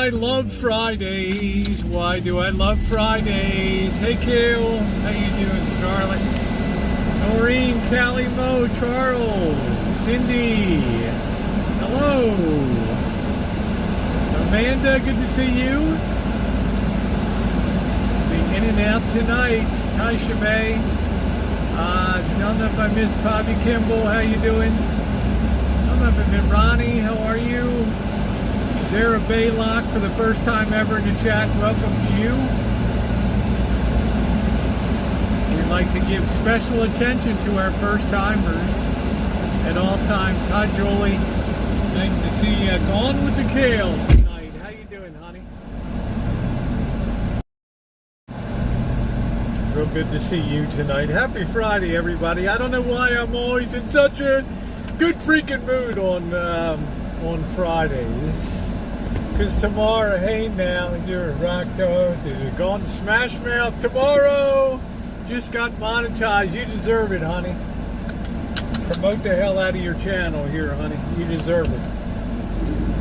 I love Fridays? Why do I love Fridays? Hey, Kale. How you doing, Scarlett? Noreen, Callie, Mo, Charles, Cindy. Hello. Amanda, good to see you. Be in and out tonight. Hi, Shabbat. Don't know if I missed Bobby Kimball. How you doing? I'm up in Ronnie. How are you? Sarah Baylock for the first time ever in the chat. Welcome to you. We'd like to give special attention to our first timers at all times. Hi, Julie. Nice to see you. Gone with the Kale tonight. How you doing, honey? Real good to see you tonight. Happy Friday, everybody. I don't know why I'm always in such a good freaking mood on Fridays. Because tomorrow, hey now, you're a rock dog, dude. Gone to Smash Mouth tomorrow. Just got monetized. You deserve it, honey. Promote the hell out of your channel here, honey. You deserve it.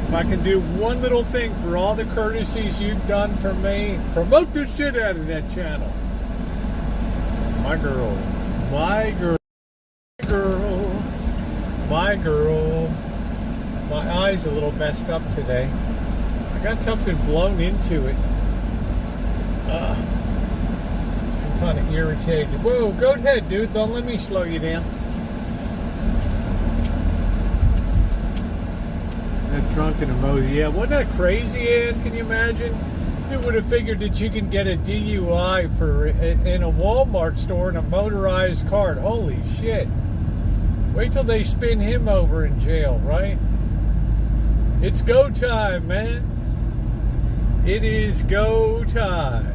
If I can do one little thing for all the courtesies you've done for me, promote the shit out of that channel. My girl. My girl. My girl. My girl. My eye's a little messed up today. I got something blown into it. I'm kind of irritated. Whoa, go ahead, dude. Don't let me slow you down. That drunken emoji. Yeah, wasn't that crazy ass? Can you imagine? Who would have figured that you can get a DUI in a Walmart store in a motorized cart? Holy shit. Wait till they spin him over in jail, right? It's go time, man. It is go time.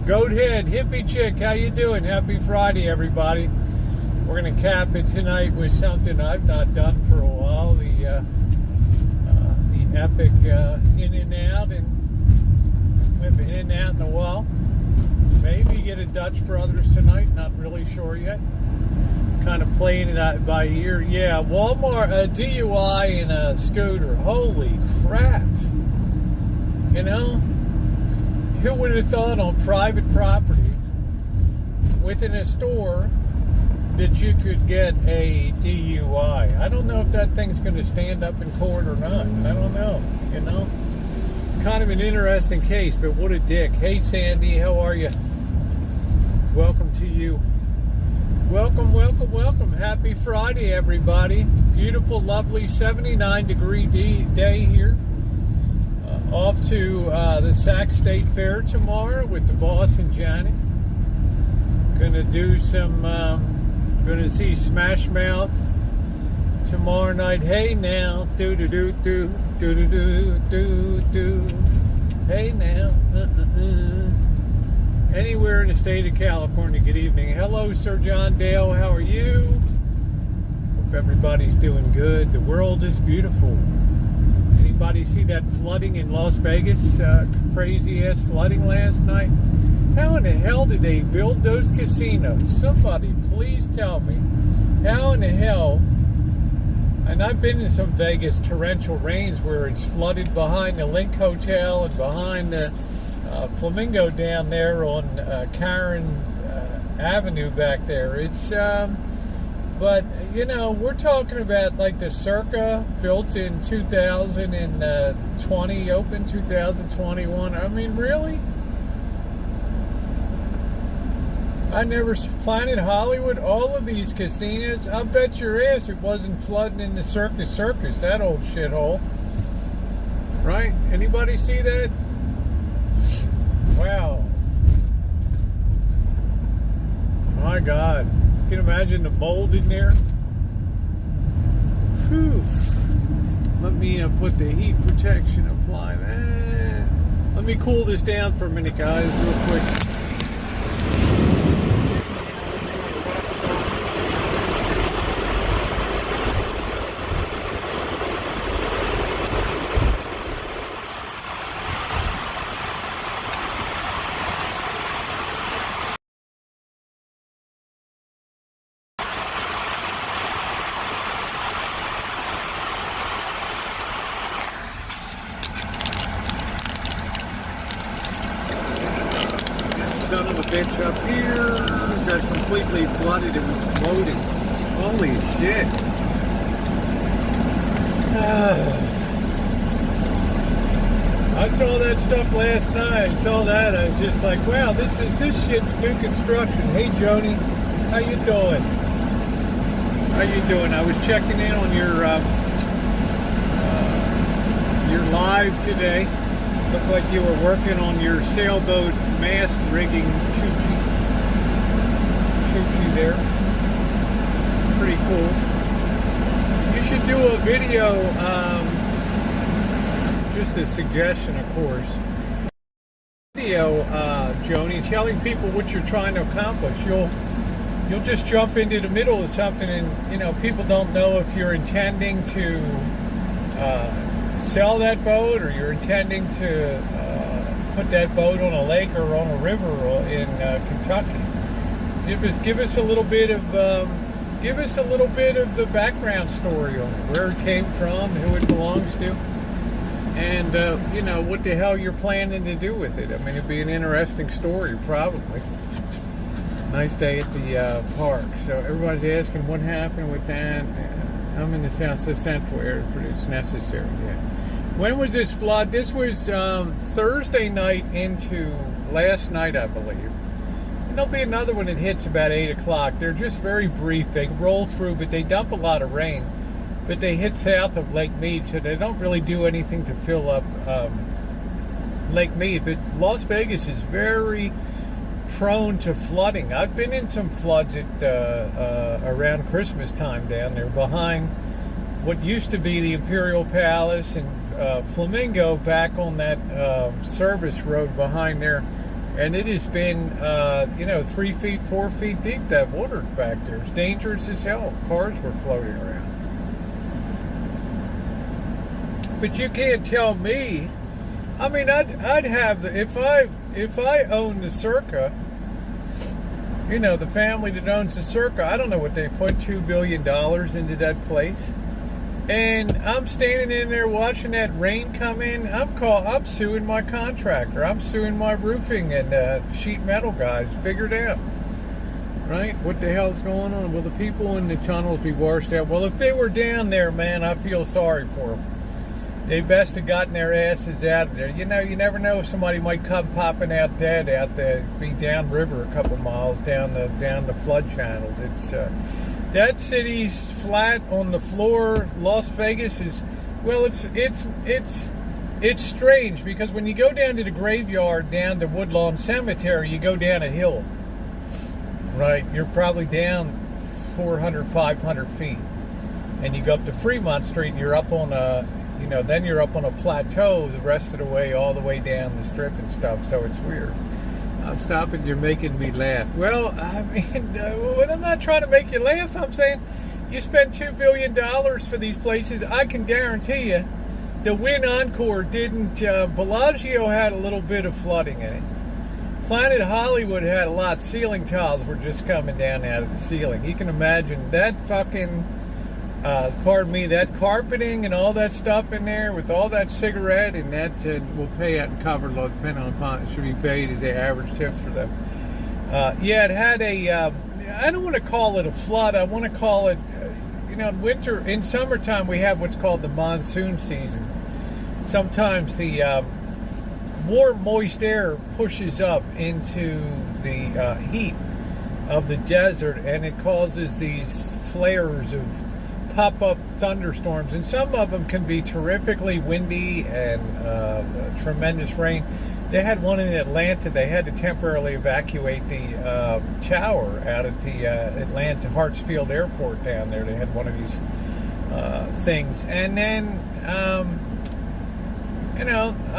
Goat head, hippie chick, how you doing? Happy Friday, everybody. We're going to cap it tonight with something I've not done for a while. The epic in and out, and we've been in and out in a while. Maybe get a Dutch Brothers tonight, not really sure yet. Kind of playing it out by ear. Yeah, Walmart, a DUI in a scooter. Holy crap. You know, who would have thought on private property within a store that you could get a DUI? I don't know if that thing's going to stand up in court or not. I don't know, you know. It's kind of an interesting case, but what a dick. Hey, Sandy, how are you? Welcome to you. Welcome, welcome, welcome. Happy Friday, everybody. Beautiful, lovely 79-degree day here. Off to the Sac State Fair tomorrow with the boss and Johnny. Gonna do some, gonna see Smash Mouth tomorrow night. Hey now, do-do-do-do, do-do-do-do-do. Hey now, Anywhere in the state of California, good evening. Hello, Sir John Dale, how are you? Hope everybody's doing good. The world is beautiful. Anybody see that flooding in Las Vegas? Crazy-ass flooding last night? How in the hell did they build those casinos? Somebody please tell me. How in the hell? And I've been in some Vegas torrential rains where it's flooded behind the Link Hotel and behind the Flamingo down there on Karen Avenue back there. It's but you know, we're talking about like the Circa built in 2020, open 2021. I mean, really? I never Planet Hollywood, all of these casinos. I'll bet your ass it wasn't flooding in the Circus, that old shithole. Right? Anybody see that? Wow. My God. You can imagine the mold in there. Whew. Let me put the heat protection, apply that. Let me cool this down for a minute, guys, real quick. bitch up here got completely flooded. It was floating. Holy shit. I saw that stuff last night. I saw that. I was just like, wow, this shit's new construction. Hey, Joni, how you doing? How you doing? I was checking in on your live today. Looked like you were working on your sailboat mast rigging choo-choo there. Pretty cool. You should do a video, just a suggestion, of course. Video, Joni, telling people what you're trying to accomplish. You'll just jump into the middle of something, and people don't know if you're intending to sell that boat, or you're intending to put that boat on a lake or on a river in Kentucky. Give us a little bit of the background story on it, where it came from, who it belongs to, and what the hell you're planning to do with it. I mean, it'd be an interesting story, probably. Nice day at the park. So everybody's asking what happened with that. I'm in the South Central area, but it's necessary. Yeah. When was this flood? This was Thursday night into last night, I believe. And there'll be another one that hits about 8 o'clock. They're just very brief. They roll through, but they dump a lot of rain. But they hit south of Lake Mead, so they don't really do anything to fill up Lake Mead. But Las Vegas is very prone to flooding. I've been in some floods at around Christmas time down there behind what used to be the Imperial Palace and Flamingo, back on that service road behind there, and it has been 3 feet, 4 feet deep. That water back there is dangerous as hell. Cars were floating around. But you can't tell me. I mean, I'd have if I owned the Circa, the family that owns the Circa, I don't know what they put $2 billion into that place. And I'm standing in there watching that rain come in. I'm suing my contractor. I'm suing my roofing and sheet metal guys. Figure it out. Right? What the hell's going on? Will the people in the tunnels be washed out? Well, if they were down there, man, I feel sorry for them. They best have gotten their asses out of there. You never know if somebody might come popping out dead out there, be downriver a couple miles down the flood channels. It's that city's flat on the floor. Las Vegas is, well, it's strange, because when you go down to the graveyard, down to Woodlawn Cemetery, you go down a hill, right? You're probably down 400, 500 feet, and you go up to Fremont Street, and you're up on a then you're up on a plateau the rest of the way, all the way down the strip and stuff, so it's weird. Stop it, you're making me laugh. Well, I mean, I'm not trying to make you laugh. I'm saying you spend $2 billion for these places. I can guarantee you the Wynn Encore didn't. Bellagio had a little bit of flooding in it. Planet Hollywood had a lot. Ceiling tiles were just coming down out of the ceiling. You can imagine that fucking... that carpeting and all that stuff in there with all that cigarette, and that will pay out and cover, depending on it should be paid as the average tips for them. It had I don't want to call it a flood. I want to call it, in summertime we have what's called the monsoon season. Sometimes the warm, moist air pushes up into the heat of the desert, and it causes these flares of pop-up thunderstorms, and some of them can be terrifically windy and tremendous rain. They had one in Atlanta. They had to temporarily evacuate the tower out at the Atlanta Hartsfield Airport down there. They had one of these things, and then I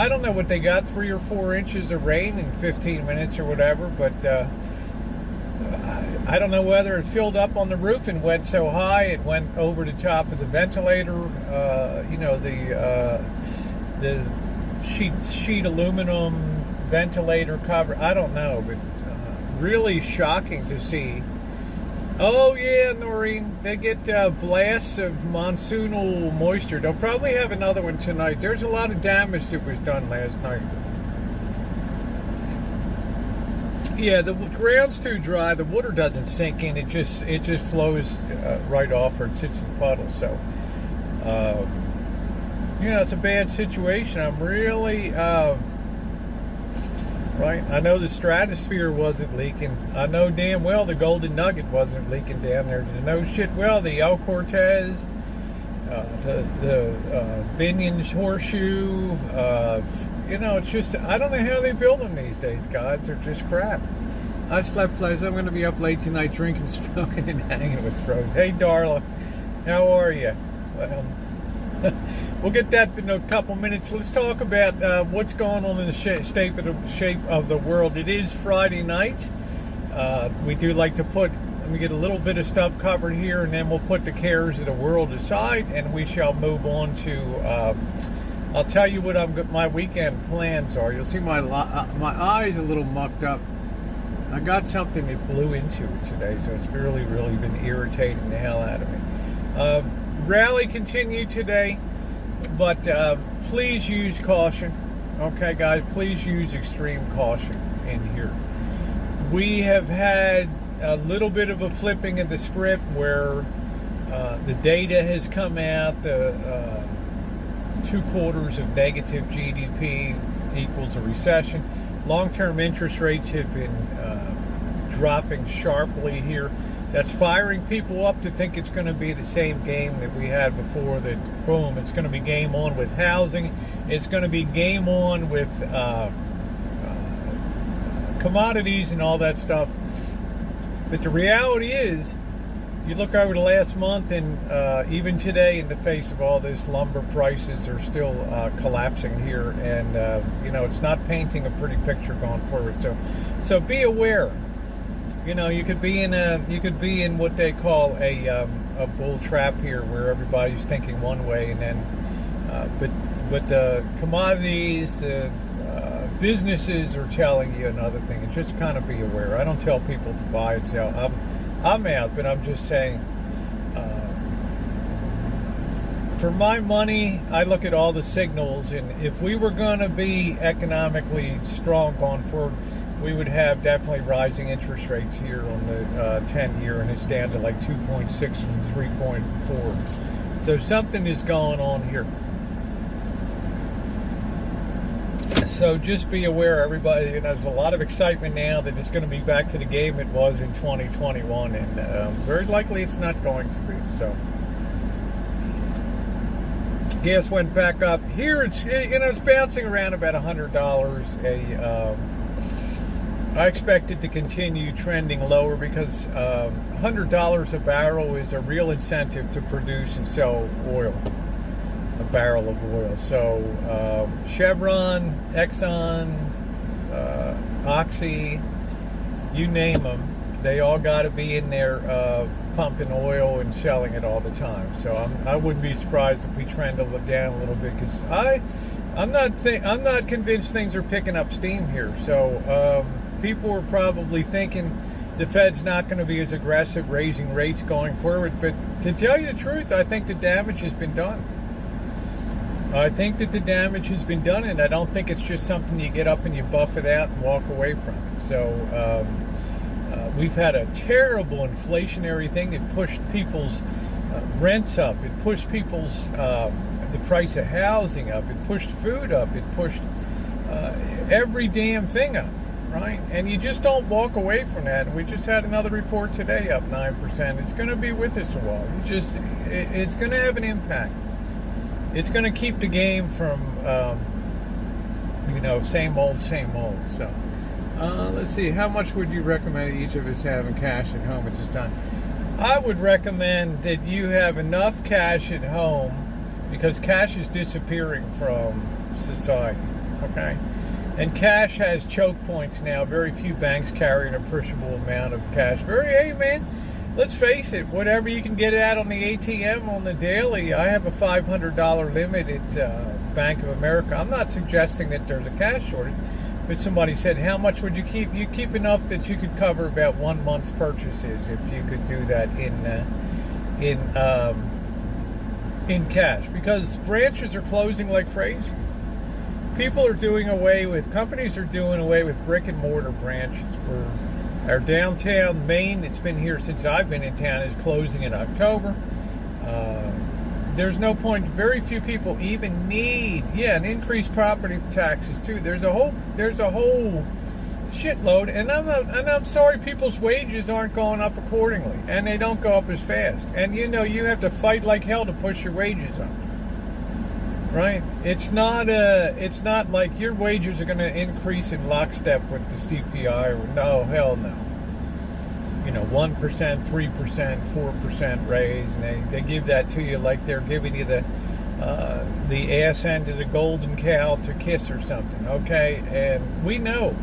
don't know what they got, 3 or 4 inches of rain in 15 minutes or whatever, but I don't know whether it filled up on the roof and went so high it went over the top of the ventilator, the sheet aluminum ventilator cover. I don't know, but really shocking to see. Oh yeah, Noreen, they get blasts of monsoonal moisture. They'll probably have another one tonight. There's a lot of damage that was done last night. Yeah, the ground's too dry. The water doesn't sink in. It just flows right off, or it sits in puddles. So, it's a bad situation. I'm really right. I know the stratosphere wasn't leaking. I know damn well the Golden Nugget wasn't leaking down there. I know shit well the El Cortez, the Binion's Horseshoe. It's just, I don't know how they build them these days, guys. They're just crap. I slept late. I'm going to be up late tonight drinking, smoking, and hanging with Rose. Hey, Darla. How are you? Well, we'll get that in a couple minutes. Let's talk about what's going on in the shape of the world. It is Friday night. We do like to let me get a little bit of stuff covered here, and then we'll put the cares of the world aside, and we shall move on to... I'll tell you what my weekend plans are. You'll see my eyes a little mucked up. I got something that blew into it today, so it's really, really been irritating the hell out of me. Rally continued today, but please use caution. Okay, guys, please use extreme caution in here. We have had a little bit of a flipping of the script where the data has come out. The 2 quarters of negative GDP equals a recession. Long-term interest rates have been dropping sharply here. That's firing people up to think it's going to be the same game that we had before, that boom, it's going to be game on with housing. It's going to be game on with commodities and all that stuff. But the reality is, you look over the last month, and even today, in the face of all this, lumber prices are still collapsing here, and it's not painting a pretty picture going forward. So be aware. You could be in what they call a bull trap here, where everybody's thinking one way, and then but the commodities, the businesses are telling you another thing. And just kind of be aware. I don't tell people to buy and sell. I'm out, but I'm just saying, for my money, I look at all the signals, and if we were going to be economically strong going forward, we would have definitely rising interest rates here on the 10-year, and it's down to like 2.6 from 3.4. So something is going on here. So just be aware, everybody. There's a lot of excitement now that it's going to be back to the game it was in 2021, and very likely it's not going to be. So gas went back up. Here it's bouncing around about $100. I expect it to continue trending lower because $100 a barrel is a real incentive to produce and sell oil. A barrel of oil. So Chevron, Exxon, Oxy, you name them, they all got to be in there pumping oil and selling it all the time. So I wouldn't be surprised if we trend down a little bit, because I'm not convinced things are picking up steam here. So people are probably thinking the Fed's not going to be as aggressive raising rates going forward. But to tell you the truth, I think the damage has been done. I think that the damage has been done, and I don't think it's just something you get up and you buff it out and walk away from it. So we've had a terrible inflationary thing that pushed people's rents up. It pushed people's the price of housing up. It pushed food up. It pushed every damn thing up, right? And you just don't walk away from that. We just had another report today up 9%. It's going to be with us a while. It's going to have an impact. It's going to keep the game from, same old. So, let's see. How much would you recommend each of us having cash at home at this time? I would recommend that you have enough cash at home, because cash is disappearing from society, okay? And cash has choke points now. Very few banks carry an appreciable amount of cash. Hey, man. Let's face it, whatever you can get out on the ATM on the daily. I have a $500 limit at Bank of America. I'm not suggesting that there's a cash shortage, but somebody said, how much would you keep? You keep enough that you could cover about 1 month's purchases if you could do that in cash, because branches are closing like crazy. Companies are doing away with brick and mortar branches. Our downtown Maine, it's been here since I've been in town, is closing in October. There's no point. Very few people even need, and increased property taxes too. There's a whole shitload, and I'm sorry, people's wages aren't going up accordingly, and they don't go up as fast. And you have to fight like hell to push your wages up. Right? It's not like your wages are going to increase in lockstep with the CPI. No, hell no. 1%, 3%, 4% raise, and they give that to you like they're giving you the ass end of the golden cow to kiss or something. Okay, and we know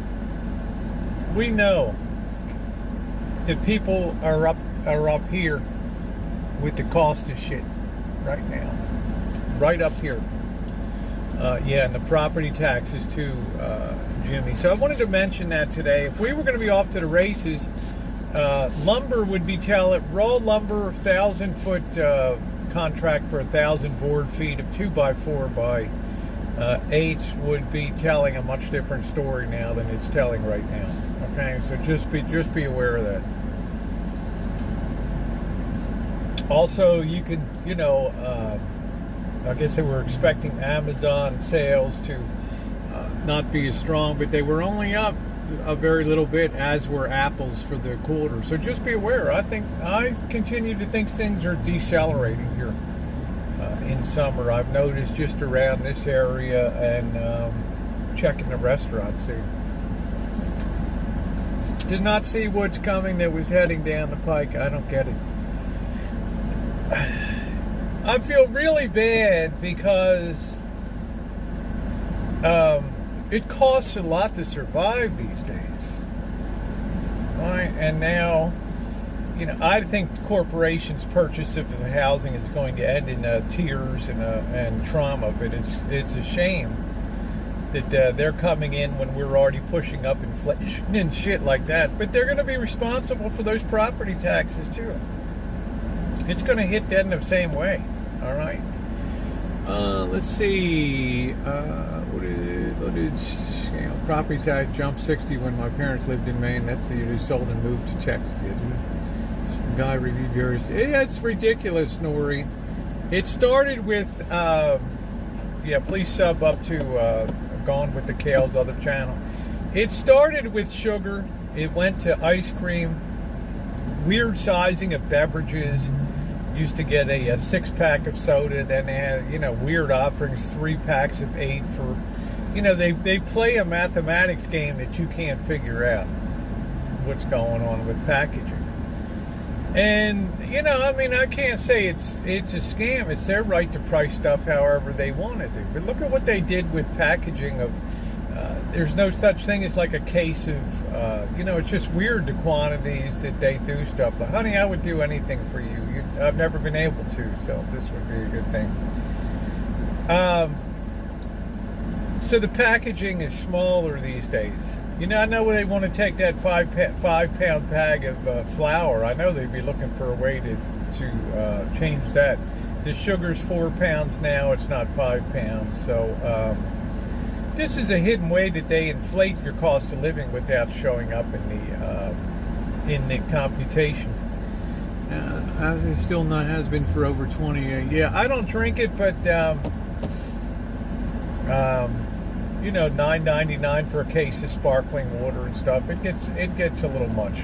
that people are up here with the cost of shit right now, right up here. And the property taxes too, Jimmy. So I wanted to mention that today. If we were going to be off to the races, lumber would be raw lumber, 1,000-foot contract for 1,000 board feet of 2x4x8s would be telling a much different story now than it's telling right now. Okay, so just be aware of that. Also, you can, I guess they were expecting Amazon sales to not be as strong, but they were only up a very little bit, as were Apple's for the quarter. So just be aware. I continue to think things are decelerating here in summer. I've noticed just around this area and checking the restaurants too. Did not see what's coming that was heading down the pike. I don't get it. I feel really bad because it costs a lot to survive these days, right? And now, I think corporations' purchase of housing is going to end in tears and trauma. But it's a shame that they're coming in when we're already pushing up inflation and shit like that. But they're going to be responsible for those property taxes too. It's going to hit them the same way. All right. Let's see. Property tax jumped 60 when my parents lived in Maine. That's the year they sold and moved to Texas. Some guy reviewed yours. It's ridiculous, Nori. It started with, please sub up to Gone with the Kale's other channel. It started with sugar. It went to ice cream. Weird sizing of beverages. Used to get a 6-pack of soda, then they had, weird offerings, 3 packs of 8 for, they play a mathematics game that you can't figure out what's going on with packaging. And, I can't say it's a scam. It's their right to price stuff however they want to do. But look at what they did with packaging of, there's no such thing as like a case of, it's just weird the quantities that they do stuff. Like, honey, I would do anything for you. I've never been able to, so this would be a good thing. So the packaging is smaller these days. I know they want to take that 5-pound bag of flour. I know they'd be looking for a way to change that. The sugar's 4 pounds now. It's not 5 pounds. So this is a hidden way that they inflate your cost of living without showing up in the computation. It still not has been for over 20 years. Yeah, I don't drink it, but $9.99 for a case of sparkling water and stuff. It gets a little much.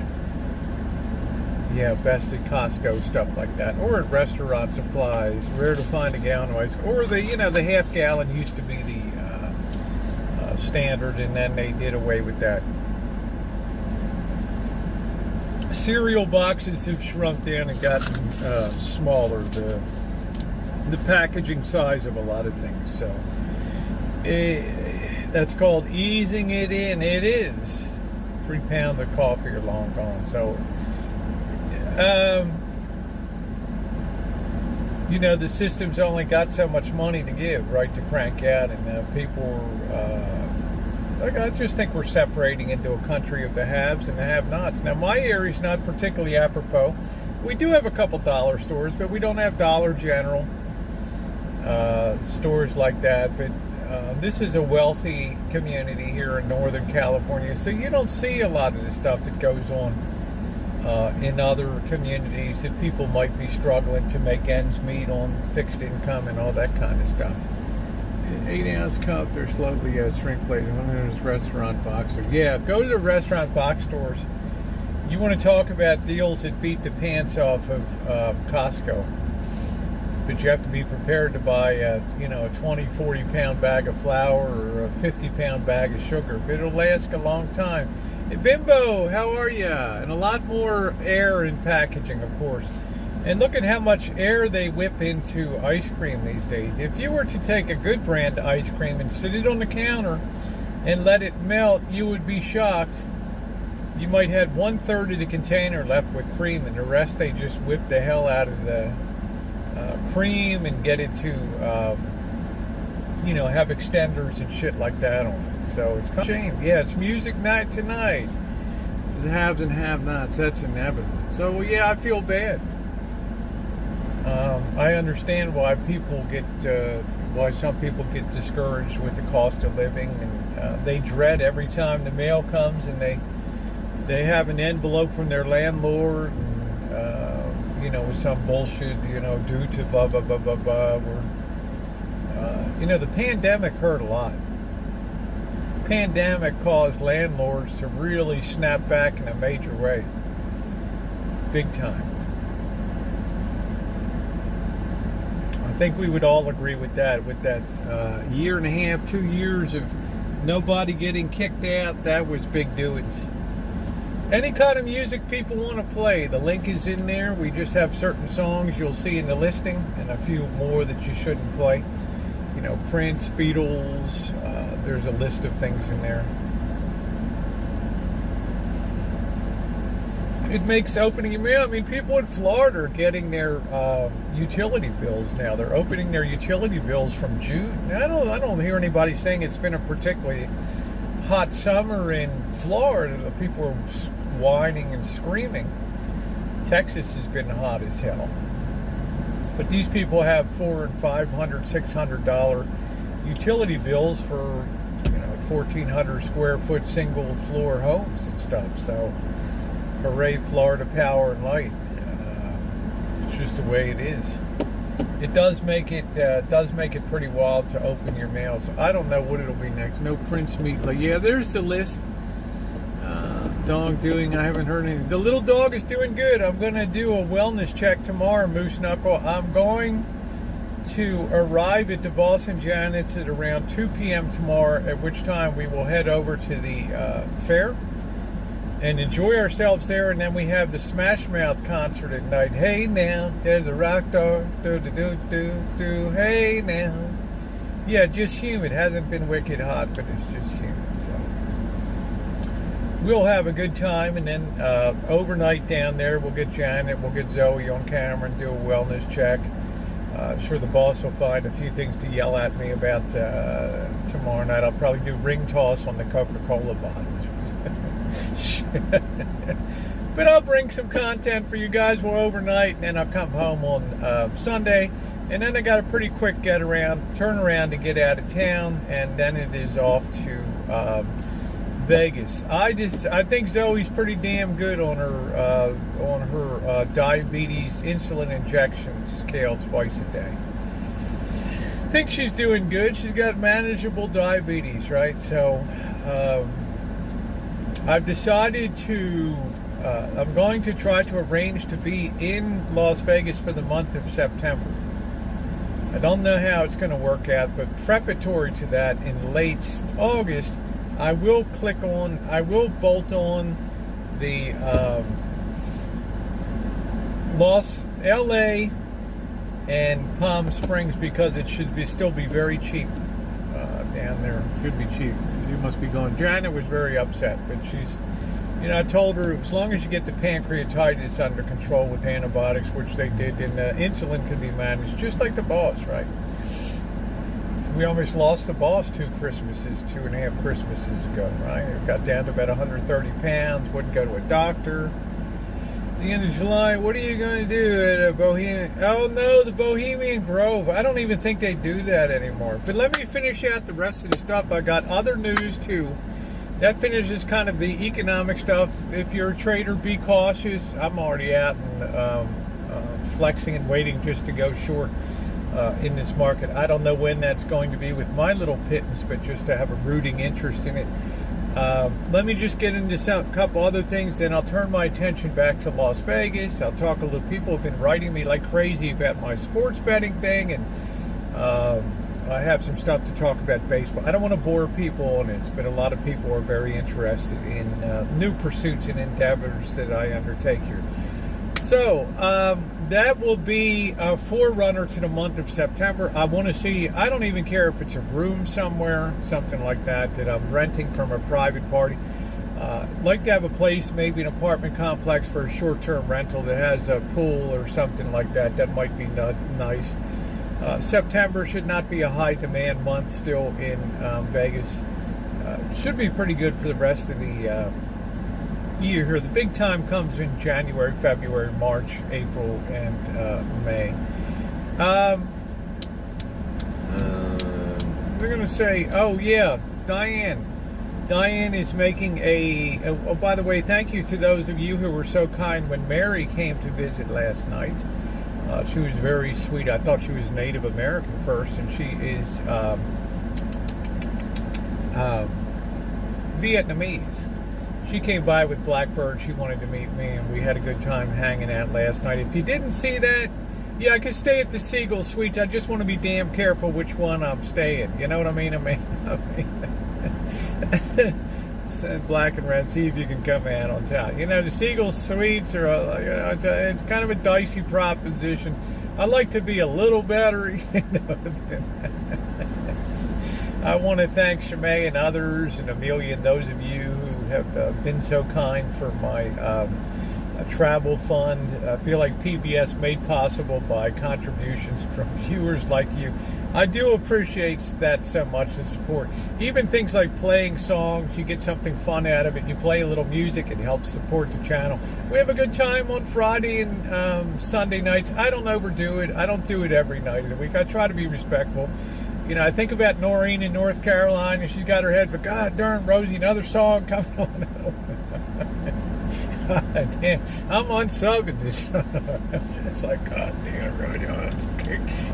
Yeah, best at Costco, stuff like that, or at restaurant supplies. Rare to find a gallon of ice, or the half gallon used to be the standard, and then they did away with that. Cereal boxes have shrunk down and gotten smaller. The packaging size of a lot of things. So that's called easing it in. It is 3 pounds of coffee are long gone. So the system's only got so much money to give, right, to crank out, and people. I just think we're separating into a country of the haves and the have-nots. Now, my area's not particularly apropos. We do have a couple dollar stores, but we don't have Dollar General stores like that. But This is a wealthy community here in Northern California, so you don't see a lot of the stuff that goes on in other communities that people might be struggling to make ends meet on fixed income and all that kind of stuff. 8-ounce cup, they're slowly shrinkflating. One of those restaurant boxers. Yeah, go to the restaurant box stores. You want to talk about deals that beat the pants off of Costco. But you have to be prepared to buy a 20, 40 pound bag of flour or a 50 pound bag of sugar. But it'll last a long time. Hey, Bimbo, how are you? And a lot more air in packaging, of course. And look at how much air they whip into ice cream these days. If you were to take a good brand ice cream and sit it on the counter and let it melt, you would be shocked. You might have 1/3 of the container left with cream, and the rest they just whip the hell out of the cream and get it to, have extenders and shit like that on it. So it's kind of a shame. Yeah, it's music night tonight. The haves and have-nots, that's inevitable. So, yeah, I feel bad. I understand why some people get discouraged with the cost of living, and they dread every time the mail comes and they have an envelope from their landlord, and, with some bullshit, due to blah, blah, blah, blah, blah. The pandemic hurt a lot. Pandemic caused landlords to really snap back in a major way. Big time. I think we would all agree with that year and a half, 2 years of nobody getting kicked out. That was big doings. Any kind of music people want to play, the link is in there. We just have certain songs you'll see in the listing and a few more that you shouldn't play. Prince, Beatles, there's a list of things in there. It makes opening your mail. I mean, people in Florida are getting their utility bills now. They're opening their utility bills from June. I don't hear anybody saying it's been a particularly hot summer in Florida. The people are whining and screaming. Texas has been hot as hell. But these people have $400 and $500, $600 utility bills for 1,400 square foot single floor homes and stuff. So, hooray, Florida Power and Light. It's just the way it is. It does make it pretty wild to open your mail. So I don't know what it'll be next. No Prince meat. Yeah, there's the list. Dog doing, I haven't heard anything. The little dog is doing good. I'm going to do a wellness check tomorrow, Moose Knuckle. I'm going to arrive at the Boston Janets at around 2 p.m. tomorrow, at which time we will head over to the fair and enjoy ourselves there. And then we have the Smash Mouth concert at night. Hey now, there's a rock dog. Do. Hey now. Yeah, just humid. Hasn't been wicked hot, but it's just humid. So we'll have a good time, and then overnight down there, we'll get Janet, we'll get Zoe on camera and do a wellness check. Sure, the boss will find a few things to yell at me about tomorrow night. I'll probably do ring toss on the Coca-Cola bottles. But I'll bring some content for you guys. We'll overnight, and then I'll come home on Sunday. And then I got a pretty quick turn around to get out of town, and then it is off to Vegas. I think Zoe's pretty damn good on her diabetes insulin injection scale twice a day. I think she's doing good. She's got manageable diabetes, right? So I've decided to I'm going to try to arrange to be in Las Vegas for the month of September. I don't know how it's going to work out, but preparatory to that, in late August, I will bolt on the LA and Palm Springs, because it should still be very cheap down there. It should be cheap. You must be going. Janet was very upset, but she's, I told her as long as you get the pancreatitis under control with antibiotics, which they did, then insulin can be managed, just like the boss, right? We almost lost the boss 2.5 Christmases ago, right? It got down to about 130 pounds, wouldn't go to a doctor. the end of July. What are you going to do at a Bohemian? Oh no, the Bohemian Grove. I don't even think they do that anymore. But let me finish out the rest of the stuff. I got other news too. That finishes kind of the economic stuff. If you're a trader, be cautious. I'm already out and flexing and waiting just to go short in this market. I don't know when that's going to be with my little pittance, but just to have a rooting interest in it. Let me just get into a couple other things, then I'll turn my attention back to Las Vegas. I'll talk a little. People have been writing me like crazy about my sports betting thing, and I have some stuff to talk about baseball. I don't want to bore people on this, but a lot of people are very interested in new pursuits and endeavors that I undertake here. So that will be a forerunner to the month of September. I want to see, I don't even care if it's a room somewhere, something like that, that I'm renting from a private party. I'd like to have a place, maybe an apartment complex for a short-term rental that has a pool or something like that. That might be nice. September should not be a high-demand month still in Vegas. Should be pretty good for the rest of the year here. The big time comes in January, February, March, April, and May. We're going to say, oh yeah, Diane. Diane is making oh, by the way, thank you to those of you who were so kind when Mary came to visit last night. She was very sweet. I thought she was Native American first, and she is Vietnamese. She came by with Blackbird. She wanted to meet me, and we had a good time hanging out last night. If you didn't see that, yeah, I could stay at the Seagull Suites. I just want to be damn careful which one I'm staying. You know what I mean? Black and red. See if you can come out on top. You know, the Seagull Suites are, it's kind of a dicey proposition. I like to be a little better, you know. I want to thank Shemay and others and Amelia and those of you who have been so kind for my travel fund. I feel like PBS made possible by contributions from viewers like you. I do appreciate that so much, the support. Even things like playing songs, you get something fun out of it. You play a little music, it helps support the channel. We have a good time on Friday and Sunday nights. I don't overdo it. I don't do it every night of the week. I try to be respectful. You know, I think about Noreen in North Carolina. She's got her head for, God darn, Rosie, another song coming on. God damn, I'm unsubbing this. It's like, God damn, Rosie,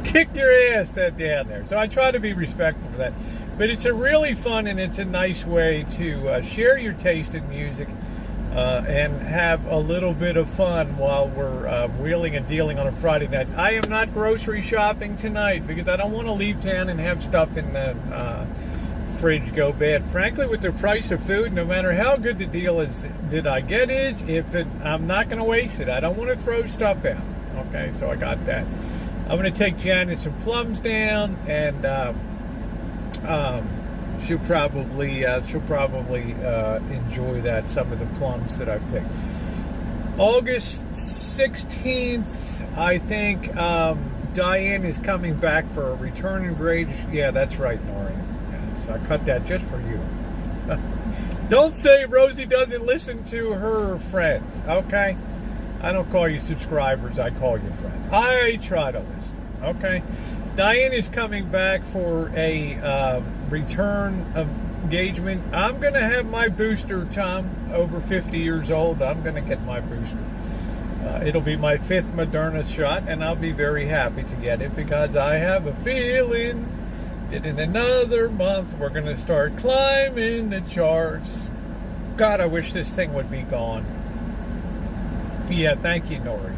kick your ass that down there. So I try to be respectful for that. But it's a really fun and it's a nice way to share your taste in music and have a little bit of fun while we're wheeling and dealing on a Friday night. I am not grocery shopping tonight because I don't want to leave town and have stuff in the fridge go bad. Frankly, with the price of food, no matter how good the deal is that I get is, I'm not going to waste it. I don't want to throw stuff out. Okay, so I got that. I'm going to take Janet some plums down, and she'll probably enjoy that, some of the plums that I picked. August 16th, I think Diane is coming back for a return and grade. Yeah, that's right, Noreen. Yes, I cut that just for you. Don't say Rosie doesn't listen to her friends, okay? I don't call you subscribers, I call you friends. I try to listen, okay? Diane is coming back for a return engagement. I'm going to have my booster, Tom, over 50 years old. I'm going to get my booster. It'll be my 5th Moderna shot, and I'll be very happy to get it because I have a feeling that in another month we're going to start climbing the charts. God, I wish this thing would be gone. Yeah, thank you, Nori.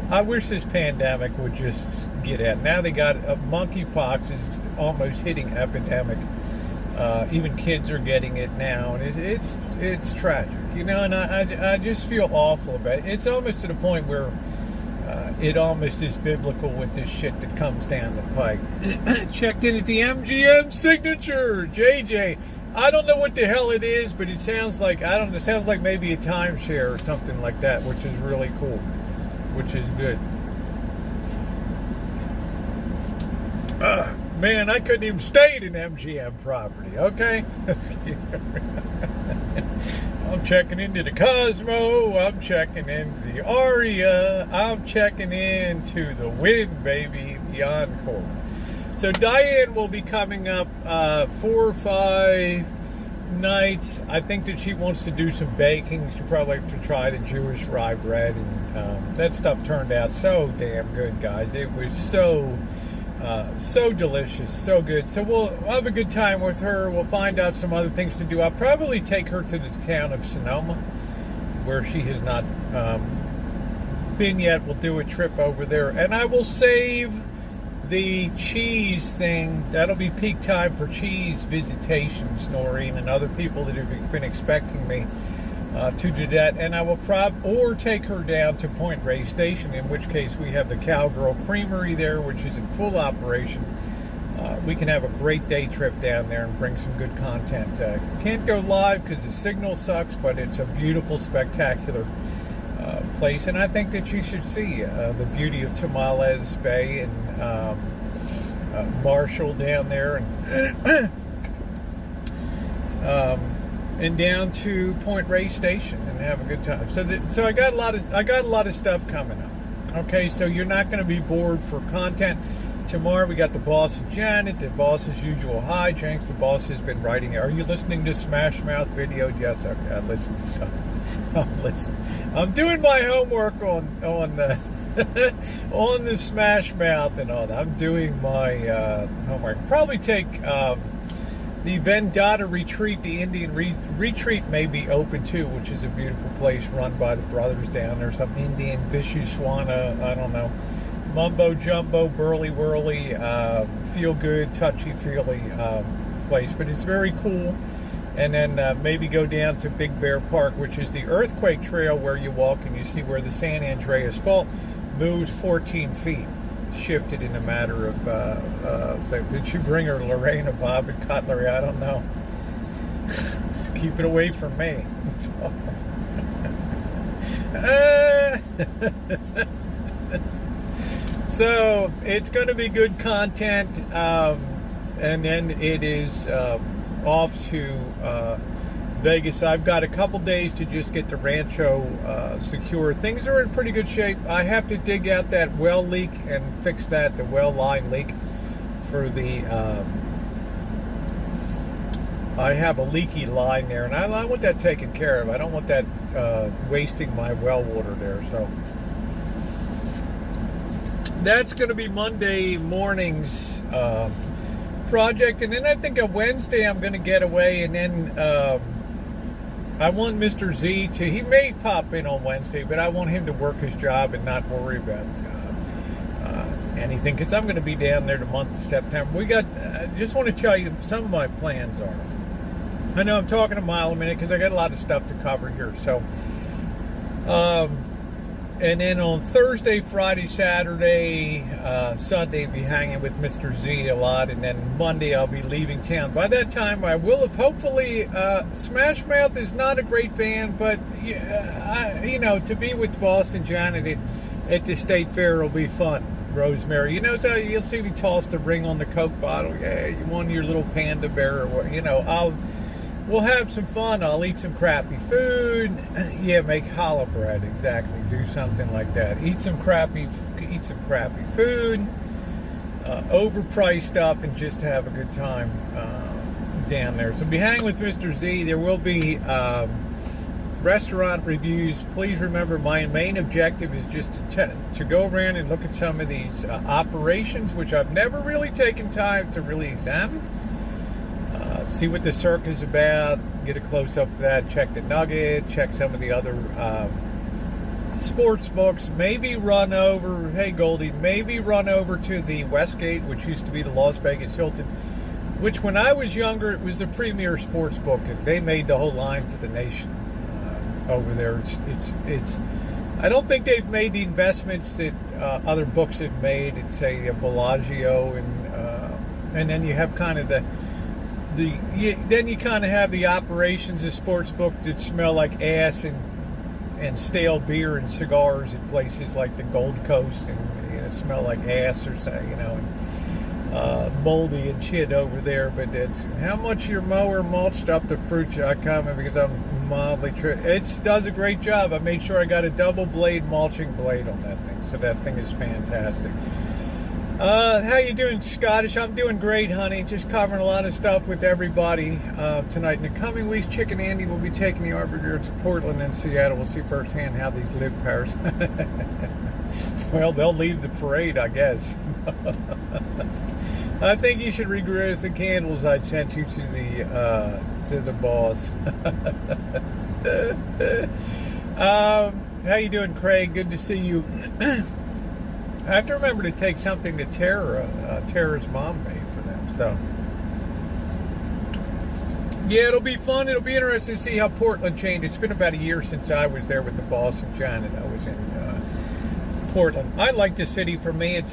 I wish this pandemic would just get out. Now they got monkeypox is almost hitting epidemic. Even kids are getting it now, and it's tragic, you know. And I just feel awful about it. It's almost to the point where it almost is biblical with this shit that comes down the pike. Checked in at the MGM signature, JJ. I don't know what the hell it is, but it sounds like it sounds like maybe a timeshare or something like that, which is really cool, which is good. Man, I couldn't even stay at an MGM property, okay? I'm checking into the Cosmo. I'm checking into the Aria. I'm checking into the Wind, baby, the Encore. So Diane will be coming up 4 or 5 nights. I think that she wants to do some baking. She'd probably like to try the Jewish rye bread, and that stuff turned out so damn good, guys. It was so delicious, so good. So we'll have a good time with her. We'll find out some other things to do. I'll probably take her to the town of Sonoma, where she has not been yet. We'll do a trip over there, and I will save the cheese thing. That'll be peak time for cheese visitations, Noreen, and other people that have been expecting me to do that. And I will or take her down to Point Reyes Station, in which case we have the Cowgirl Creamery there, which is in full operation. We can have a great day trip down there and bring some good content. Can't go live because the signal sucks, but it's a beautiful, spectacular place, and I think that you should see the beauty of Tamales Bay and Marshall down there, and down to Point Reyes Station and have a good time. So I got a lot of stuff coming up. Okay, so you're not going to be bored for content. Tomorrow we got the boss and Janet, the boss's usual hijinks. The boss has been writing. Are you listening to Smash Mouth videos? Yes, okay, I listen to some. I'm listening. I'm doing my homework on the on the Smash Mouth and all that. I'm doing my homework. Probably take the Vendetta Retreat, the Indian Retreat may be open too, which is a beautiful place run by the brothers down there. Some Indian Vishuswana, I don't know, mumbo jumbo, burly whirly, feel good, touchy feely place, but it's very cool. And then maybe go down to Big Bear Park, which is the earthquake trail where you walk and you see where the San Andreas Fault moves 14 feet. Shifted in a matter of, so did she bring her Lorena, Bob, and cutlery? I don't know. Keep it away from me. So it's going to be good content, and then it is off to Vegas. I've got a couple days to just get the Rancho secured. Things are in pretty good shape. I have to dig out that well leak and fix that, the well line leak for the I have a leaky line there, and I want that taken care of. I don't want that wasting my well water there. So that's going to be Monday morning's project, and then I think on Wednesday I'm going to get away, and then I want Mr. Z to, he may pop in on Wednesday, but I want him to work his job and not worry about anything, because I'm going to be down there the month of September. We got, just want to tell you some of my plans are. I know I'm talking a mile a minute because I got a lot of stuff to cover here. So, and then on Thursday, Friday, Saturday, Sunday, I'll be hanging with Mr. Z a lot. And then Monday, I'll be leaving town. By that time, I will have hopefully, Smash Mouth is not a great band, but, you know, to be with Boston Janet at the State Fair will be fun. Rosemary, you know, so you'll see me toss the ring on the Coke bottle. Yeah, you want your little panda bear or what, you know, we'll have some fun. I'll eat some crappy food. Yeah, make challah bread, exactly. Do something like that. Eat some crappy food, overpriced stuff, and just have a good time down there. So be hanging with Mr. Z. There will be restaurant reviews. Please remember, my main objective is just to go around and look at some of these operations, which I've never really taken time to really examine. See what the Cirque is about, get a close-up of that, check the Nugget, check some of the other sports books, maybe run over, hey Goldie, maybe run over to the Westgate, which used to be the Las Vegas Hilton, which when I was younger, it was the premier sports book, and they made the whole line for the nation over there. It's I don't think they've made the investments that other books have made at, say, Bellagio, and then you have kind of then you kind of have the operations of sports books that smell like ass and stale beer and cigars at places like the Gold Coast, and smell like ass or something, moldy and shit over there. But it's how much your mower mulched up the fruits. I comment because I'm mildly it does a great job. I made sure I got a double blade mulching blade on that thing, so that thing is fantastic. How you doing, Scottish? I'm doing great, honey. Just covering a lot of stuff with everybody tonight. In the coming weeks, Chick and Andy will be taking the Arbiter to Portland and Seattle. We'll see firsthand how these live pairs. Well, they'll lead the parade, I guess. I think you should regret the candles I sent you to the boss. How you doing, Craig? Good to see you. I have to remember to take something that Tara's mom made for them. So, yeah, it'll be fun. It'll be interesting to see how Portland changed. It's been about a year since I was there with the boss and John, and I was in Portland. I like the city. For me, it's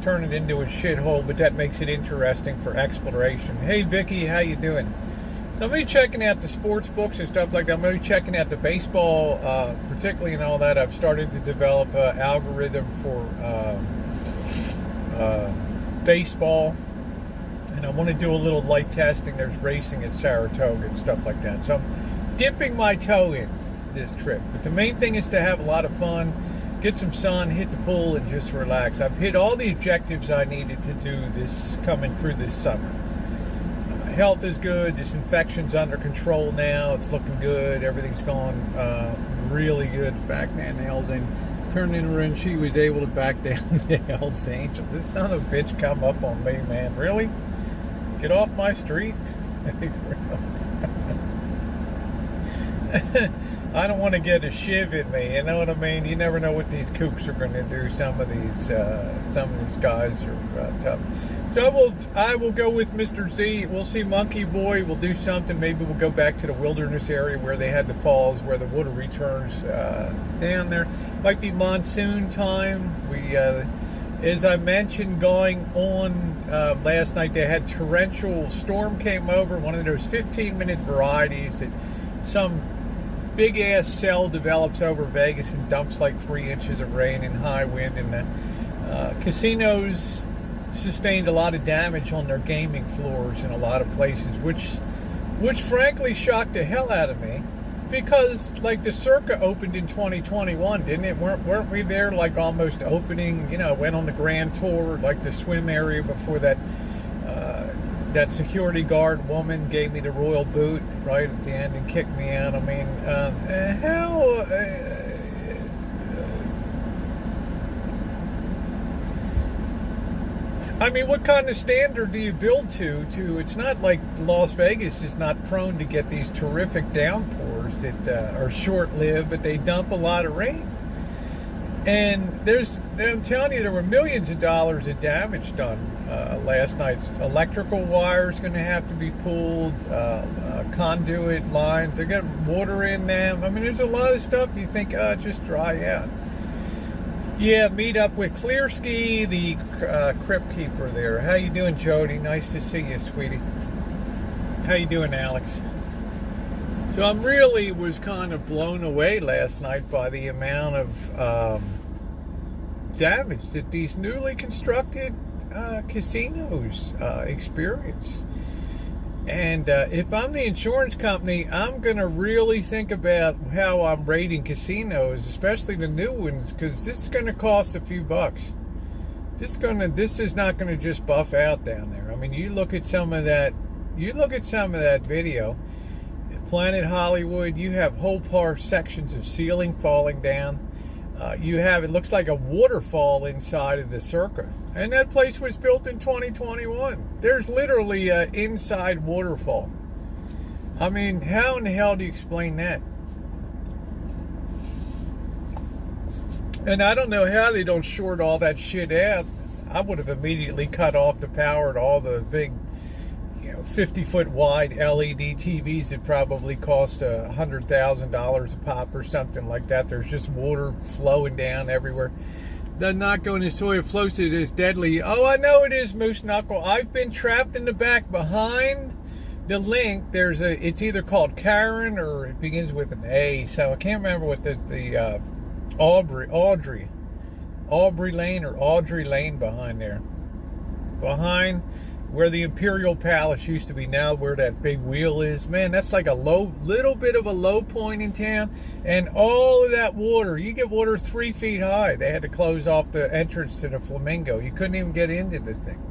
turning into a shithole, but that makes it interesting for exploration. Hey, Vicky, how you doing? So I'm going to be checking out the sports books and stuff like that. I'm going to be checking out the baseball, particularly and all that. I've started to develop an algorithm for baseball. And I want to do a little light testing. There's racing at Saratoga and stuff like that. So I'm dipping my toe in this trip. But the main thing is to have a lot of fun, get some sun, hit the pool, and just relax. I've hit all the objectives I needed to do this coming through this summer. Health is good. Disinfection's under control now. It's looking good. Everything's gone really good. Back down the Hells Angels. Turned in her and she was able to back down the Hells Angels. This son of a bitch come up on me, man. Really? Get off my street? I don't want to get a shiv in me. You know what I mean? You never know what these kooks are going to do. Some of these guys are tough. So I will go with Mr. Z. We'll see Monkey Boy. We'll do something. Maybe we'll go back to the wilderness area where they had the falls, where the water returns down there. Might be monsoon time. We, as I mentioned, going on last night, they had torrential storm came over. One of those 15-minute varieties that some big-ass cell develops over Vegas and dumps like 3 inches of rain and high wind. And the casinos sustained a lot of damage on their gaming floors in a lot of places, which frankly shocked the hell out of me, because like the Circa opened in 2021, didn't it? Weren't we there like almost opening? You know, went on the grand tour, like the swim area before that. That security guard woman gave me the royal boot right at the end and kicked me out. I mean, how? I mean, what kind of standard do you build to? It's not like Las Vegas is not prone to get these terrific downpours that are short-lived, but they dump a lot of rain. And I'm telling you, there were millions of dollars of damage done last night. Electrical wires going to have to be pulled, conduit lines, they're getting water in them. I mean, there's a lot of stuff you think, just dry out. Yeah, meet up with Clearski, the crypt keeper there. How you doing, Jody? Nice to see you, sweetie. How you doing, Alex? So I'm really was kind of blown away last night by the amount of damage that these newly constructed casinos experience. And if I'm the insurance company, I'm going to really think about how I'm rating casinos, especially the new ones, because this is going to cost a few bucks. This is not going to just buff out down there. I mean, you look at some of that video, Planet Hollywood, you have whole sections of ceiling falling down. It looks like a waterfall inside of the Circa. And that place was built in 2021. There's literally an inside waterfall. I mean, how in the hell do you explain that? And I don't know how they don't short all that shit out. I would have immediately cut off the power to all the big, 50-foot wide LED TVs that probably cost $100,000 a pop or something like that. There's just water flowing down everywhere. They're not going to soil floats. It is deadly. Oh, I know it is, Moose Knuckle. I've been trapped in the back behind the link. It's either called Karen or it begins with an A. So I can't remember what the Aubrey Lane or Audrey Lane behind there. behind where the Imperial Palace used to be, now where that big wheel is. Man, that's like a little bit of a low point in town. And all of that water, you get water 3 feet high. They had to close off the entrance to the Flamingo. You couldn't even get into the thing.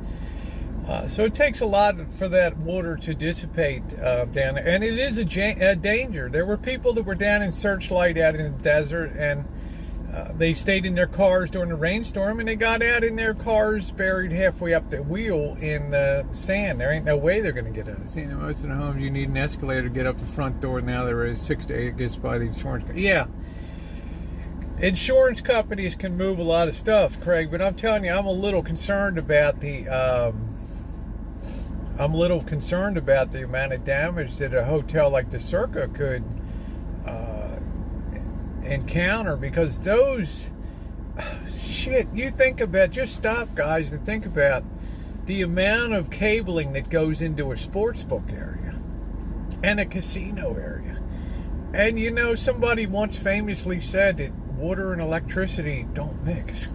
So it takes a lot for that water to dissipate down there. And it is a danger. There were people that were down in Searchlight out in the desert, and they stayed in their cars during the rainstorm, and they got out in their cars buried halfway up the wheel in the sand. There ain't no way they're going to get out. See, in most of the homes, you need an escalator to get up the front door. Now there is 6 to 8 gets by the insurance. Yeah. Insurance companies can move a lot of stuff, Craig, but I'm telling you, I'm a little concerned about the amount of damage that a hotel like the Circa could encounter, because those shit, you think about, just stop, guys, and think about the amount of cabling that goes into a sports book area and a casino area. And you know, somebody once famously said that water and electricity don't mix,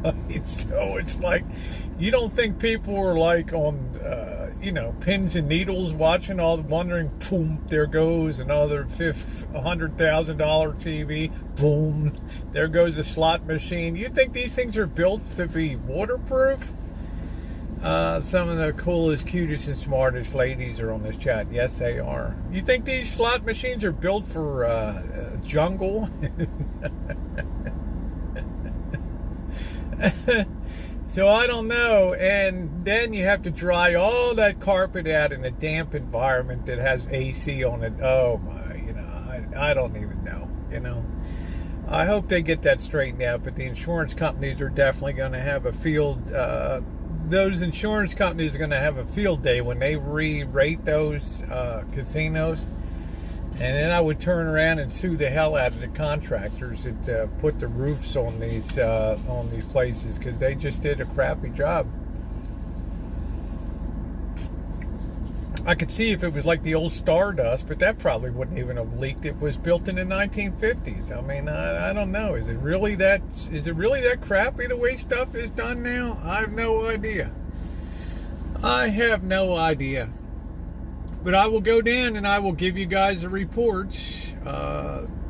right? So it's like, you don't think people are like on pins and needles watching, all wondering, boom, there goes another $100,000 TV, boom, there goes a slot machine. You think these things are built to be waterproof? Some of the coolest, cutest, and smartest ladies are on this chat. Yes, they are. You think these slot machines are built for jungle? So I don't know. And then you have to dry all that carpet out in a damp environment that has AC on it. Oh my, I don't even know. I hope they get that straightened out, but the insurance companies are definitely going to have a field. Those insurance companies are going to have a field day when they re-rate those casinos. And then I would turn around and sue the hell out of the contractors that put the roofs on these places, because they just did a crappy job. I could see if it was like the old Stardust, but that probably wouldn't even have leaked. It was built in the 1950s. I mean, I don't know. Is it really that crappy the way stuff is done now? I have no idea. But I will go down and I will give you guys the reports,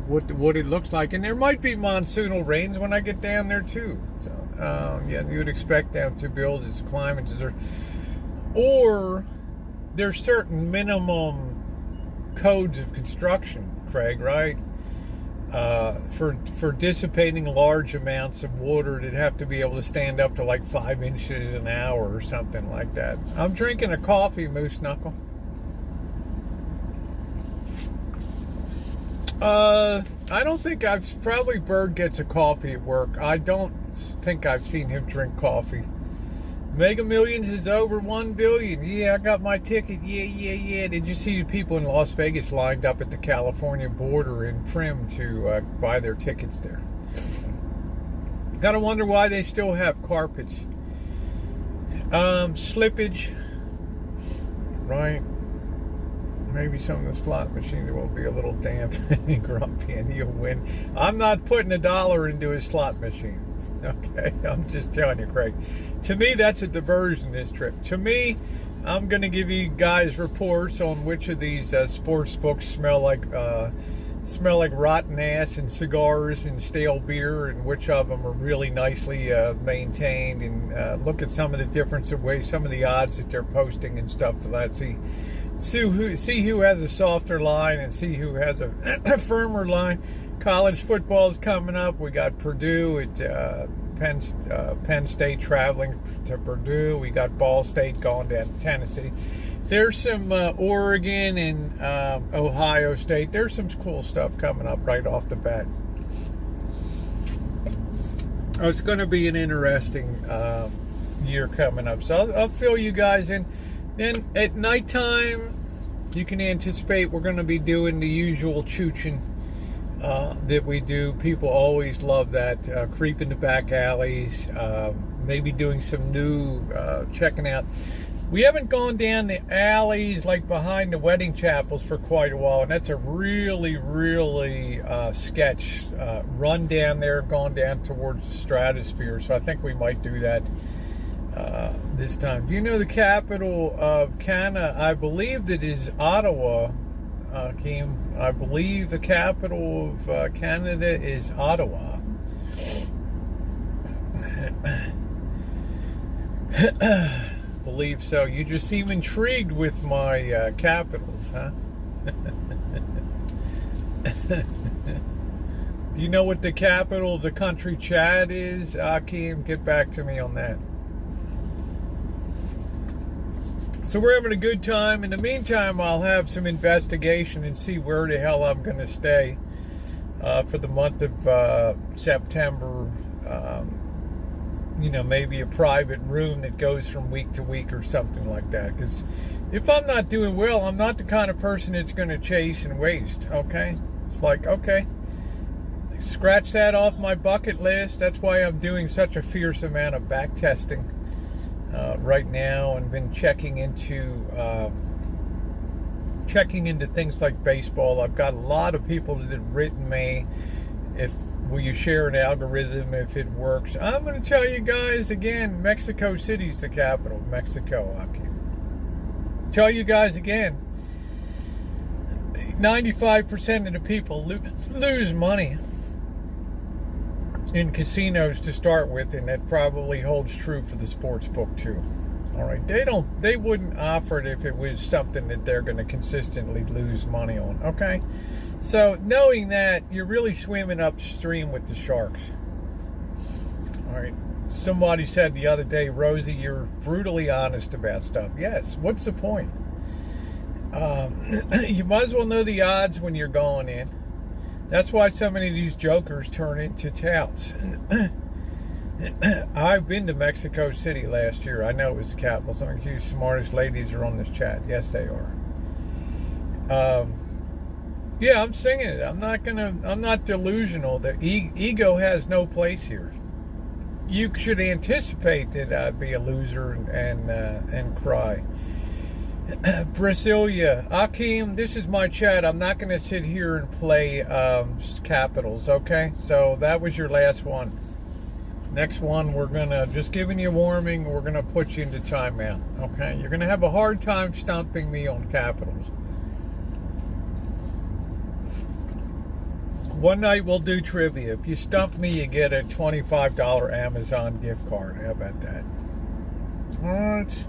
what it looks like. And there might be monsoonal rains when I get down there too. So, yeah, you would expect them to build as climate desert. Or there's certain minimum codes of construction, Craig, right? For dissipating large amounts of water, it'd have to be able to stand up to like 5 inches an hour or something like that. I'm drinking a coffee, Moose Knuckle. I don't think probably Bird gets a coffee at work. I don't think I've seen him drink coffee. Mega Millions is over 1 billion. Yeah, I got my ticket. Yeah. Did you see the people in Las Vegas lined up at the California border in Prim to buy their tickets there? Gotta wonder why they still have carpets. Slippage, right? Maybe some of the slot machines will be a little damp and grumpy, and you'll win. I'm not putting $1 into a slot machine. Okay, I'm just telling you, Craig. To me, that's a diversion this trip. To me, I'm going to give you guys reports on which of these sports books smell like rotten ass and cigars and stale beer, and which of them are really nicely maintained, and look at some of the difference of ways, some of the odds that they're posting and stuff to that. See who has a softer line and see who has a firmer line. College football is coming up. We got Purdue at Penn State traveling to Purdue. We got Ball State going down to Tennessee. There's some Oregon and Ohio State. There's some cool stuff coming up right off the bat. Oh, it's going to be an interesting year coming up. So I'll fill you guys in. Then at nighttime, you can anticipate we're going to be doing the usual chooching that we do. People always love that. Creep into back alleys. Maybe doing some new checking out. We haven't gone down the alleys like behind the wedding chapels for quite a while, and that's a really sketch run down there, gone down towards the stratosphere. So I think we might do that this time. Do you know the capital of Canada? I believe that is Ottawa, Keem. I believe the capital of Canada is Ottawa. Believe so. You just seem intrigued with my capitals, huh? Do you know what the capital of the country Chad is? Akeem, get back to me on that. So we're having a good time. In the meantime, I'll have some investigation and see where the hell I'm going to stay for the month of September. Maybe a private room that goes from week to week or something like that. Because if I'm not doing well, I'm not the kind of person that's going to chase and waste, okay? It's like, okay, scratch that off my bucket list. That's why I'm doing such a fierce amount of back testing right now, and been checking into things like baseball. I've got a lot of people that have written me, will you share an algorithm if it works? I'm going to tell you guys again, Mexico City's the capital of Mexico. I can tell you guys again, 95% of the people lose money in casinos to start with, and that probably holds true for the sports book too. All right, they wouldn't offer it if it was something that they're going to consistently lose money on. Okay, so knowing that, you're really swimming upstream with the sharks. All right, somebody said the other day, Rosie, you're brutally honest about stuff. Yes, what's the point? You might as well know the odds when you're going in. That's why so many of these jokers turn into touts. I've been to Mexico City last year. I know it was the capital. Some of you smartest ladies are on this chat. Yes, they are. Yeah, I'm singing it. I'm not delusional. The ego has no place here. You should anticipate that I'd be a loser and cry. Brasilia, Akeem, this is my chat. I'm not going to sit here and play capitals, okay? So that was your last one. Next one, we're going to, just giving you a warning, we're going to put you into timeout, okay? You're going to have a hard time stumping me on capitals. One night we'll do trivia. If you stump me, you get a $25 Amazon gift card. How about that? All right.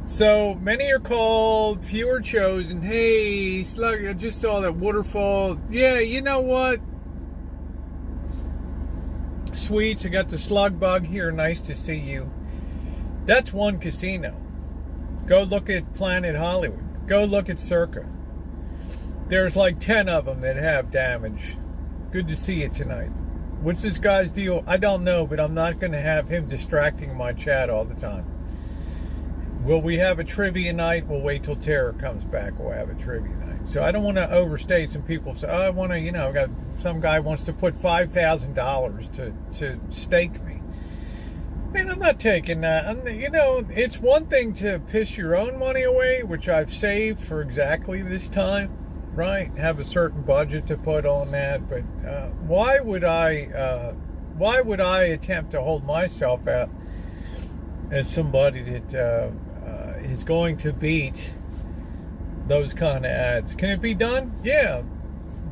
So, many are called, few are chosen. Hey, Slug, I just saw that waterfall. Yeah, you know what? Sweets, I got the slug bug here. Nice to see you. That's one casino. Go look at Planet Hollywood. Go look at Circa. There's like 10 of them that have damage. Good to see you tonight. What's this guy's deal? I don't know, but I'm not going to have him distracting my chat all the time. Will we have a trivia night? We'll wait till Tara comes back. We'll have a trivia night. So I don't want to overstate. Some people say, oh, I want to, got some guy wants to put $5,000 to stake me. Man, I'm not taking that. It's one thing to piss your own money away, which I've saved for exactly this time, right? Have a certain budget to put on that. But why would I attempt to hold myself out as somebody that is going to beat those kind of ads? Can it be done? Yeah,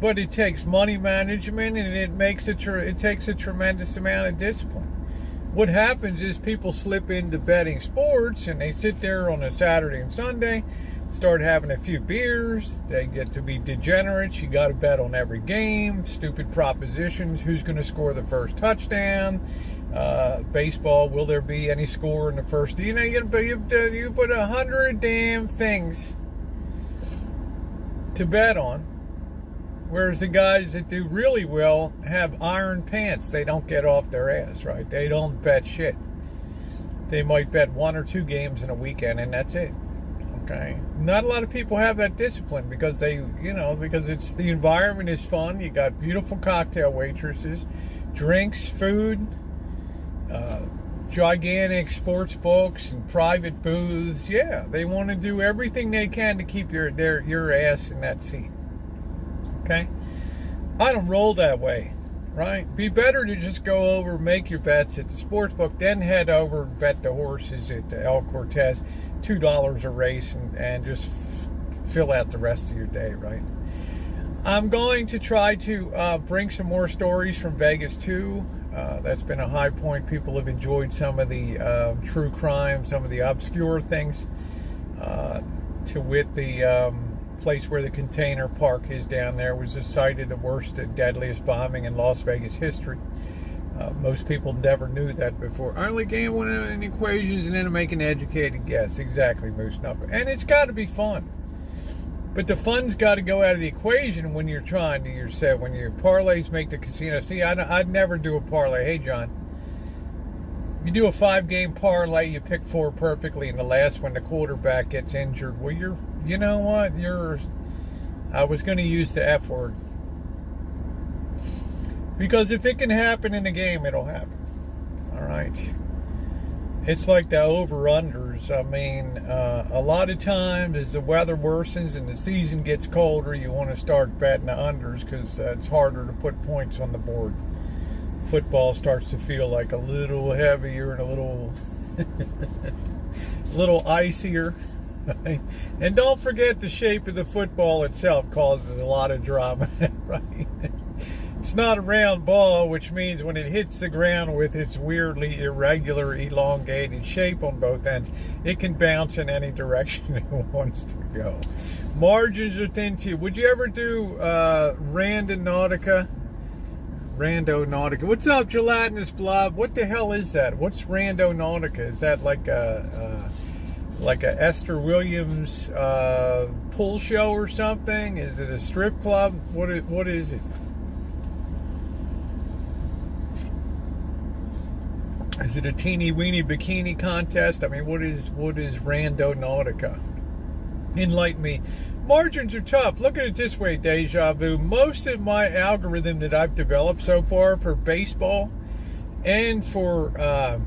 but it takes money management, and it takes a tremendous amount of discipline. What happens is people slip into betting sports, and they sit there on a Saturday and Sunday, start having a few beers. They get to be degenerates. You got to bet on every game. Stupid propositions. Who's going to score the first touchdown? Baseball, will there be any score in the first? You put 100 damn things to bet on, whereas the guys that do really well have iron pants. They don't get off their ass, right? They don't bet shit. They might bet 1 or 2 games in a weekend, and that's it. Okay, not a lot of people have that discipline because because it's the environment is fun. You got beautiful cocktail waitresses, drinks, food. Gigantic sports books and private booths. Yeah, they want to do everything they can to keep your ass in that seat. Okay, I don't roll that way, right? Be better to just go over, make your bets at the sports book, then head over and bet the horses at the El Cortez, $2 a race, and just fill out the rest of your day, right? I'm going to try to bring some more stories from Vegas too. That's been a high point. People have enjoyed some of the true crime, some of the obscure things, to wit the place where the container park is down there was the site of the worst and deadliest bombing in Las Vegas history. Most people never knew that before. I only gamble in equations and then make an educated guess. Exactly, Moose Knuckle. And it's got to be fun. But the fun's got to go out of the equation when you're trying to yourself. When your parlays make the casino. See, I'd never do a parlay. Hey, John. You do a 5-game parlay, you pick 4 perfectly, and the last one, the quarterback gets injured. Well, you know what? I was going to use the F word. Because if it can happen in a game, it'll happen. All right. It's like the over-unders. I mean, a lot of times as the weather worsens and the season gets colder, you want to start betting the unders because it's harder to put points on the board. Football starts to feel like a little heavier and a little icier. Right? And don't forget the shape of the football itself causes a lot of drama, right? It's not a round ball, which means when it hits the ground with its weirdly irregular, elongated shape on both ends, it can bounce in any direction it wants to go. Margins are thin too. Would you ever do Randonautica? Randonautica. What's up, Gelatinous Blob? What the hell is that? What's Randonautica? Is that like a Esther Williams pool show or something? Is it a strip club? What is it? Is it a teeny weeny bikini contest? I mean, what is Randonautica? Enlighten me. Margins are tough. Look at it this way, Deja Vu. Most of my algorithm that I've developed so far for baseball and for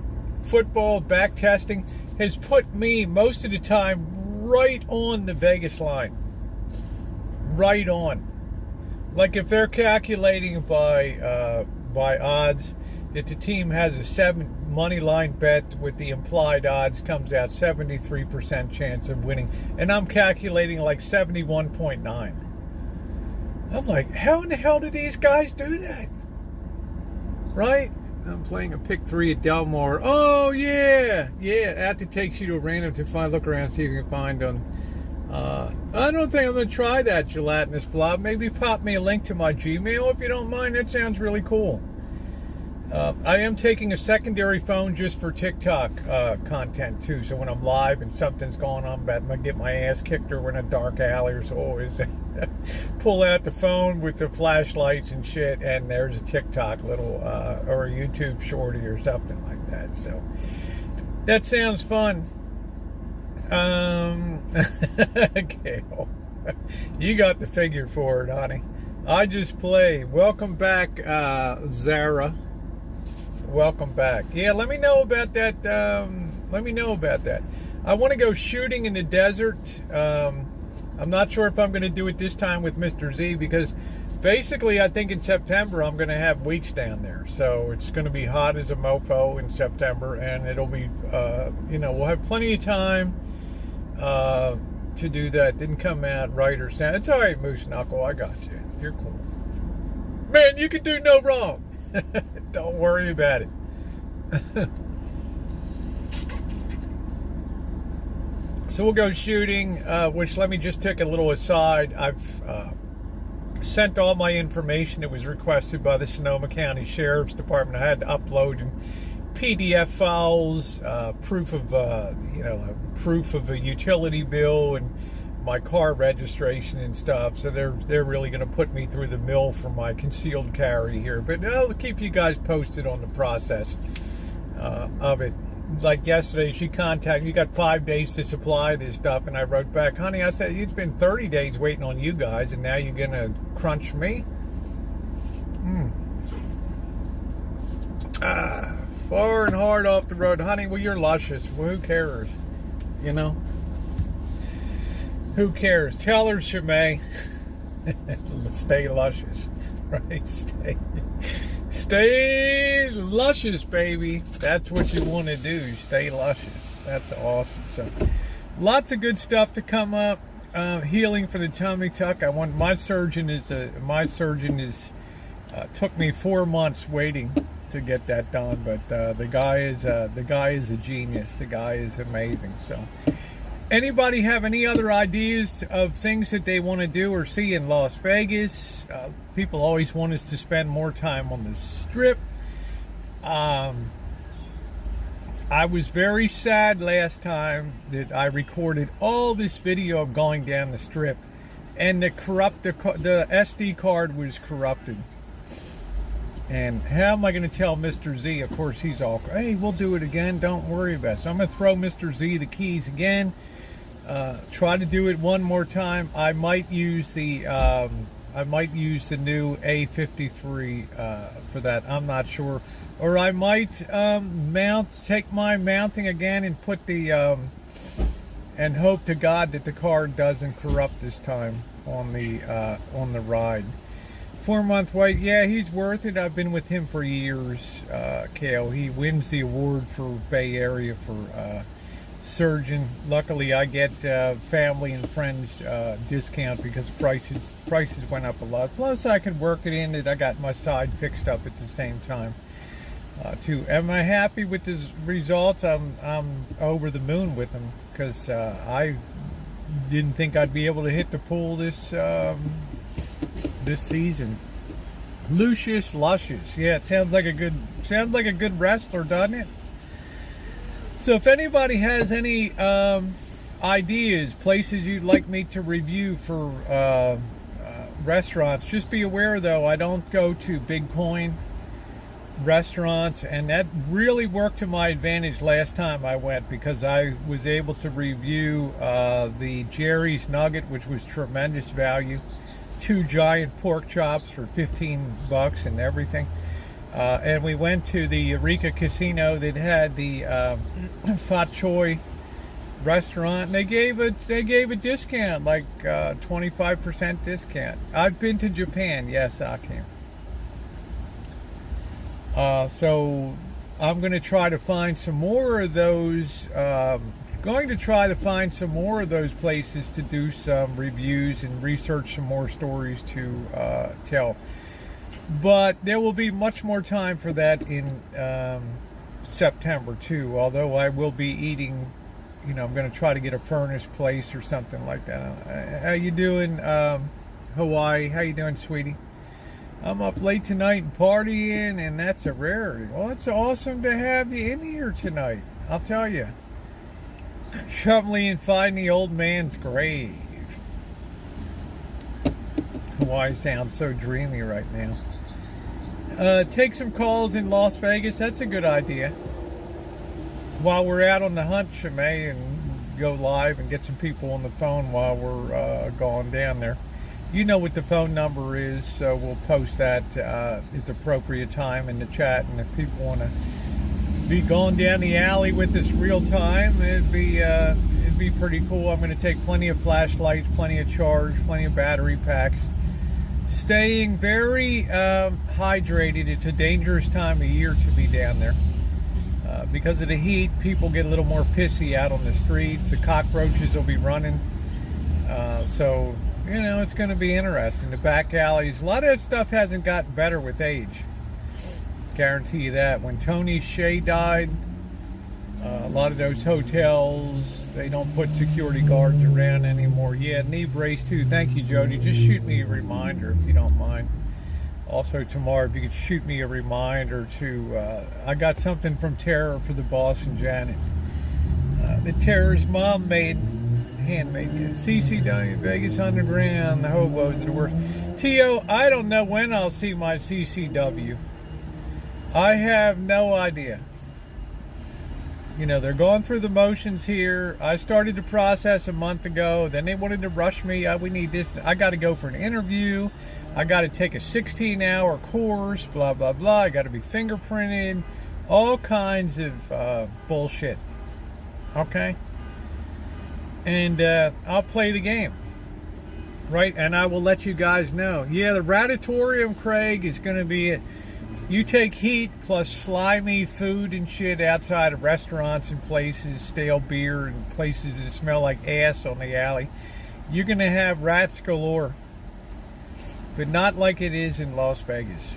football back testing has put me most of the time right on the Vegas line. Right on. Like if they're calculating by odds that the team has a 7 money line bet with the implied odds comes out 73% chance of winning, and I'm calculating like 71.9. I'm like, how in the hell do these guys do that? Right? I'm playing a pick 3 at Del Mar. Oh yeah, that takes you to a random to look around, see if you can find them. I don't think I'm gonna try that, Gelatinous Blob. Maybe pop me a link to my Gmail if you don't mind. That sounds really cool. I am taking a secondary phone just for TikTok content too. So when I'm live and something's going on, I might get my ass kicked or we're in a dark alley or so, pull out the phone with the flashlights and shit, and there's a TikTok little or a YouTube shorty or something like that. So that sounds fun. Okay, you got the figure for it, honey. I just play. Welcome back, Zara. Welcome back. Yeah, let me know about that. I want to go shooting in the desert. I'm not sure if I'm going to do it this time with Mr. Z because basically I think in September I'm going to have weeks down there. So it's going to be hot as a mofo in September, and it'll be, we'll have plenty of time to do that. Didn't come out right or sound. It's all right, Moose Knuckle. I got you. You're cool. Man, you can do no wrong. Don't worry about it. So we'll go shooting, which let me just take a little aside. I've sent all my information that was requested by the Sonoma County Sheriff's Department. I had to upload PDF files, proof of a utility bill and my car registration and stuff. So they're really going to put me through the mill for my concealed carry here. But I'll keep you guys posted on the process of it. Like yesterday, she contacted me. You got 5 days to supply this stuff, and I wrote back, honey, I said it's been 30 days waiting on you guys, and now you're going to crunch me? Far and hard off the road. Honey, well, you're luscious. Well, who cares? Who cares? Tell her, Shemay. Stay luscious. Right? Stay luscious, baby. That's what you want to do. Stay luscious. That's awesome. So, lots of good stuff to come up. Healing for the tummy tuck. My surgeon took me 4 months waiting to get that done, but the guy is a genius. The guy is amazing. So, anybody have any other ideas of things that they want to do or see in Las Vegas? People always want us to spend more time on the Strip. I was very sad last time that I recorded all this video of going down the Strip, and the SD card was corrupted. And how am I going to tell Mr. Z? Of course, he's all, hey, we'll do it again. Don't worry about it. So I'm going to throw Mr. Z the keys again. Try to do it one more time. I might use the new A53 for that. I'm not sure. Or I might take my mounting again and put the and hope to God that the card doesn't corrupt this time on the ride. 4-month wait. Yeah, he's worth it. I've been with him for years. Kale. He wins the award for Bay Area for surgeon. Luckily, I get family and friends discount because prices went up a lot. Plus, I could work it in that I got my side fixed up at the same time. Too. Am I happy with his results? I'm over the moon with them because I didn't think I'd be able to hit the pool this season. Lucius Luscious. Yeah, it sounds like a good wrestler, doesn't it? So if anybody has any ideas, places you'd like me to review for restaurants, just be aware though, I don't go to big coin restaurants, and that really worked to my advantage last time I went because I was able to review the Jerry's Nugget, which was tremendous value. 2 giant pork chops for $15 and everything. And we went to the Eureka Casino that had the Fat Choi restaurant, and they gave a discount, like 25% discount. I've been to Japan, yes, I can. So I'm going to try to find some more of those. Going to try to find some more of those places to do some reviews and research some more stories to tell. But there will be much more time for that in September too. Although I will be eating, I'm going to try to get a furnished place or something like that. How you doing, Hawaii? How you doing, sweetie? I'm up late tonight and partying, and that's a rarity. Well, it's awesome to have you in here tonight. I'll tell you. Shoveling and finding the old man's grave. Hawaii sounds so dreamy right now. Take some calls in Las Vegas. That's a good idea. While we're out on the hunt, Shemay, and go live and get some people on the phone while we're going down there. You know what the phone number is, so we'll post that at the appropriate time in the chat. And if people want to be going down the alley with us real time, it'd be pretty cool. I'm going to take plenty of flashlights, plenty of charge, plenty of battery packs. Staying very hydrated. It's a dangerous time of year to be down there. Because of the heat, people get a little more pissy out on the streets. The cockroaches will be running. So, it's going to be interesting. The back alleys, a lot of that stuff hasn't gotten better with age. Guarantee you that. When Tony Hsieh died, a lot of those hotels, they don't put security guards around anymore. Yeah, knee brace too. Thank you, Jody. Just shoot me a reminder if you don't mind. Also tomorrow, if you could shoot me a reminder to, I got something from Tara for the boss and Janet. The Tara's mom made, handmade, CCW, Vegas Underground, the hobos are the worst. T.O., I don't know when I'll see my CCW. I have no idea. They're going through the motions here. I started the process a month ago. Then they wanted to rush me. We need this. I got to go for an interview. I got to take a 16-hour course, blah, blah, blah. I got to be fingerprinted. All kinds of bullshit. Okay? And I'll play the game. Right? And I will let you guys know. Yeah, the Radatorium, Craig, is going to be it. You take heat plus slimy food and shit outside of restaurants and places, stale beer and places that smell like ass on the alley, you're going to have rats galore. But not like it is in Las Vegas.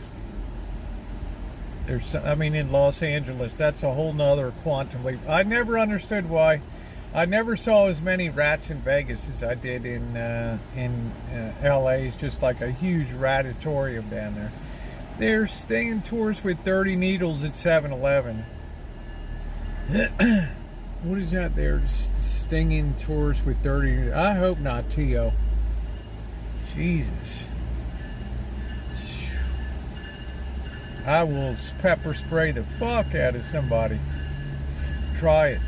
In Los Angeles, that's a whole nother quantum leap. I never understood why. I never saw as many rats in Vegas as I did in LA. It's just like a huge ratatorium down there. They're stinging tourists with 30 needles at 7-Eleven. What is that there? Stinging tourists with 30. I hope not, T.O. Jesus. I will pepper spray the fuck out of somebody. Try it.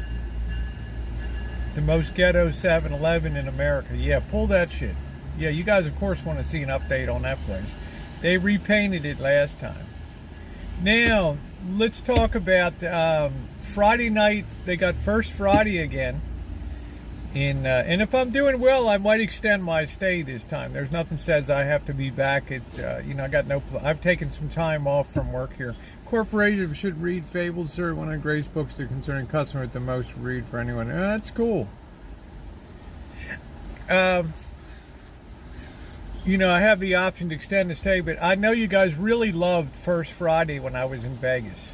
The most ghetto 7-Eleven in America. Yeah, pull that shit. Yeah, you guys, of course, want to see an update on that place. They repainted it last time. Now, let's talk about Friday night. They got First Friday again. And if I'm doing well, I might extend my stay this time. There's nothing says I have to be back at, I got no, I've taken some time off from work here. Corporations should read Fables, sir. One of the greatest books that concerning customer with the most read for anyone. That's cool. I have the option to extend the stay, but I know you guys really loved First Friday when I was in Vegas.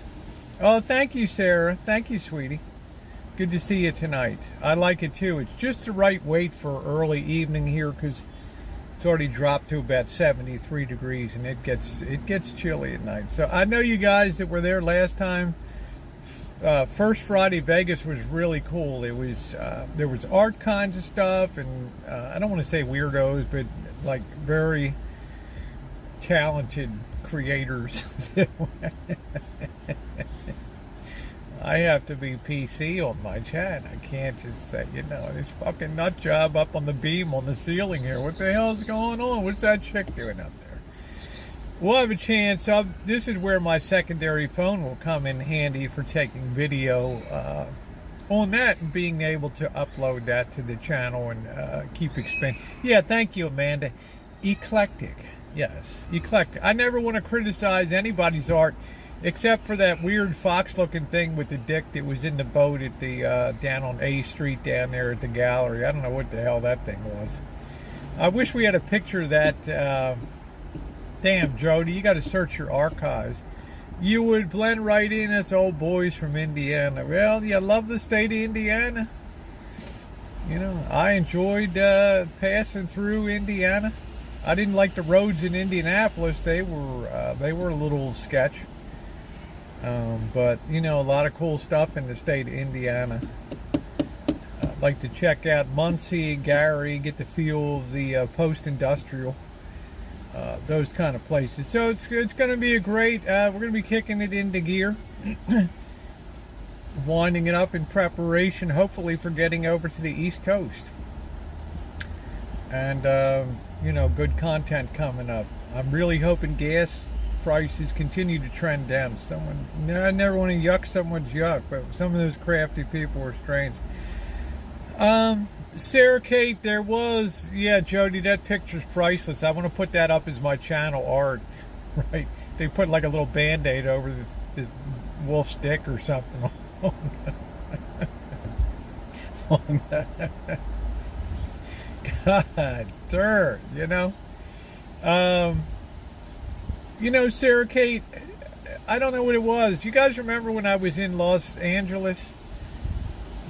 Oh, thank you, Sarah. Thank you, sweetie. Good to see you tonight. I like it too. It's just the right weight for early evening here because it's already dropped to about 73 degrees and it gets chilly at night. So I know you guys that were there last time. First Friday Vegas was really cool. It was there was art kinds of stuff and I don't want to say weirdos, but like very talented creators. I have to be PC on my chat. I can't just say, this fucking nut job up on the beam on the ceiling here. What the hell's going on? What's that chick doing up there? We'll have a chance. This is where my secondary phone will come in handy for taking video on that and being able to upload that to the channel and keep expanding. Yeah, thank you, Amanda. Eclectic. Yes, eclectic. I never want to criticize anybody's art except for that weird fox-looking thing with the dick that was in the boat at the down on A Street down there at the gallery. I don't know what the hell that thing was. I wish we had a picture of that. Damn, Jody, you got to search your archives. You would blend right in as old boys from Indiana. Well, you love the state of Indiana. I enjoyed passing through Indiana. I didn't like the roads in Indianapolis. They were a little sketch. But, a lot of cool stuff in the state of Indiana. I'd like to check out Muncie, Gary, get the feel of the post-industrial, those kind of places. So it's going to be a great, we're going to be kicking it into gear, winding it up in preparation, hopefully for getting over to the East Coast. And, good content coming up. I'm really hoping gas prices continue to trend down. I never want to yuck someone's yuck, but some of those crafty people are strange. Sarah Kate, there was, yeah, Jody, that picture's priceless. I want to put that up as my channel art, right? They put like a little band-aid over the wolf's dick or something on that. God, dirt, Sarah Kate, I don't know what it was. You guys remember when I was in Los Angeles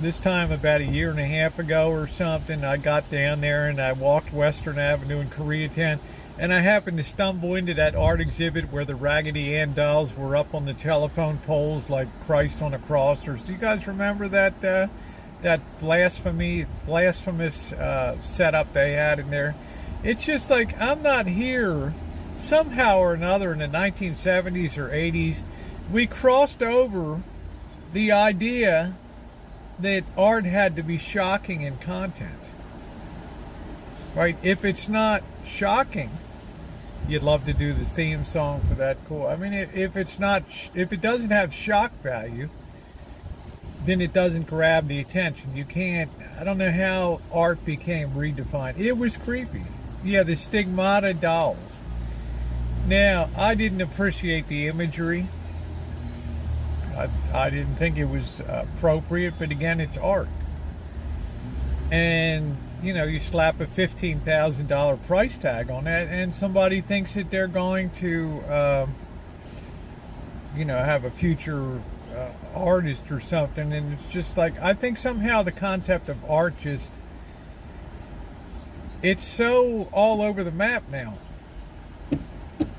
this time about a year and a half ago or something? I got down there and I walked Western Avenue in Koreatown and I happened to stumble into that art exhibit where the Raggedy Ann dolls were up on the telephone poles like Christ on a cross. Do you guys remember that that blasphemous setup they had in there? It's just like, I'm not here. Somehow or another in the 1970s or 80s, we crossed over the idea that art had to be shocking in content. Right? If it's not shocking, you'd love to do the theme song for that. Cool. I mean, if it doesn't have shock value, then it doesn't grab the attention. You can't, I don't know how art became redefined. It was creepy. Yeah, the Stigmata dolls. Now, I didn't appreciate the imagery. I didn't think it was appropriate, but again, it's art. And, you slap a $15,000 price tag on that, and somebody thinks that they're going to, have a future artist or something. And it's just like, I think somehow the concept of art it's so all over the map now.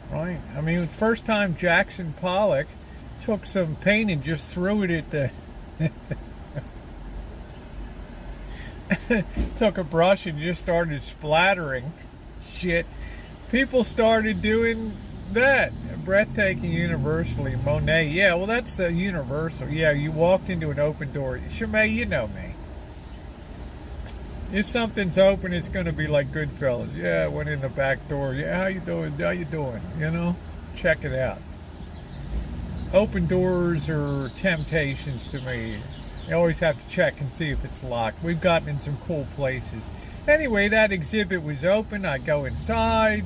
Right? I mean, the first time Jackson Pollock took some paint and just threw it at the took a brush and just started splattering shit. People started doing that. Breathtaking universally. Monet. Yeah, well, that's the universal. Yeah, you walked into an open door. Shemay, you know me. If something's open, it's going to be like Goodfellas. Yeah, I went in the back door. Yeah, how you doing? How you doing? Check it out. Open doors are temptations to me. You always have to check and see if it's locked. We've gotten in some cool places. Anyway, that exhibit was open. I go inside.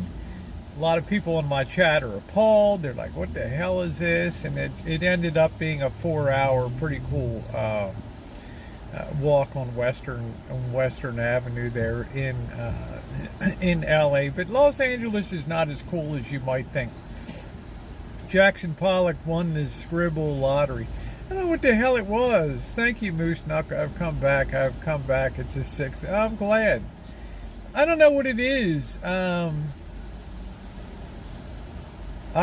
A lot of people in my chat are appalled. They're like, what the hell is this? And it ended up being a 4-hour, pretty cool walk on Western Avenue there in LA. But Los Angeles is not as cool as you might think. Jackson Pollock won the Scribble lottery. I don't know what the hell it was. Thank you, Moose Knuck. I've come back. It's a 6. I'm glad. I don't know what it is. I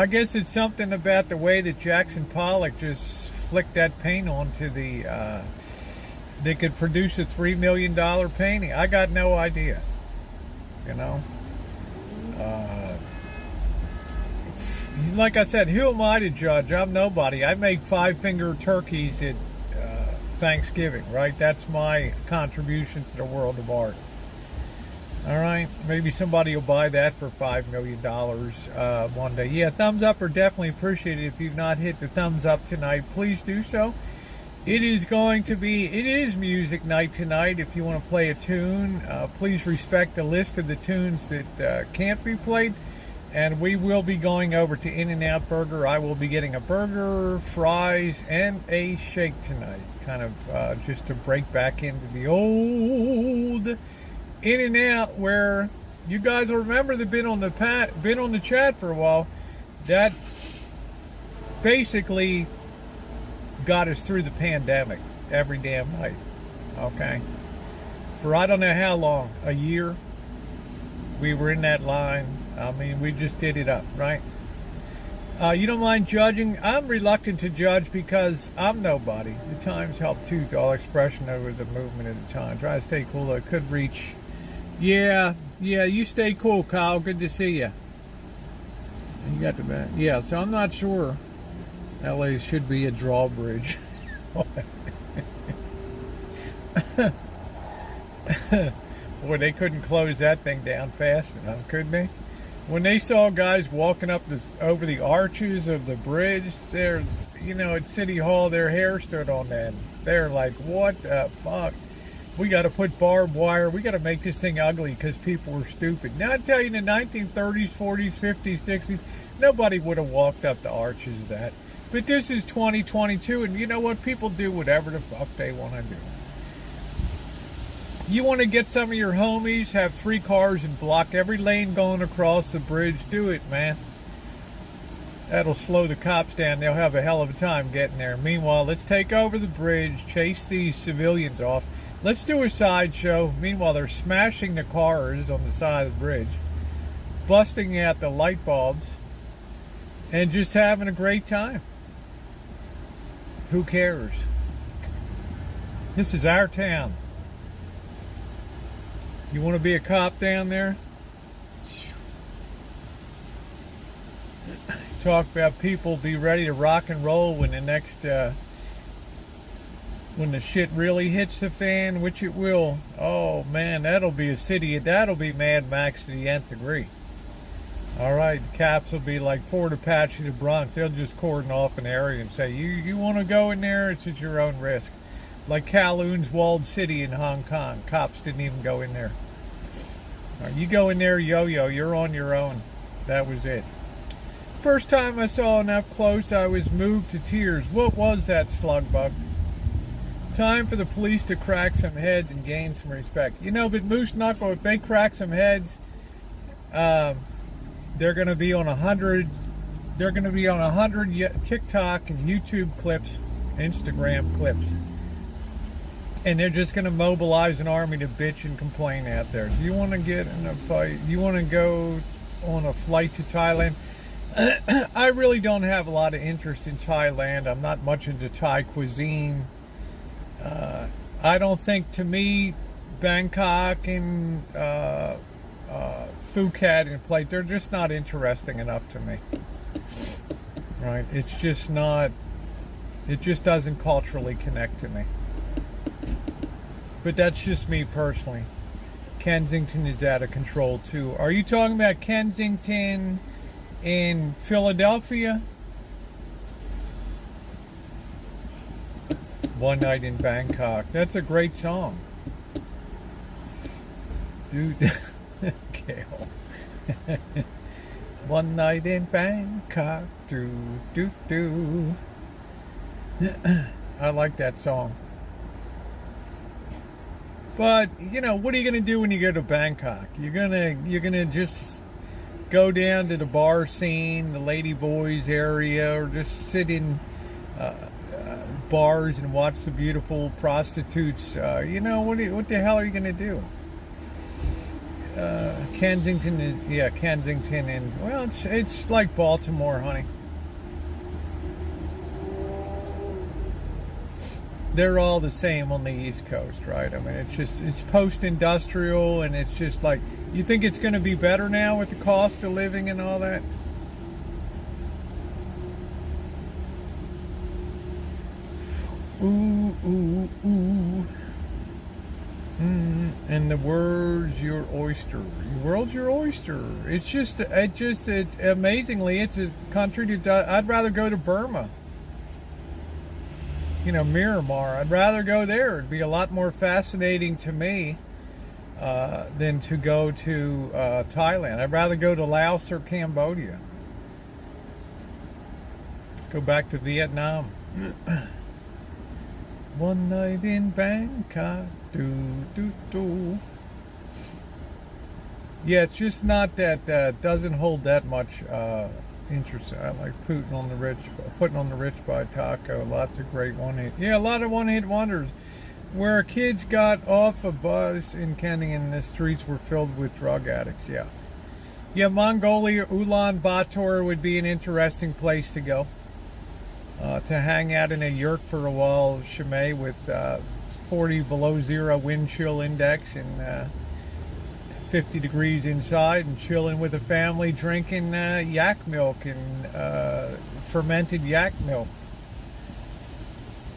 guess it's something about the way that Jackson Pollock just flicked that paint onto the they could produce a $3 million painting. I got no idea. Like I said, who am I to judge? I'm nobody. I make 5-finger turkeys at Thanksgiving, right? That's my contribution to the world of art. All right, maybe somebody will buy that for $5 million one day. Yeah, thumbs up are definitely appreciated. If you've not hit the thumbs up tonight, please do so. It is music night tonight. If you want to play a tune, please respect the list of the tunes that can't be played. And we will be going over to In-N-Out Burger. I will be getting a burger, fries, and a shake tonight. Kind of just to break back into the old In-N-Out, where you guys will remember they've been on the chat for a while. That basically got us through the pandemic every damn night. Okay, for I don't know how long, a year, we were in that line. I mean, we just did it up, right? You don't mind judging? I'm reluctant to judge because I'm nobody. The times help too. All expression there was a movement at a time. Try to stay cool. I could reach. Yeah, you stay cool, Kyle. Good to see you. You got the back. Yeah, so I'm not sure. LA should be a drawbridge. Boy, they couldn't close that thing down fast enough, could they? When they saw guys walking up over the arches of the bridge there, at City Hall, their hair stood on end. They're like, what the fuck? We got to put barbed wire. We got to make this thing ugly because people were stupid. Now, I tell you, in the 1930s, 40s, 50s, 60s, nobody would have walked up the arches of that. But this is 2022, and you know what? People do whatever the fuck they want to do. You want to get some of your homies, have 3 cars and block every lane going across the bridge, do it, man. That'll slow the cops down. They'll have a hell of a time getting there. Meanwhile, let's take over the bridge, chase these civilians off. Let's do a sideshow. Meanwhile, they're smashing the cars on the side of the bridge, busting out the light bulbs, and just having a great time. Who cares? This is our town. You want to be a cop down there? Talk about people be ready to rock and roll when the next, when the shit really hits the fan, which it will. Oh man, that'll be a city. That'll be Mad Max to the nth degree. All right, cops will be like Fort Apache to Bronx. They'll just cordon off an area and say, you want to go in there? It's at your own risk. Like Kowloon's walled city in Hong Kong. Cops didn't even go in there. Right, you go in there, yo-yo, you're on your own. That was it. First time I saw one up close, I was moved to tears. What was that, slug bug? Time for the police to crack some heads and gain some respect. You know, but Moose Knuckle, if they crack some heads, they're going to be on 100. They're going to be on 100 TikTok and YouTube clips, Instagram clips, and they're just going to mobilize an army to bitch and complain out there. Do you want to get in a fight? You want to go on a flight to Thailand? I really don't have a lot of interest in Thailand. I'm not much into Thai cuisine. I don't think, to me, Bangkok and Phuket and Plate, they're just not interesting enough to me. Right? It's just not, it just doesn't culturally connect to me. But that's just me personally. Kensington is out of control too. Are you talking about Kensington in Philadelphia? One Night in Bangkok. That's a great song. Dude, Gail. One night in Bangkok. Do, do, do. I like that song. But, you know, what are you going to do when you go to Bangkok? You're gonna just go down to the bar scene, the lady boys area, or just sit in bars and watch the beautiful prostitutes. You know, what the hell are you going to do? Kensington is, Kensington, and, well, it's like Baltimore, honey. They're all the same on the East Coast, right? I mean, it's post-industrial, and it's just like, you think it's going to be better now with the cost of living and all that? Ooh, ooh, ooh. And the world's your oyster. The world's your oyster. It's amazingly, it's a country I'd rather go to Burma. You know, Myanmar. I'd rather go there. It'd be a lot more fascinating to me than to go to Thailand. I'd rather go to Laos or Cambodia. Go back to Vietnam. One night in Bangkok. Do, do, do. Yeah, it's just not that, doesn't hold that much interest. I like putting on the rich by Taco. Lots of great one-hit. Yeah, a lot of one-hit wonders. Where kids got off a bus in Kensington, the streets were filled with drug addicts. Yeah. Yeah, Mongolia, Ulaanbaatar would be an interesting place to go. To hang out in a yurt for a while, Chimay, with 40 below zero wind chill index and 50 degrees inside, and chilling with a family drinking yak milk and fermented yak milk.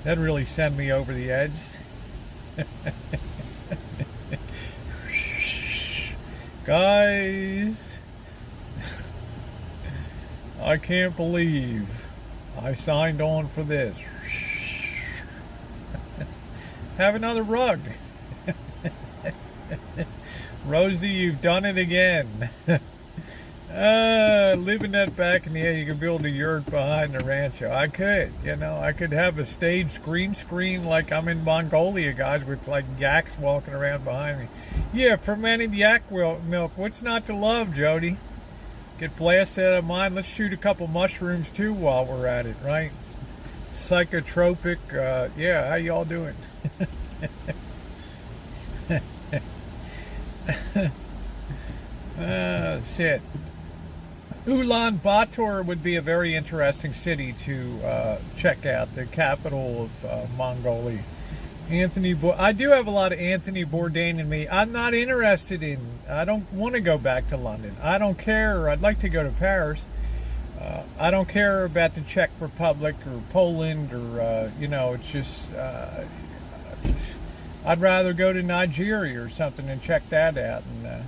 That really sent me over the edge. Guys, I can't believe I signed on for this. Have another rug. Rosie, you've done it again. Living that back in the air, you could build a yurt behind the rancho. I could have a staged green screen like I'm in Mongolia, guys, with like yaks walking around behind me. Yeah, fermented yak milk. What's not to love, Jody? Get blasted out of mine. Let's shoot a couple mushrooms too while we're at it, right? Psychotropic. Yeah, how y'all doing? Shit. Ulaanbaatar would be a very interesting city to check out, the capital of Mongolia. I do have a lot of Anthony Bourdain in me. I don't want to go back to London. I don't care. I'd like to go to Paris. I don't care about the Czech Republic or Poland or, it's just, I'd rather go to Nigeria or something and check that out, and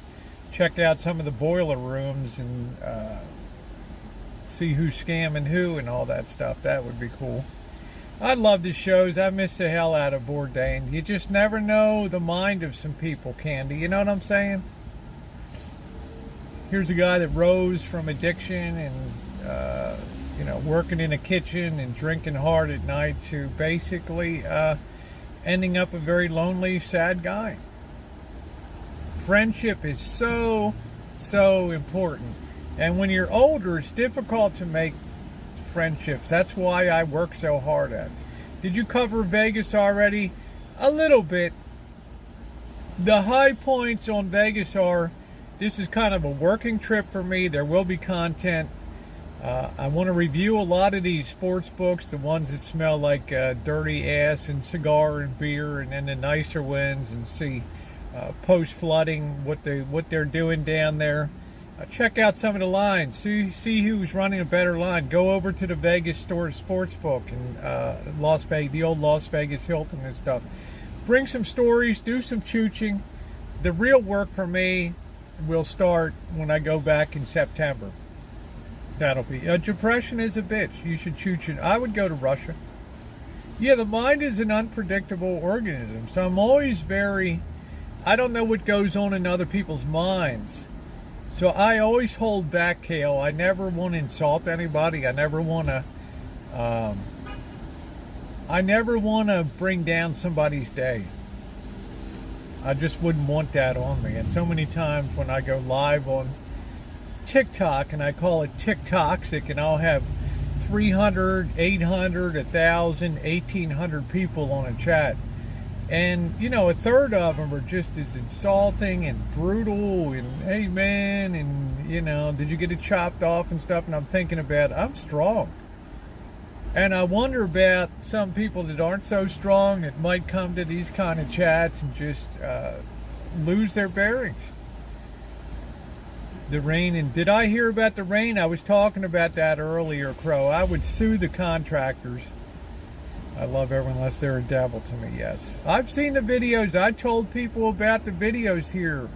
check out some of the boiler rooms and see who's scamming who and all that stuff. That would be cool. I love the shows. I miss the hell out of Bourdain. You just never know the mind of some people, Candy. You know what I'm saying? Here's a guy that rose from addiction and working in a kitchen and drinking hard at night to basically ending up a very lonely, sad guy. Friendship is so important. And when you're older, it's difficult to make friendships. That's why I work so hard at it. Did you cover Vegas already? A little bit. The high points on Vegas are, this is kind of a working trip for me. There will be content. I want to review a lot of these sports books, the ones that smell like dirty ass and cigar and beer, and then the nicer ones, and see post-flooding what they're doing down there. Check out some of the lines. See who's running a better line. Go over to the Vegas store sports book and Las Vegas, the old Las Vegas Hilton and stuff. Bring some stories, do some chooching. The real work for me will start when I go back in September. That'll be. Depression is a bitch. You should chooch it. I would go to Russia. Yeah, the mind is an unpredictable organism. So I'm always I don't know what goes on in other people's minds. So I always hold back, Kale. I never want to insult anybody. I never want to bring down somebody's day. I just wouldn't want that on me. And so many times when I go live on TikTok, and I call it TikToxic, and I'll have 300, 800, 1,000, 1,800 people on a chat. And, a third of them are just as insulting and brutal and, hey, man, and, did you get it chopped off and stuff? And I'm thinking about, I'm strong. And I wonder about some people that aren't so strong that might come to these kind of chats and just lose their bearings. The rain, and did I hear about the rain? I was talking about that earlier, Crow. I would sue the contractors. I love everyone unless they're a devil to me, yes. I've seen the videos. I told people about the videos here.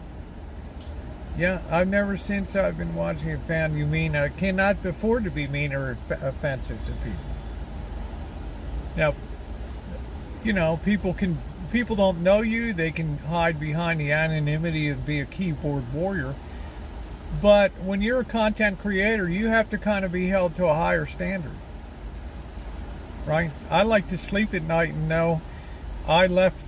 Yeah, I've never, since I've been watching it, found you mean. I cannot afford to be mean or offensive to people. Now, people don't know you. They can hide behind the anonymity of be a keyboard warrior. But when you're a content creator, you have to kind of be held to a higher standard. Right? I like to sleep at night and know I left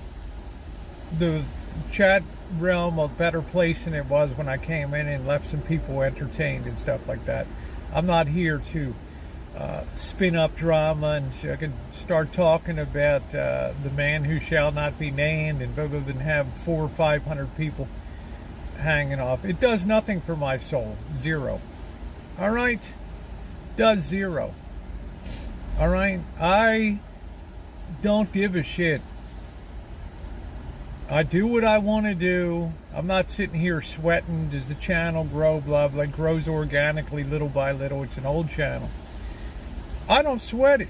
the chat realm a better place than it was when I came in, and left some people entertained and stuff like that. I'm not here to spin up drama, and I could start talking about the man who shall not be named and blah, blah, blah, and have 400 or 500 people hanging off. It does nothing for my soul. Zero. All right? Does zero. All right? I don't give a shit. I do what I want to do. I'm not sitting here sweating. Does the channel grow? Blah, blah. It grows organically, little by little. It's an old channel. I don't sweat it.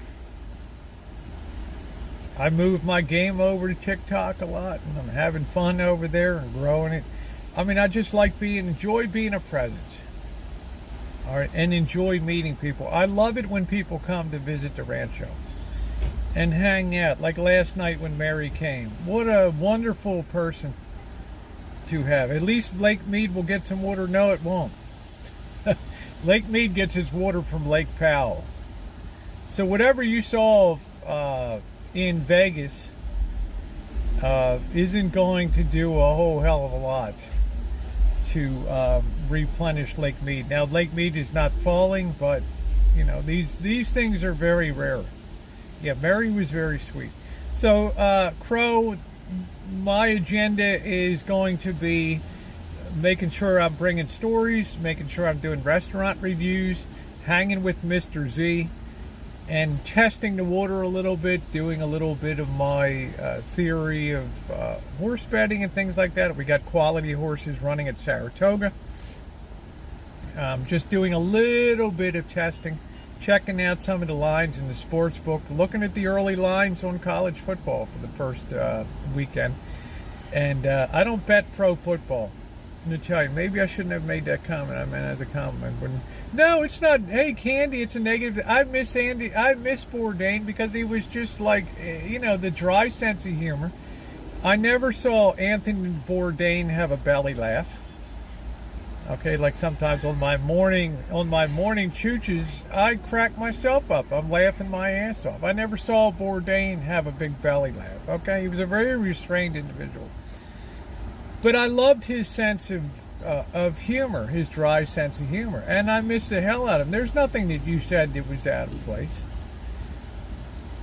I move my game over to TikTok a lot, and I'm having fun over there and growing it. I mean, I just like enjoy being a presence. All right, and enjoy meeting people. I love it when people come to visit the rancho and hang out. Like last night when Mary came. What a wonderful person to have. At least Lake Mead will get some water. No, it won't. Lake Mead gets its water from Lake Powell. So whatever you saw in Vegas isn't going to do a whole hell of a lot to replenish Lake Mead. Now, Lake Mead is not falling, but these things are very rare. Yeah, Mary was very sweet. So, Crow, my agenda is going to be making sure I'm bringing stories, making sure I'm doing restaurant reviews, hanging with Mr. Z, and testing the water a little bit, doing a little bit of my theory of horse betting and things like that. We got quality horses running at Saratoga. Just doing a little bit of testing, checking out some of the lines in the sports book, looking at the early lines on college football for the first weekend. And I don't bet pro football. I'm going to tell you, maybe I shouldn't have made that comment. I meant as a compliment. But no, it's not. Hey, Candy, it's a negative. I miss Bourdain because he was just like, the dry sense of humor. I never saw Anthony Bourdain have a belly laugh. Okay, like sometimes on my morning chooches, I crack myself up. I'm laughing my ass off. I never saw Bourdain have a big belly laugh. Okay, he was a very restrained individual, but I loved his sense of humor, his dry sense of humor, and I miss the hell out of him. There's nothing that you said that was out of place.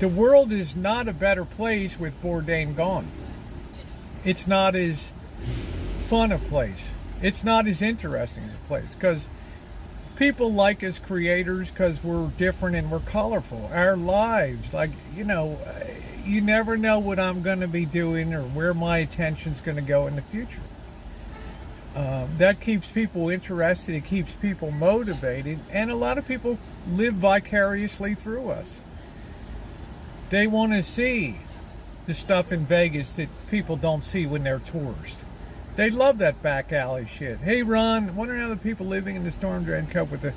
The world is not a better place with Bourdain gone. It's not as fun a place. It's not as interesting as a place, because people like us creators because we're different and we're colorful. Our lives, like, you never know what I'm going to be doing or where my attention's going to go in the future. That keeps people interested. It keeps people motivated, and a lot of people live vicariously through us. They want to see the stuff in Vegas that people don't see when they're tourists. They love that back alley shit. Hey, Ron, wondering how the people living in the storm drain cope with the...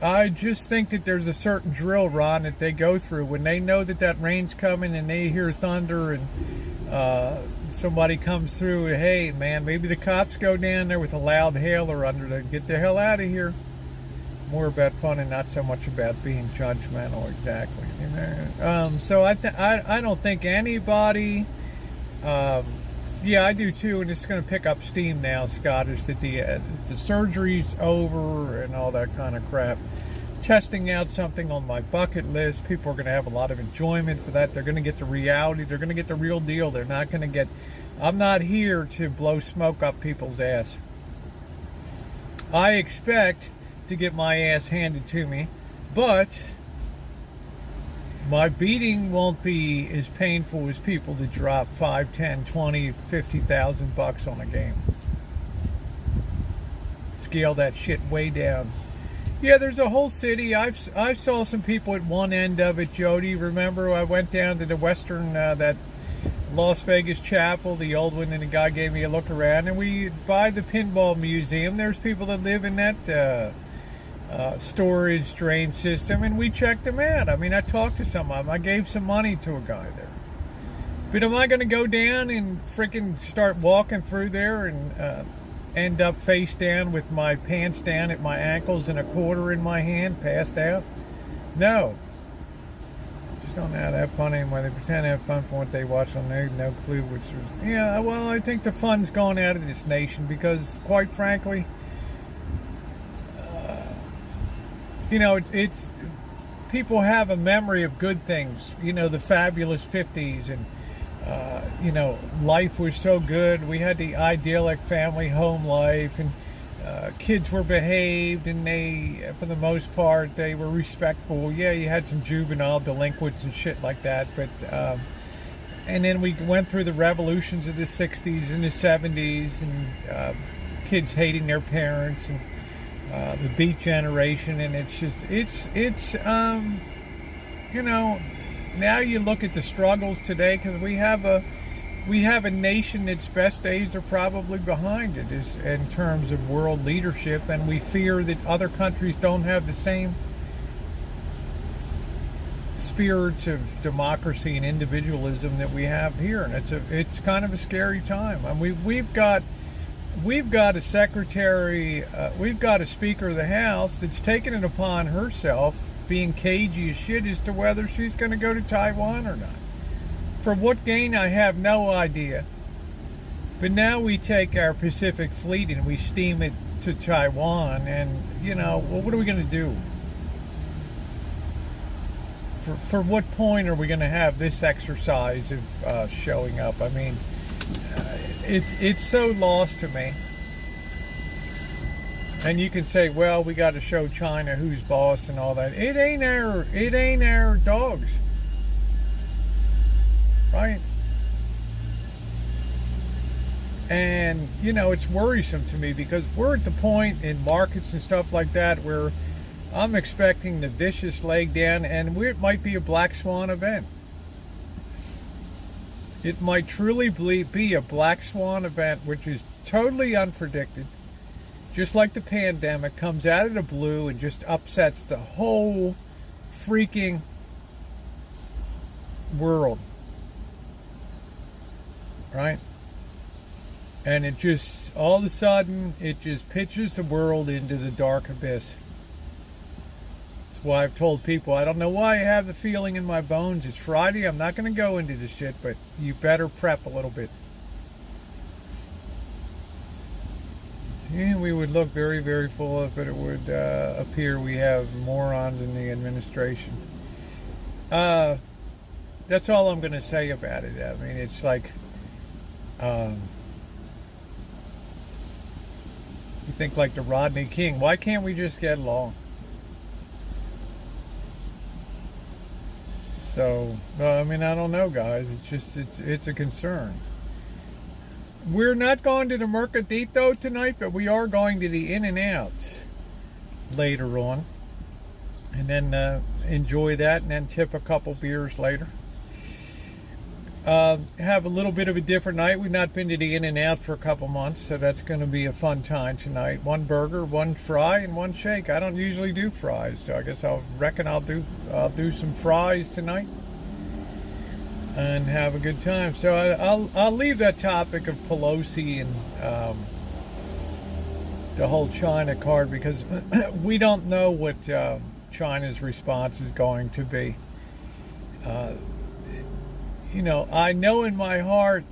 I just think that there's a certain drill, Ron, that they go through when they know that rain's coming and they hear thunder and somebody comes through. Hey, man, maybe the cops go down there with a loud hailer under to get the hell out of here. More about fun and not so much about being judgmental, exactly. So I don't think anybody... yeah, I do too, and it's going to pick up steam now, Scottish, that the surgery's over and all that kind of crap. Testing out something on my bucket list. People are going to have a lot of enjoyment for that. They're going to get the reality. They're going to get the real deal. They're not going to get... I'm not here to blow smoke up people's ass. I expect to get my ass handed to me, but my beating won't be as painful as people that drop 5, 10, 20, 50,000 bucks on a game. Scale that shit way down. Yeah, there's a whole city. I saw some people at one end of it, Jody. Remember, I went down to the western, that Las Vegas chapel, the old one, and the guy gave me a look around. And we, by the pinball museum, there's people that live in that storage drain system, and we checked them out. I mean, I talked to some of them. I gave some money to a guy there. But am I going to go down and freaking start walking through there and end up face down with my pants down at my ankles and a quarter in my hand, passed out? No. Just don't know how to have fun anymore. They pretend to have fun for what they watch on there. No clue which is... Yeah, well, I think the fun's gone out of this nation because, quite frankly, it's people have a memory of good things. The fabulous 50s, and life was so good. We had the idyllic family home life, and kids were behaved, and they, for the most part, they were respectful. Yeah, you had some juvenile delinquents and shit like that, but and then we went through the revolutions of the 60s and the 70s, and kids hating their parents, and the beat generation, and it's now you look at the struggles today, because we have a nation that's best days are probably behind it is in terms of world leadership, and we fear that other countries don't have the same spirits of democracy and individualism that we have here, and it's kind of a scary time. I mean, we've got a secretary, we've got a Speaker of the House that's taken it upon herself, being cagey as shit, as to whether she's going to go to Taiwan or not. For what gain, I have no idea. But now we take our Pacific Fleet and we steam it to Taiwan, and, well, what are we going to do? For what point are we going to have this exercise of showing up? I mean... It's so lost to me. And you can say, well, we got to show China who's boss and all that. It ain't our dogs, right? And it's worrisome to me, because we're at the point in markets and stuff like that where I'm expecting the vicious leg down, and it might be a black swan event. It might truly be a black swan event, which is totally unpredicted, just like the pandemic, comes out of the blue and just upsets the whole freaking world, right? And it just, all of a sudden, it just pitches the world into the dark abyss. That's why I've told people, I don't know why I have the feeling in my bones. It's Friday, I'm not going to go into this shit, but you better prep a little bit. Yeah, we would look very, very foolish, but it would appear we have morons in the administration. That's all I'm going to say about it. I mean, it's like, you think like the Rodney King. Why can't we just get along? So, I mean, I don't know, guys. It's just, it's a concern. We're not going to the Mercadito tonight, but we are going to the In-N-Outs later on. And then enjoy that and then tip a couple beers later. Have a little bit of a different night. We've not been to the In-N-Out for a couple months, so that's going to be a fun time tonight. One burger, one fry, and one shake. I don't usually do fries, so I guess I'll do some fries tonight and have a good time. So I'll leave that topic of Pelosi and the whole China card, because we don't know what China's response is going to be. You know, I know in my heart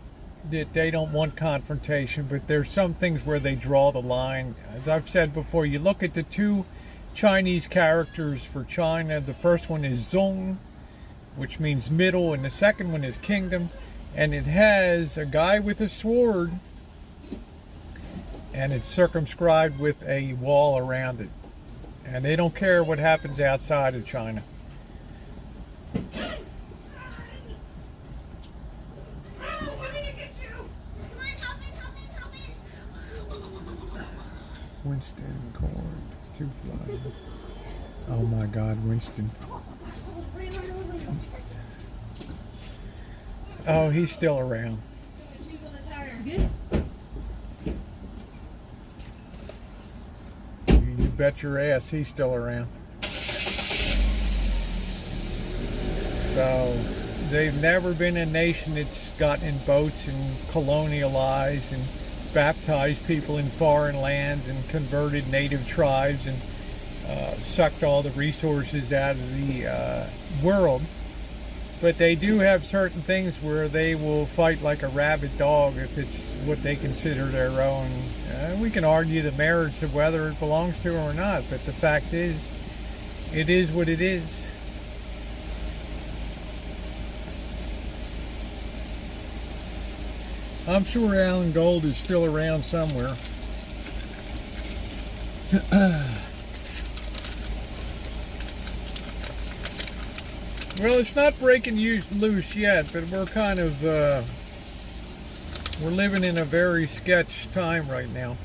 that they don't want confrontation, but there's some things where they draw the line. As I've said before, you look at the two Chinese characters for China. The first one is Zong, which means middle, and the second one is kingdom. And it has a guy with a sword, and it's circumscribed with a wall around it. And they don't care what happens outside of China. Winston Cord, too fly. Oh my God, Winston. Oh, he's still around. You bet your ass he's still around. So, they've never been a nation that's gotten in boats and colonialized and baptized people in foreign lands and converted native tribes and sucked all the resources out of the world. But they do have certain things where they will fight like a rabid dog if it's what they consider their own. We can argue the merits of whether it belongs to them or not, but the fact is, it is what it is. I'm sure Alan Gold is still around somewhere. Well, it's not breaking loose yet, but we're kind of, we're living in a very sketch time right now.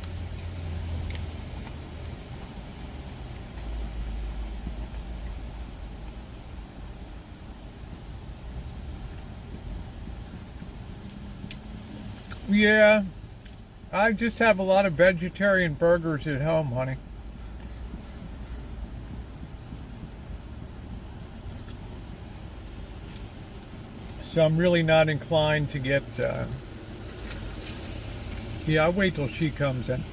Yeah, I just have a lot of vegetarian burgers at home, honey. So I'm really not inclined to get, yeah, I'll wait till she comes in.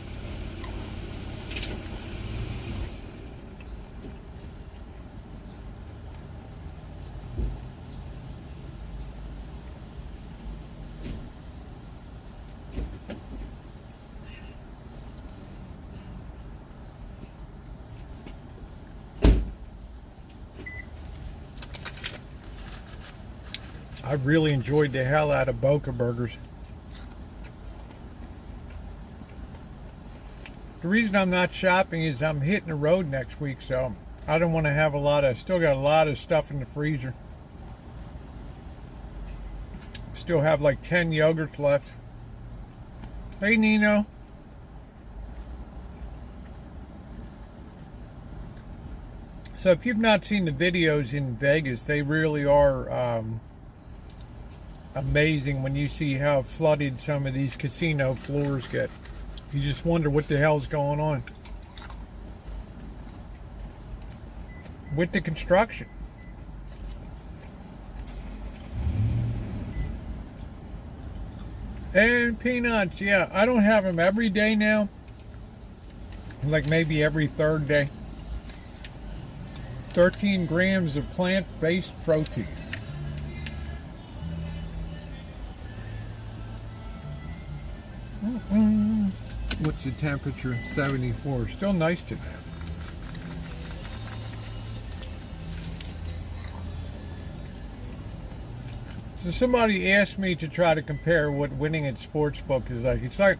I really enjoyed the hell out of Boca Burgers. The reason I'm not shopping is I'm hitting the road next week, so I don't want to have still got a lot of stuff in the freezer. Still have like 10 yogurts left. Hey, Nino. So if you've not seen the videos in Vegas, they really are amazing when you see how flooded some of these casino floors get. You just wonder what the hell's going on with the construction. And peanuts, yeah. I don't have them every day now. Like maybe every third day. 13 grams of plant-based protein. What's the temperature? 74. Still nice today. So somebody asked me to try to compare what winning at Sportsbook is like. It's like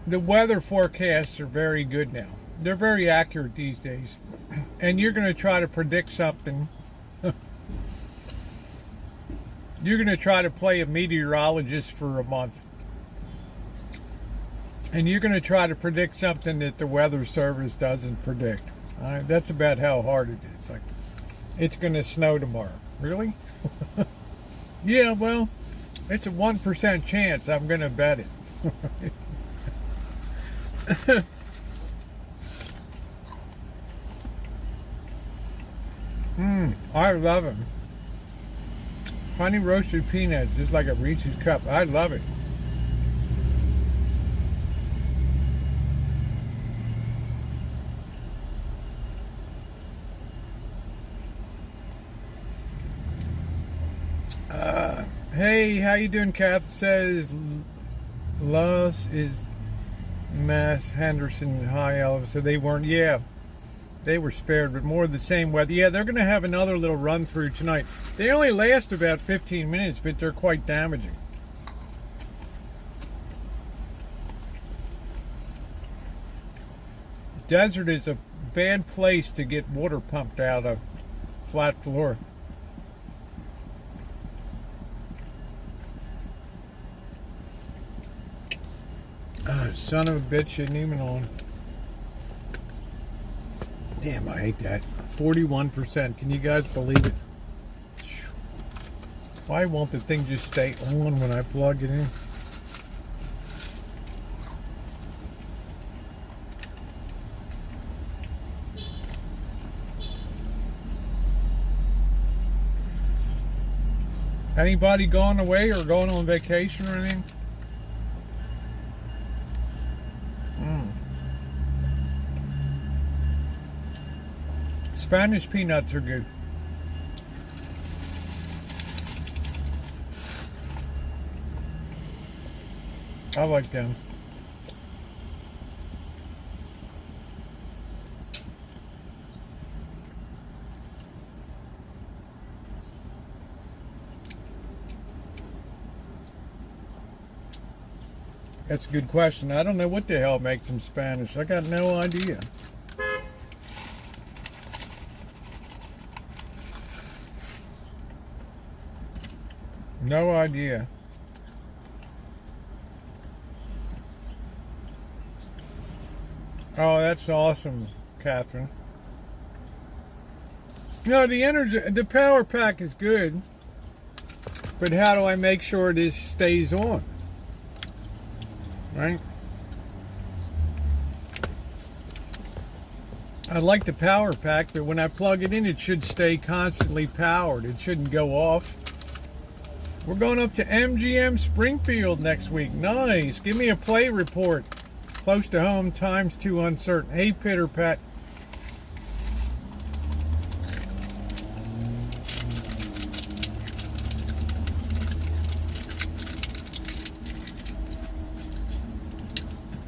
the weather forecasts are very good now. They're very accurate these days. And you're going to try to predict something. You're going to try to play a meteorologist for a month. And you're going to try to predict something that the weather service doesn't predict. That's about how hard it is. Like, it's going to snow tomorrow. Really? Yeah, well, it's a 1% chance. I'm going to bet it. I love them. Honey roasted peanuts, just like a Reese's cup. I love it. Hey, how you doing, Kath? Says Los is Mass Henderson High Eleva. So they weren't, yeah, they were spared, but more of the same weather. Yeah, they're going to have another little run through tonight. They only last about 15 minutes, but they're quite damaging. Desert is a bad place to get water pumped out of. Flat floor. Son of a bitch, isn't even on. Damn, I hate that. 41%. Can you guys believe it? Why won't the thing just stay on when I plug it in? Anybody going away or going on vacation or anything? Spanish peanuts are good. I like them. That's a good question. I don't know what the hell makes them Spanish. I got no idea. No idea. Oh, that's awesome, Catherine. No, the energy, the power pack is good, but how do I make sure this stays on? Right? I like the power pack, but when I plug it in, it should stay constantly powered. It shouldn't go off. We're going up to MGM Springfield next week. Nice. Give me a play report. Close to home, times too uncertain. Hey, Pitter Pat.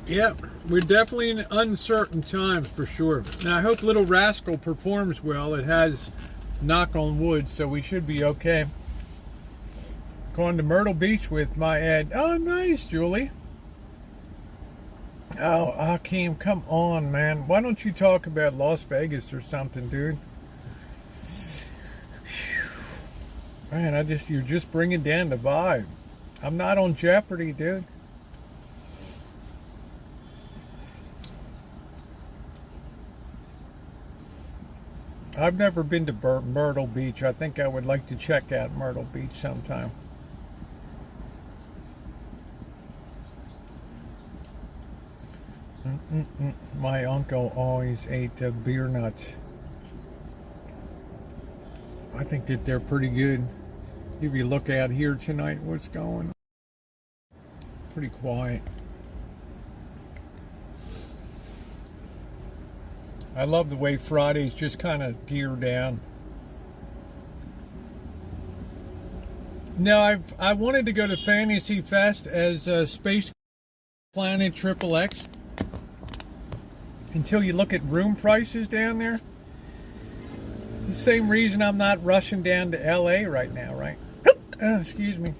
Yep, we're definitely in uncertain times for sure. Now, I hope Little Rascal performs well. It has knock on wood, so we should be okay. Going to Myrtle Beach with my ad. Oh, nice, Julie. Oh, Hakeem, come on, man. Why don't you talk about Las Vegas or something, dude? Man, you're just bringing down the vibe. I'm not on Jeopardy, dude. I've never been to Myrtle Beach. I think I would like to check out Myrtle Beach sometime. My uncle always ate beer nuts. I think that they're pretty good. If you look out here tonight, what's going on? pretty quiet. I love the way Fridays just kind of gear down. Now, I wanted to go to Fantasy Fest as Space Planet XXX until you look at room prices down there. The same reason I'm not rushing down to LA right now, right? Excuse me.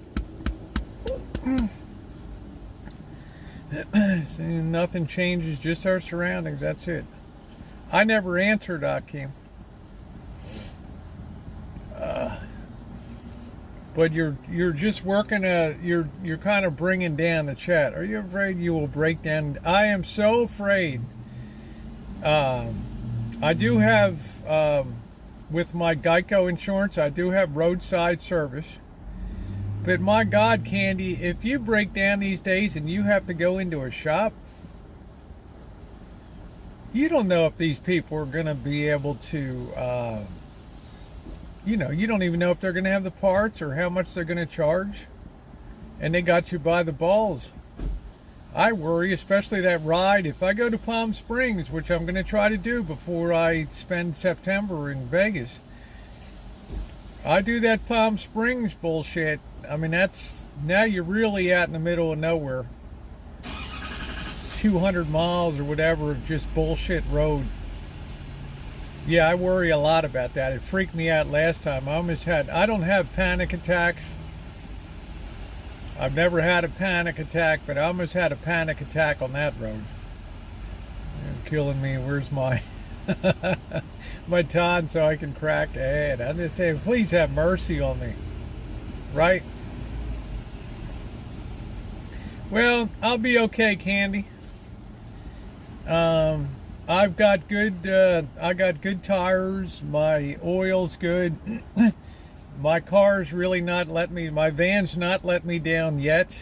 Nothing changes, just our surroundings. That's it. I never answered, Akeem. But you're just working you're kind of bringing down the chat. Are you afraid you will break down? I am so afraid. I do have with my Geico insurance, I do have roadside service. But my God, Candy, if you break down these days and you have to go into a shop, you don't know if these people are going to be able to, you don't even know if they're going to have the parts or how much they're going to charge. And they got you by the balls. I worry, especially that ride. If I go to Palm Springs, which I'm going to try to do before I spend September in Vegas, I do that Palm Springs bullshit. I mean, now you're really out in the middle of nowhere. 200 miles or whatever of just bullshit road. Yeah, I worry a lot about that. It freaked me out last time. I don't have panic attacks. I've never had a panic attack, but I almost had a panic attack on that road. You're killing me. Where's my my ton so I can crack ahead? I'm just saying, please have mercy on me. Right? Well, I'll be okay, Candy. I've got good tires. My oil's good. My car's really not letting me, my van's not letting me down yet.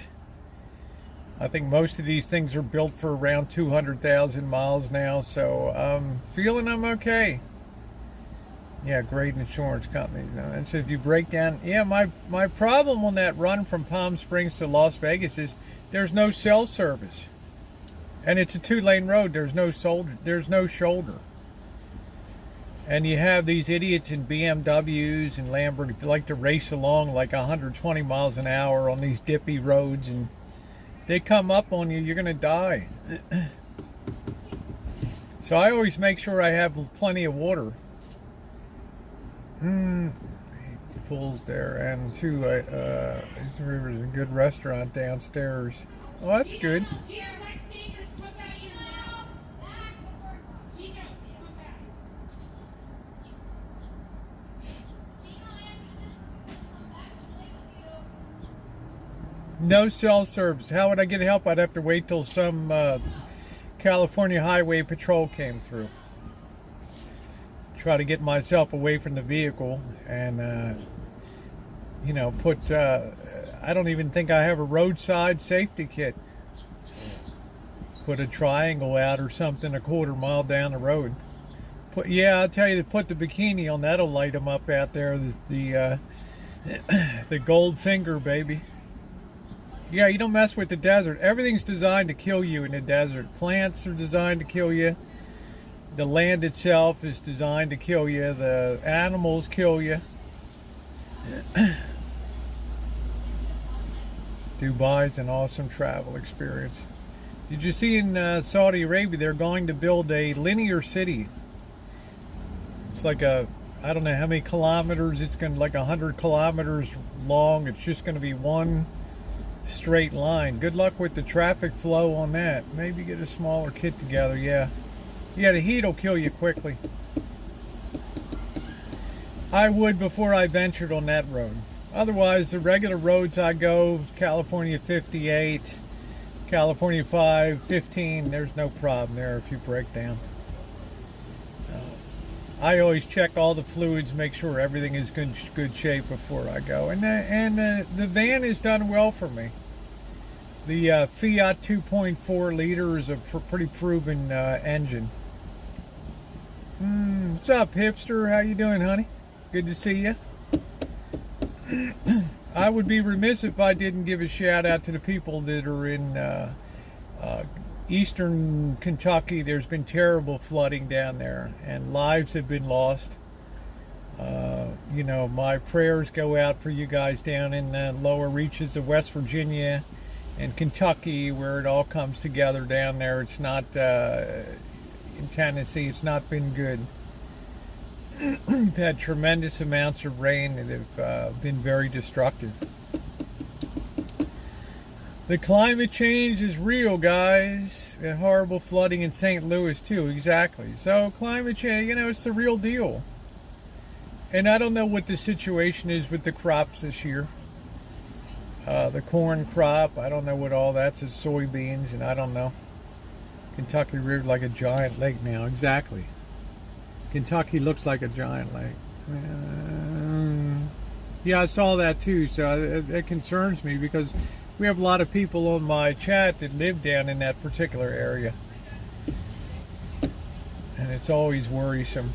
I think most of these things are built for around 200,000 miles now, so I'm feeling I'm okay. Yeah, great insurance companies. And so if you break down, yeah, my problem on that run from Palm Springs to Las Vegas is there's no cell service. And it's a 2-lane road. There's no shoulder. And you have these idiots in BMWs and Lamborghinis like to race along like 120 miles an hour on these dippy roads, and they come up on you, you're going to die. So I always make sure I have plenty of water. Pools there, and too, there's a good restaurant downstairs. Oh, that's good. No cell service. How would I get help? I'd have to wait till some California Highway Patrol came through. Try to get myself away from the vehicle and, I don't even think I have a roadside safety kit. Put a triangle out or something a quarter mile down the road. I'll tell you to put the bikini on. That'll light them up out there. The gold finger, baby. Yeah, you don't mess with the desert. Everything's designed to kill you in the desert. Plants are designed to kill you. The land itself is designed to kill you. The animals kill you. Dubai's an awesome travel experience. Did you see in Saudi Arabia, they're going to build a linear city. It's like I don't know how many kilometers. It's going to like 100 kilometers long. It's just going to be one straight line. Good luck with the traffic flow on that. Maybe get a smaller kit together. Yeah, the heat will kill you quickly. I would before I ventured on that road. Otherwise, the regular roads I go, California 58, California 5, 15, there's no problem there if you break down. I always check all the fluids, make sure everything is good shape before I go. And the van has done well for me. The Fiat 2.4 liter is a pretty proven engine. What's up, hipster? How you doing, honey? Good to see you. I would be remiss if I didn't give a shout out to the people that are in eastern Kentucky. There's been terrible flooding down there, and lives have been lost. My prayers go out for you guys down in the lower reaches of West Virginia and Kentucky, where it all comes together down there. It's not in Tennessee. It's not been good. We've had tremendous amounts of rain that have been very destructive. The climate change is real, guys. Horrible flooding in St. Louis, too. Exactly. So climate change, it's the real deal. And I don't know what the situation is with the crops this year. The corn crop, I don't know what all that's. It's soybeans, and I don't know. Kentucky River like a giant lake now. Exactly. Kentucky looks like a giant lake. Yeah, I saw that too. So it concerns me because we have a lot of people on my chat that live down in that particular area. And it's always worrisome.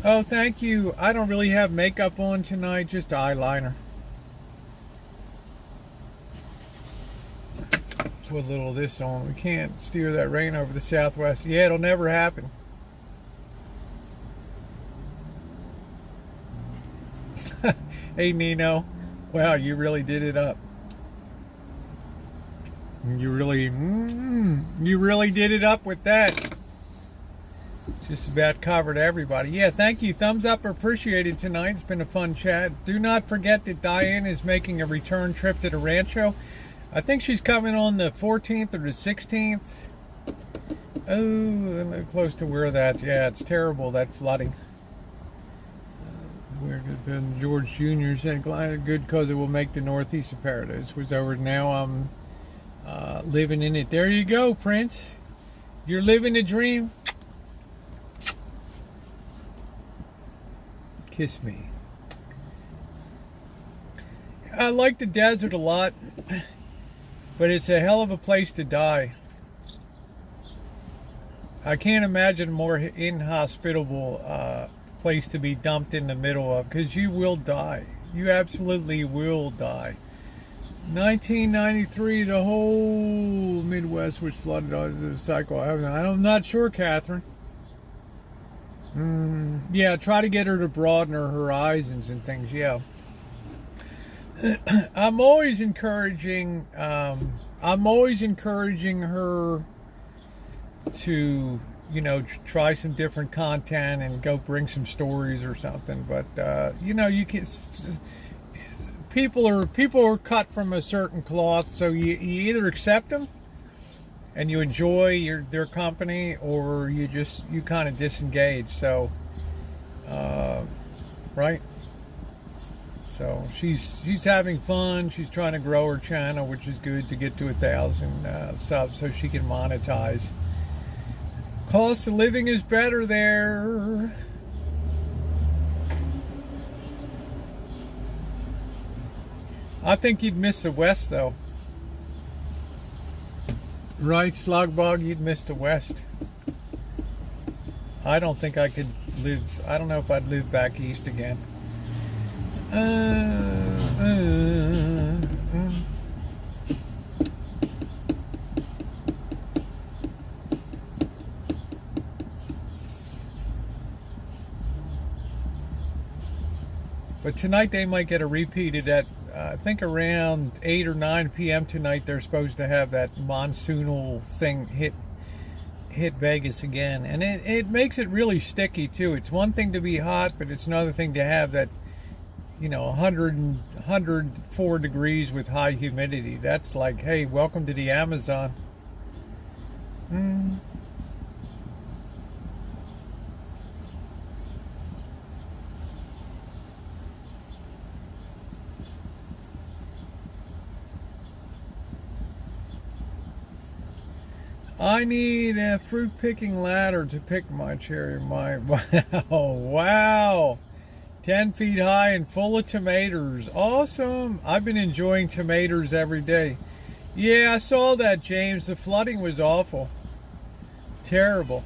Oh, thank you. I don't really have makeup on tonight, just eyeliner. Let's put a little of this on. We can't steer that rain over the southwest. Yeah, it'll never happen. Hey, Nino. Wow, you really did it up. You really did it up with that. Just about covered everybody. Yeah, thank you. Thumbs up appreciated tonight. It's been a fun chat. Do not forget that Diane is making a return trip to the rancho. I think she's coming on the 14th or the 16th. Oh, I'm close to where that. Yeah, it's terrible, that flooding. Where did George Jr. said, good because it will make the northeast of paradise. Was over. Now I'm living in it. There you go, Prince. You're living a dream. Kiss me. I like the desert a lot, but it's a hell of a place to die. I can't imagine a more inhospitable place to be dumped in the middle of, because you will die. You absolutely will die. 1993, the whole Midwest was flooded on the cycle. I'm not sure, Catherine. Yeah, try to get her to broaden her horizons and things. Yeah. I'm always encouraging her to, try some different content and go bring some stories or something. But you can. People are cut from a certain cloth, so you either accept them and you enjoy their company, or you kind of disengage. So, right. So she's having fun. She's trying to grow her channel, which is good, to get to 1,000 subs so she can monetize. Cost of living is better there. I think you'd miss the West, though. Right, Slugbog, you'd miss the West. I don't think I could live. I don't know if I'd live back east again. But tonight they might get a repeat of that. I think around 8 or 9 p.m. tonight they're supposed to have that monsoonal thing hit Vegas again, and it makes it really sticky too. It's one thing to be hot, but it's another thing to have that 104 degrees with high humidity. That's like, hey, welcome to the Amazon. I need a fruit picking ladder to pick my cherry. Wow. 10 feet high and full of tomatoes. Awesome. I've been enjoying tomatoes every day. Yeah, I saw that, James. The flooding was awful. Terrible.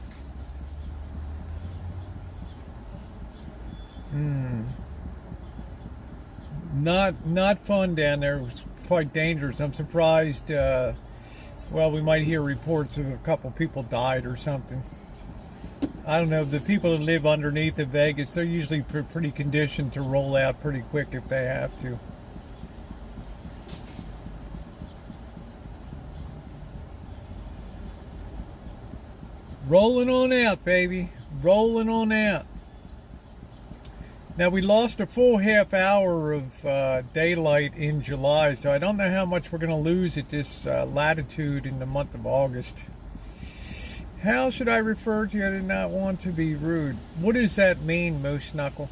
Not fun down there. It's quite dangerous. I'm surprised. Well, we might hear reports of a couple people died or something. I don't know. The people that live underneath of Vegas, they're usually pretty conditioned to roll out pretty quick if they have to. Rolling on out, baby. Rolling on out. Now, we lost a full half hour of daylight in July, so I don't know how much we're going to lose at this latitude in the month of August. How should I refer to you? I did not want to be rude. What does that mean, Moose Knuckle?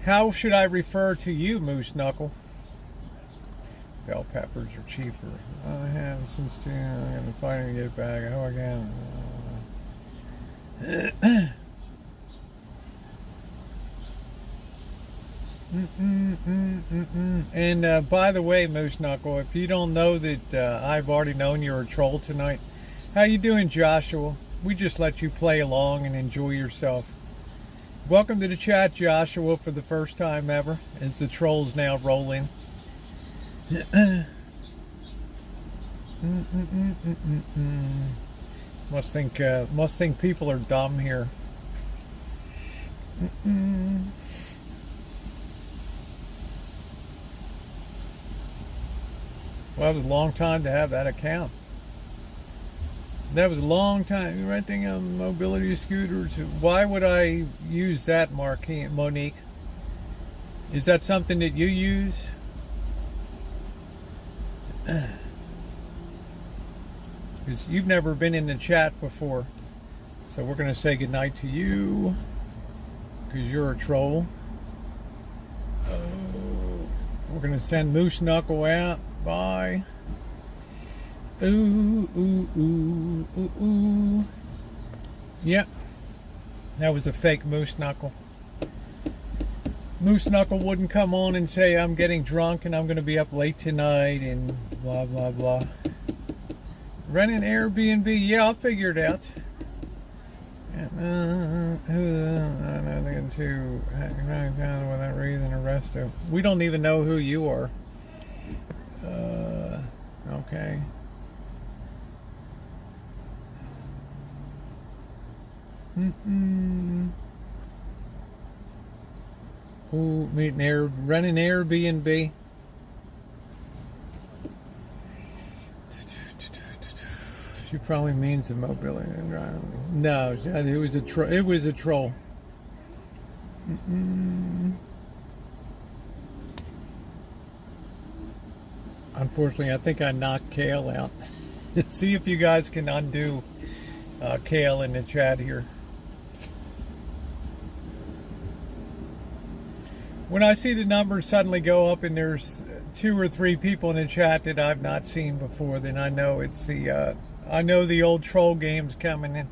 How should I refer to you, Moose Knuckle? Bell peppers are cheaper. I haven't since 2. I'm going to finally get it back. Oh, again. And by the way, Moose Knuckle, if you don't know that I've already known you're a troll tonight, how you doing, Joshua? We just let you play along and enjoy yourself. Welcome to the chat, Joshua, for the first time ever, as the trolls now roll in. Must think people are dumb here. Well, it was a long time to have that account. That was a long time. You're renting a mobility scooter. Why would I use that, Monique? Is that something that you use? Because you've never been in the chat before. So we're going to say goodnight to you. Because you're a troll. We're going to send Moose Knuckle out. Bye. Ooh, ooh, ooh, ooh, ooh. Yep. That was a fake Moose Knuckle. Moose Knuckle wouldn't come on and say, I'm getting drunk and I'm going to be up late tonight and blah, blah, blah. Rent an Airbnb. Yeah, I'll figure it out. Without reason arrested. We don't even know who you are. Okay. Ooh, rent an Airbnb. She probably means the mobility. No, it was a troll. It was a troll. Unfortunately, I think I knocked Kale out. See if you guys can undo Kale in the chat here. When I see the numbers suddenly go up and there's 2 or 3 people in the chat that I've not seen before, then I know it's the I know the old troll game's coming in.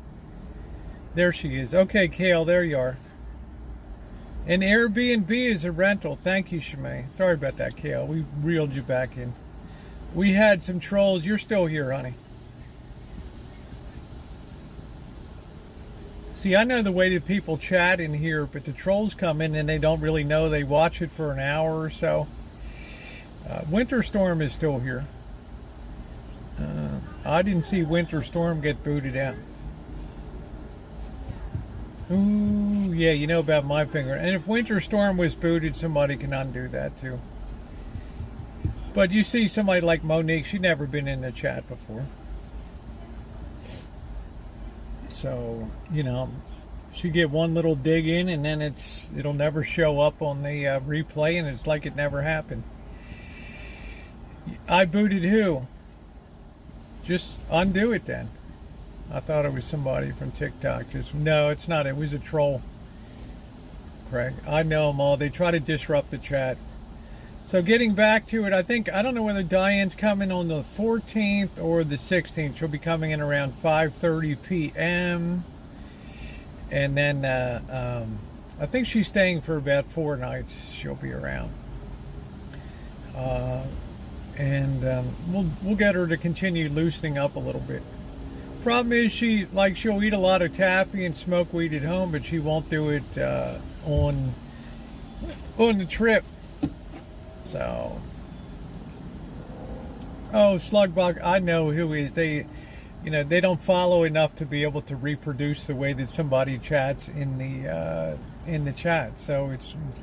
There she is. Okay, Kale, there you are. And Airbnb is a rental. Thank you, Shemay. Sorry about that, Kale. We reeled you back in. We had some trolls. You're still here, honey. See, I know the way that people chat in here, but the trolls come in and they don't really know. They watch it for an hour or so. Winter Storm is still here. I didn't see Winter Storm get booted out. Ooh, yeah, you know about my finger. And if Winter Storm was booted, somebody can undo that too. But you see somebody like Monique, she'd never been in the chat before. So, you know, she get one little dig in and then it'll never show up on the replay and it's like it never happened. I booted who? Just undo it then. I thought it was somebody from TikTok. No, it's not. It was a troll. Craig, I know them all. They try to disrupt the chat. So getting back to it, I don't know whether Diane's coming on the 14th or the 16th. She'll be coming in around 5:30 p.m. And then I think she's staying for about 4 nights. She'll be around. and we'll get her to continue loosening up a little bit. Problem is, she'll eat a lot of taffy and smoke weed at home, but she won't do it on the trip. So, oh, Slugbug, I know who is. They don't follow enough to be able to reproduce the way that somebody chats in the chat. So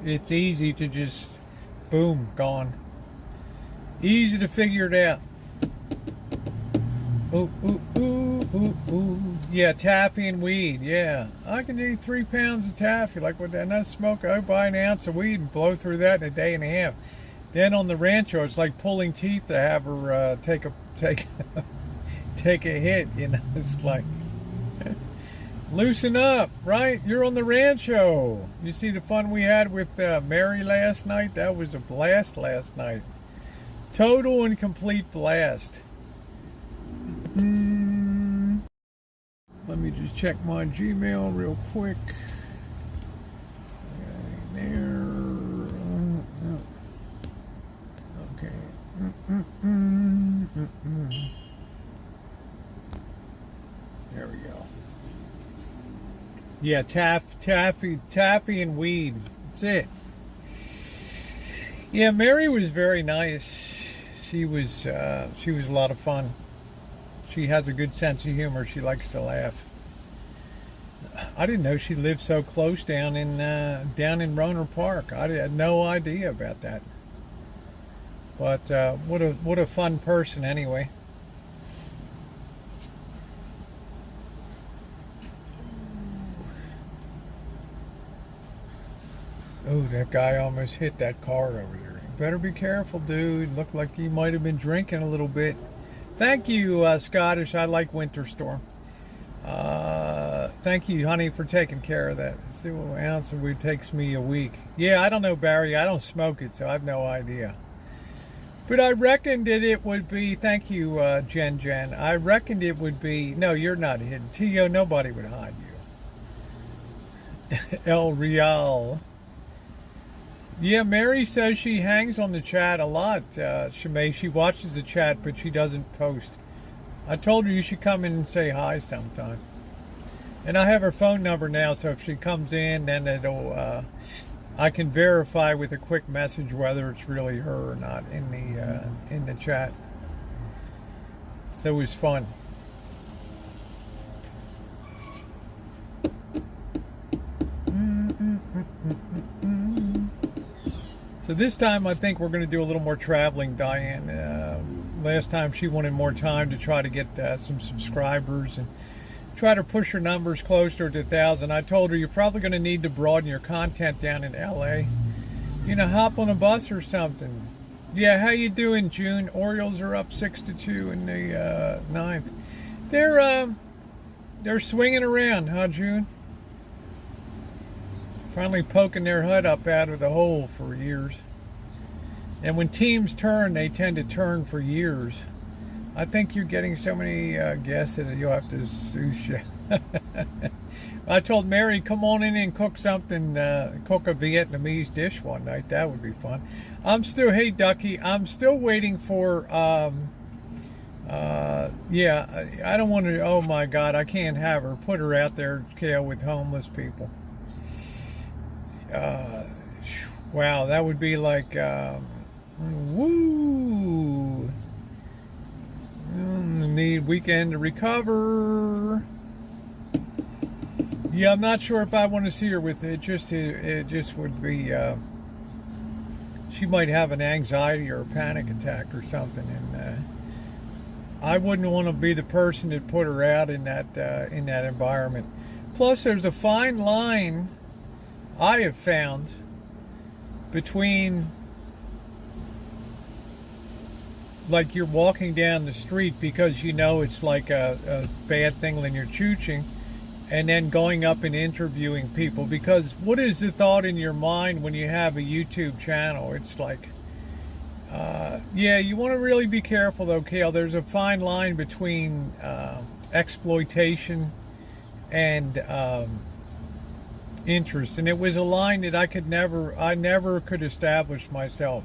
it's easy to just boom, gone. Easy to figure it out. Ooh, ooh, ooh, ooh, ooh. Yeah, taffy and weed. Yeah, I can eat 3 pounds of taffy. Like with that nut smoke, I buy an ounce of weed and blow through that in a day and a half. Then on the rancho, it's like pulling teeth to have her take a hit. It's like loosen up, right? You're on the rancho. You see the fun we had with Mary last night? That was a blast last night. Total and complete blast. Let me just check my Gmail real quick. There. Okay. There we go. Yeah, taffy and weed. That's it. Yeah, Mary was very nice. She was a lot of fun. She has a good sense of humor. She likes to laugh. I didn't know she lived so close down in Roner Park. I had no idea about that. But what a fun person anyway. Oh, that guy almost hit that car over there. You better be careful, dude. Looked like he might have been drinking a little bit. Thank you, Scottish. I like Winter Storm. Thank you, honey, for taking care of that. 0 ounce of weed takes me a week. Yeah, I don't know, Barry. I don't smoke it, so I have no idea. But I reckoned that it would be, thank you, Jen. I reckoned it would be, no, you're not hidden. Tio, nobody would hide you. El Real. Yeah, Mary says she hangs on the chat a lot, Shimei. She watches the chat, but she doesn't post. I told her you should come in and say hi sometime. And I have her phone number now, so if she comes in, then I can verify with a quick message whether it's really her or not in the chat. So it was fun. So this time I think we're going to do a little more traveling, Diane. Last time she wanted more time to try to get some subscribers and try to push her numbers closer to 1,000. I told her you're probably going to need to broaden your content down in LA. Hop on a bus or something. Yeah, how you doing, June? Orioles are up 6-2 in the 9th. They're swinging around, huh, June? Finally poking their head up out of the hole for years. And when teams turn, they tend to turn for years. I think you're getting so many guests that you'll have to sushi. I told Mary, come on in and cook something, cook a Vietnamese dish one night. That would be fun. Hey Ducky, I'm still waiting for, yeah, I don't want to, oh my God, I can't have her. Put her out there, Kale, with homeless people. Wow, that would be like, woo! Need weekend to recover. Yeah, I'm not sure if I want to see her with it. It just would be. She might have an anxiety or a panic attack or something, and I wouldn't want to be the person that put her out in that environment. Plus, there's a fine line I have found between, like, you're walking down the street because it's like a bad thing when you're chooching, and then going up and interviewing people. Because what is the thought in your mind when you have a YouTube channel? It's like, yeah, you want to really be careful though, Kale. There's a fine line between exploitation and interest, and it was a line that I never could establish myself.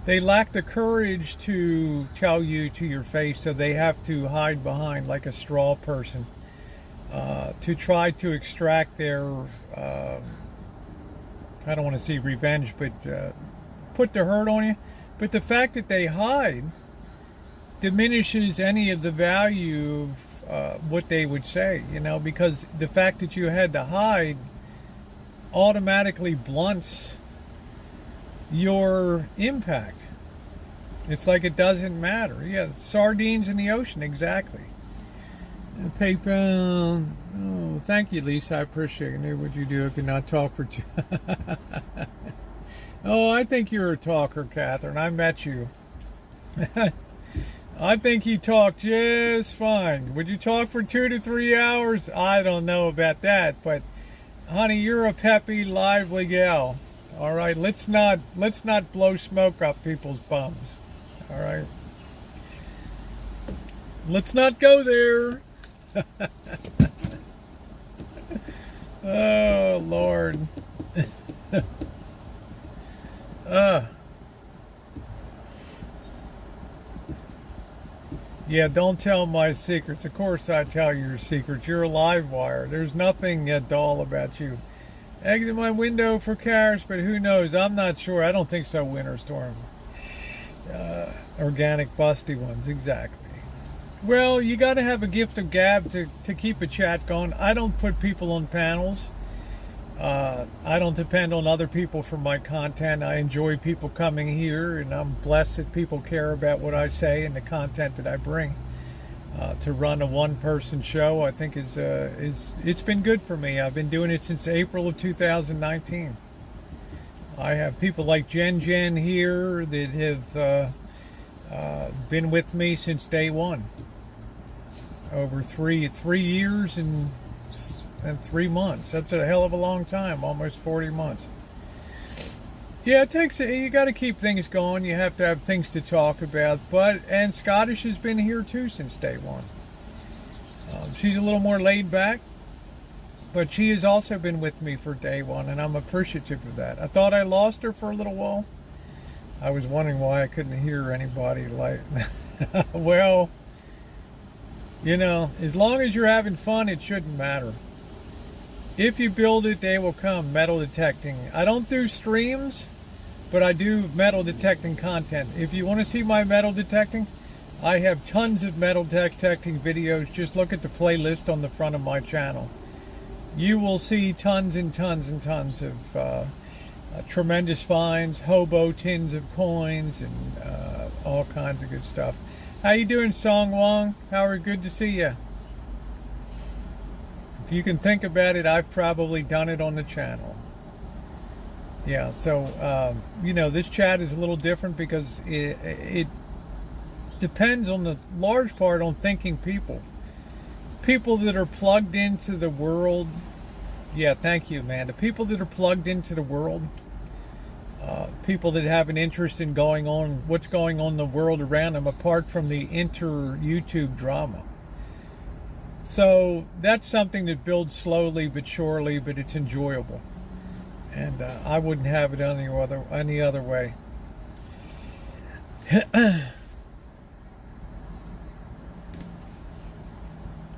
they lack the courage to tell you to your face, so they have to hide behind like a straw person to try to extract their, I don't want to say revenge, but put the hurt on you. But the fact that they hide diminishes any of the value of what they would say, because the fact that you had to hide automatically blunts your impact. It's like it doesn't matter. Yeah, sardines in the ocean, exactly. PayPal. Oh, thank you, Lisa. I appreciate it. Would you do? I could not talk for two. Oh, I think you're a talker, Catherine. I met you. I think you talk just fine. Would you talk for 2 to 3 hours? I don't know about that, but honey, you're a peppy, lively gal. All right, let's not blow smoke up people's bums. All right, let's not go there. Oh Lord. Yeah, don't tell my secrets. Of course I tell your secrets. You're a live wire. There's nothing dull about you. Exit my window for cars, but who knows? I'm not sure. I don't think so, Winter Storm. Organic busty ones, exactly. Well, you got to have a gift of gab to keep a chat going. I don't put people on panels. I don't depend on other people for my content. I enjoy people coming here, and I'm blessed that people care about what I say and the content that I bring. To run a one-person show, I think it's been good for me. I've been doing it since April of 2019. I have people like Jen here that have been with me since day one. Over three years and 3 months. That's a hell of a long time, almost 40 months. Yeah, you got to keep things going. You have to have things to talk about. And Scottish has been here too since day one. She's a little more laid back, but she has also been with me for day one, and I'm appreciative of that. I thought I lost her for a little while. I was wondering why I couldn't hear anybody like. Well, as long as you're having fun, it shouldn't matter. If you build it, they will come. Metal detecting. I don't do streams, but I do metal detecting content. If you want to see my metal detecting, I have tons of metal detecting videos. Just look at the playlist on the front of my channel. You will see tons and tons and tons of tremendous finds, hobo tins of coins, and all kinds of good stuff. How you doing, Song Wong? Howard, good to see you. If you can think about it, I've probably done it on the channel. Yeah, so, this chat is a little different because it depends on the large part on thinking people. People that are plugged into the world. Yeah, thank you, Amanda. People that are plugged into the world. People that have an interest in what's going on in the world around them, apart from the inter-YouTube drama. So that's something that builds slowly but surely, but it's enjoyable. And I wouldn't have it any other way.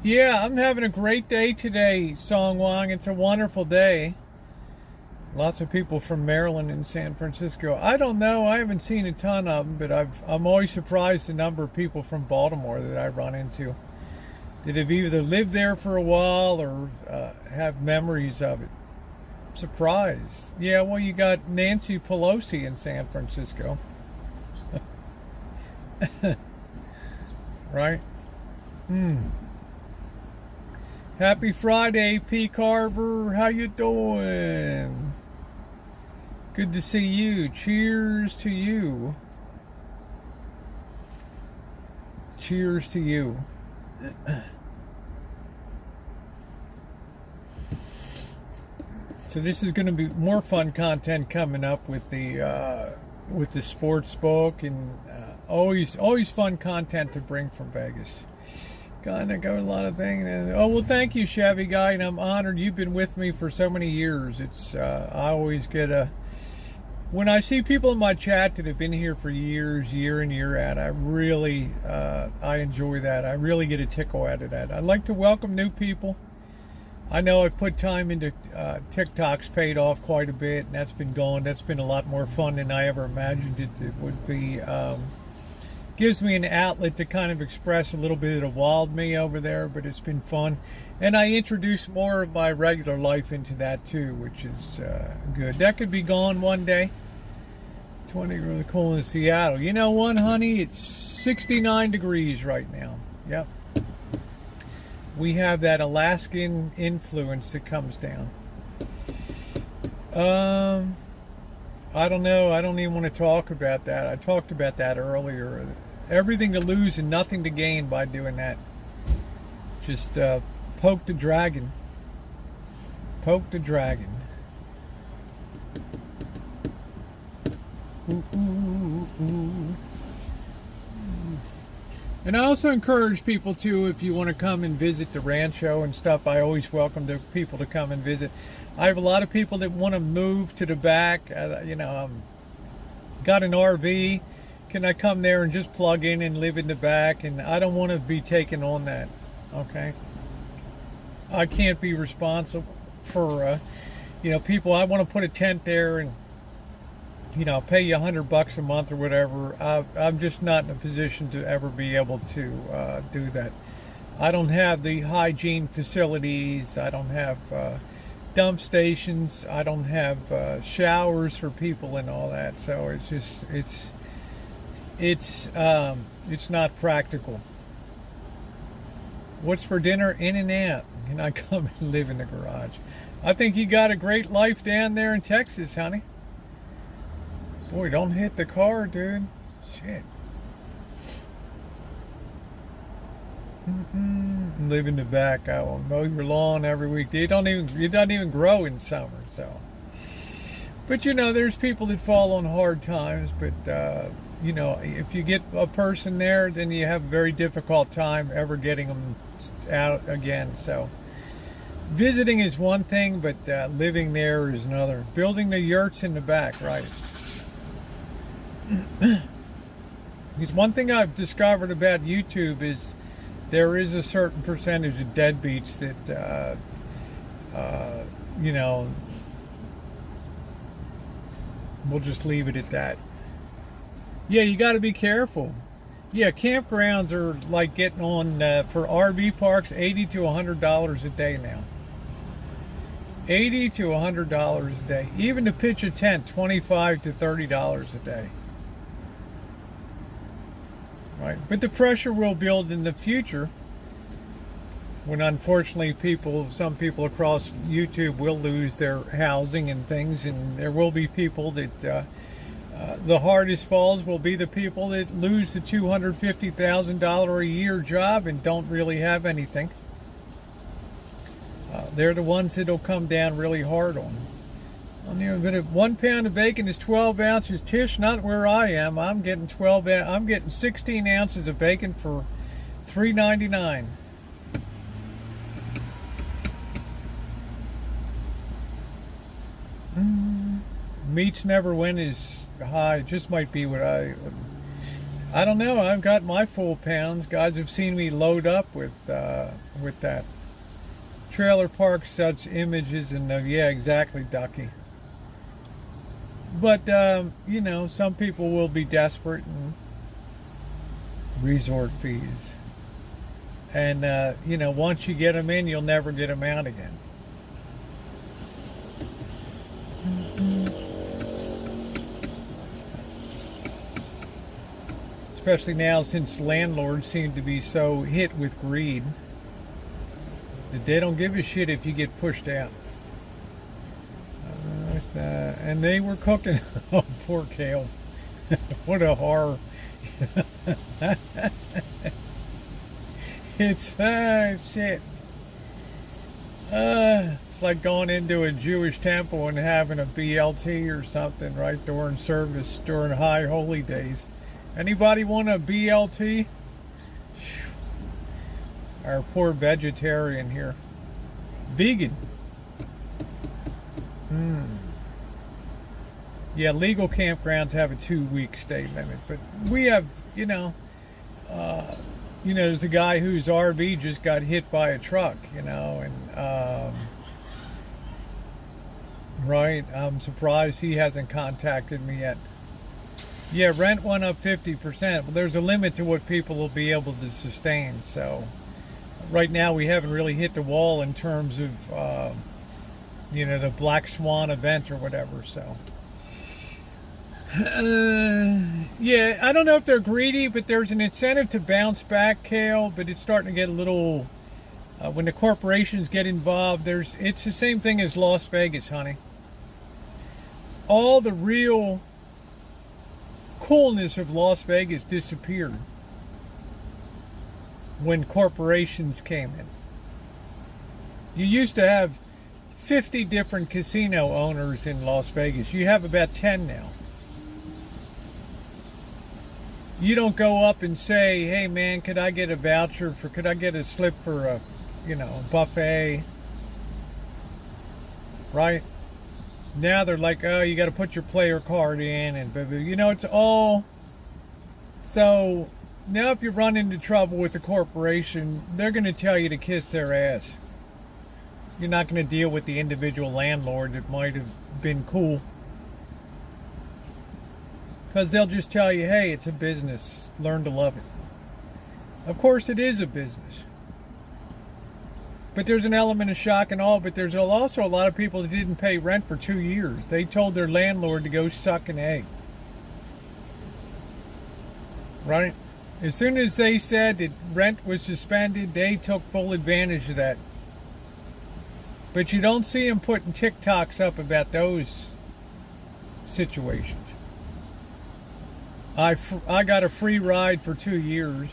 Yeah, I'm having a great day today, Song Wang. It's a wonderful day. Lots of people from Maryland and San Francisco. I don't know. I haven't seen a ton of them, but I'm always surprised the number of people from Baltimore that I run into that have either lived there for a while or have memories of it. Surprised. Yeah, well, you got Nancy Pelosi in San Francisco. Right? Happy Friday, P. Carver. How you doing? Good to see you. Cheers to you. Cheers to you. So this is going to be more fun content coming up with the sports book, and always fun content to bring from Vegas. Gonna go a lot of things. Oh, well, thank you, Chevy Guy, and I'm honored. You've been with me for so many years. It's I always get when I see people in my chat that have been here for years, year in, year out, I really, I enjoy that. I really get a tickle out of that. I like to welcome new people. I know I've put time into TikTok's paid off quite a bit, and that's been going. That's been a lot more fun than I ever imagined it would be. Gives me an outlet to kind of express a little bit of the wild me over there, but it's been fun. And I introduce more of my regular life into that too, which is good. That could be gone one day. 20 really cool in Seattle. You know what, honey? It's 69 degrees right now. Yep. We have that Alaskan influence that comes down. I don't know. I don't even want to talk about that. I talked about that earlier. Everything to lose and nothing to gain by doing that. Just poke the dragon. Poke the dragon. Ooh, ooh, ooh. And I also encourage people too, if you want to come and visit the rancho and stuff, I always welcome people to come and visit. I have a lot of people that want to move to the back. Got an RV. Can I come there and just plug in and live in the back? And I don't want to be taking on that. Okay. I can't be responsible for, people. I want to put a tent there and, pay you $100 a month or whatever. I'm just not in a position to ever be able to do that. I don't have the hygiene facilities. I don't have dump stations. I don't have showers for people and all that. So it's not practical. What's for dinner? In and out. Can I come and live in the garage? I think you got a great life down there in Texas, honey. Boy, don't hit the car, dude. Shit. Live in the back. I will mow your lawn every week. It doesn't even grow in summer. So, but there's people that fall on hard times. But if you get a person there, then you have a very difficult time ever getting them out again. So, visiting is one thing, but living there is another. Building the yurts in the back, right? Because one thing I've discovered about YouTube is there is a certain percentage of deadbeats that, we'll just leave it at that. Yeah, you got to be careful. Yeah, campgrounds are like getting on, for RV parks, $80 to $100 a day now. $80 to $100 a day. Even to pitch a tent, $25 to $30 a day. Right, but the pressure will build in the future when unfortunately some people across YouTube will lose their housing and things, and there will be people that the hardest falls will be the people that lose the $250,000 a year job and don't really have anything. They're the ones that'll come down really hard on. But if 1 pound of bacon is 12 ounces, Tish, not where I am. I'm getting 16 ounces of bacon for $3.99. Meats never went as high. It just might be what I don't know. I've got my full pounds. Guys have seen me load up with that. Trailer park, such images, and yeah, exactly, Ducky. But, some people will be desperate and resort fees. And, once you get them in, you'll never get them out again. Especially now since landlords seem to be so hit with greed that they don't give a shit if you get pushed out. And they were cooking. Oh, poor Kale. What a horror. It's shit. It's like going into a Jewish temple and having a BLT or something right during service during high holy days. Anybody want a BLT? Our poor vegetarian here. Vegan. Yeah, legal campgrounds have a 2-week stay limit, but we have, there's a guy whose RV just got hit by a truck, and right, I'm surprised he hasn't contacted me yet. Yeah, rent went up 50%. Well, there's a limit to what people will be able to sustain. So right now we haven't really hit the wall in terms of, the Black Swan event or whatever. So, yeah, I don't know if they're greedy, but there's an incentive to bounce back, Kale, but it's starting to get a little, when the corporations get involved, it's the same thing as Las Vegas, honey. All the real coolness of Las Vegas disappeared when corporations came in. You used to have 50 different casino owners in Las Vegas. You have about 10 now. You don't go up and say, hey man, could I get a slip for a, buffet? Right? Now they're like, oh, you got to put your player card in, and it's all. So now if you run into trouble with the corporation, they're going to tell you to kiss their ass. You're not going to deal with the individual landlord that might have been cool. Because they'll just tell you, hey, it's a business. Learn to love it. Of course it is a business. But there's an element of shock and all, but there's also a lot of people that didn't pay rent for 2 years. They told their landlord to go suck an egg. Right? As soon as they said that rent was suspended, they took full advantage of that. But you don't see them putting TikToks up about those situations. I got a free ride for 2 years.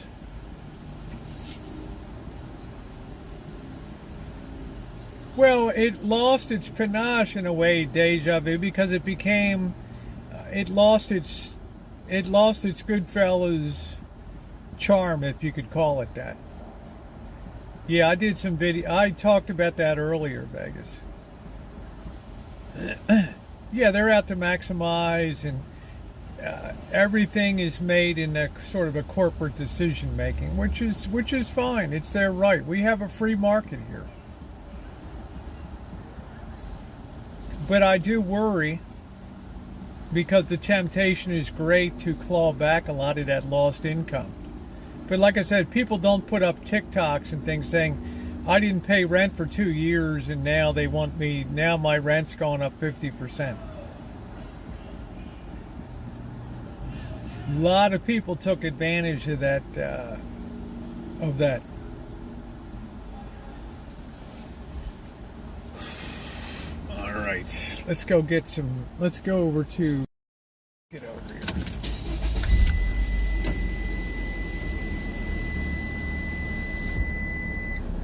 Well, it lost its panache in a way, Deja Vu, because it became, it lost its Goodfellas charm, if you could call it that. Yeah, I did some video. I talked about that earlier, Vegas. Yeah, they're out to maximize, and everything is made in a sort of a corporate decision making, which is fine. It's their right. We have a free market here. But I do worry because the temptation is great to claw back a lot of that lost income. But like I said, people don't put up TikToks and things saying, I didn't pay rent for 2 years and now they want me, now my rent's gone up 50%. A lot of people took advantage of that. All right, let's go get some. Let's go over to. Get over here.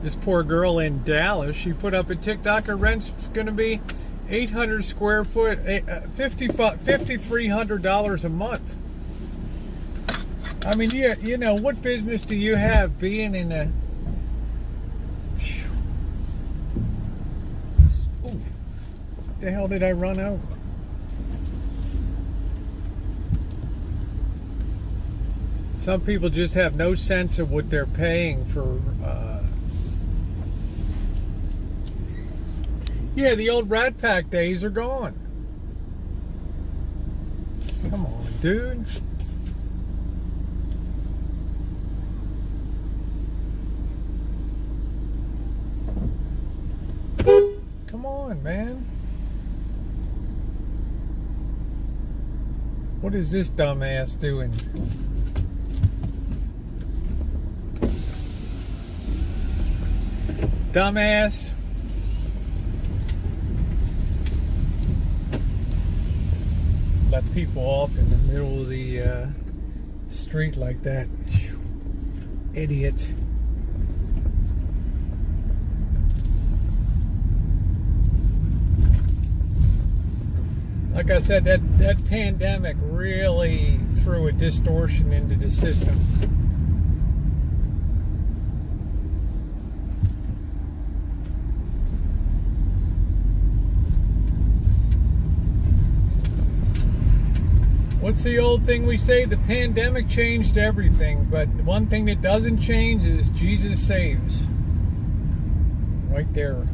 This poor girl in Dallas, she put up a TikTok. Her rent's going to be 800 square foot, $5,300 a month. I mean, you know, what business do you have being in a... Ooh, what the hell did I run over? Some people just have no sense of what they're paying for. Yeah, the old Rat Pack days are gone. Come on, dude. Come on, man. What is this dumbass doing? Dumbass. Let people off in the middle of the street like that. Idiot. Like I said, that pandemic really threw a distortion into the system. What's the old thing we say? The pandemic changed everything, but one thing that doesn't change is Jesus saves. Right there.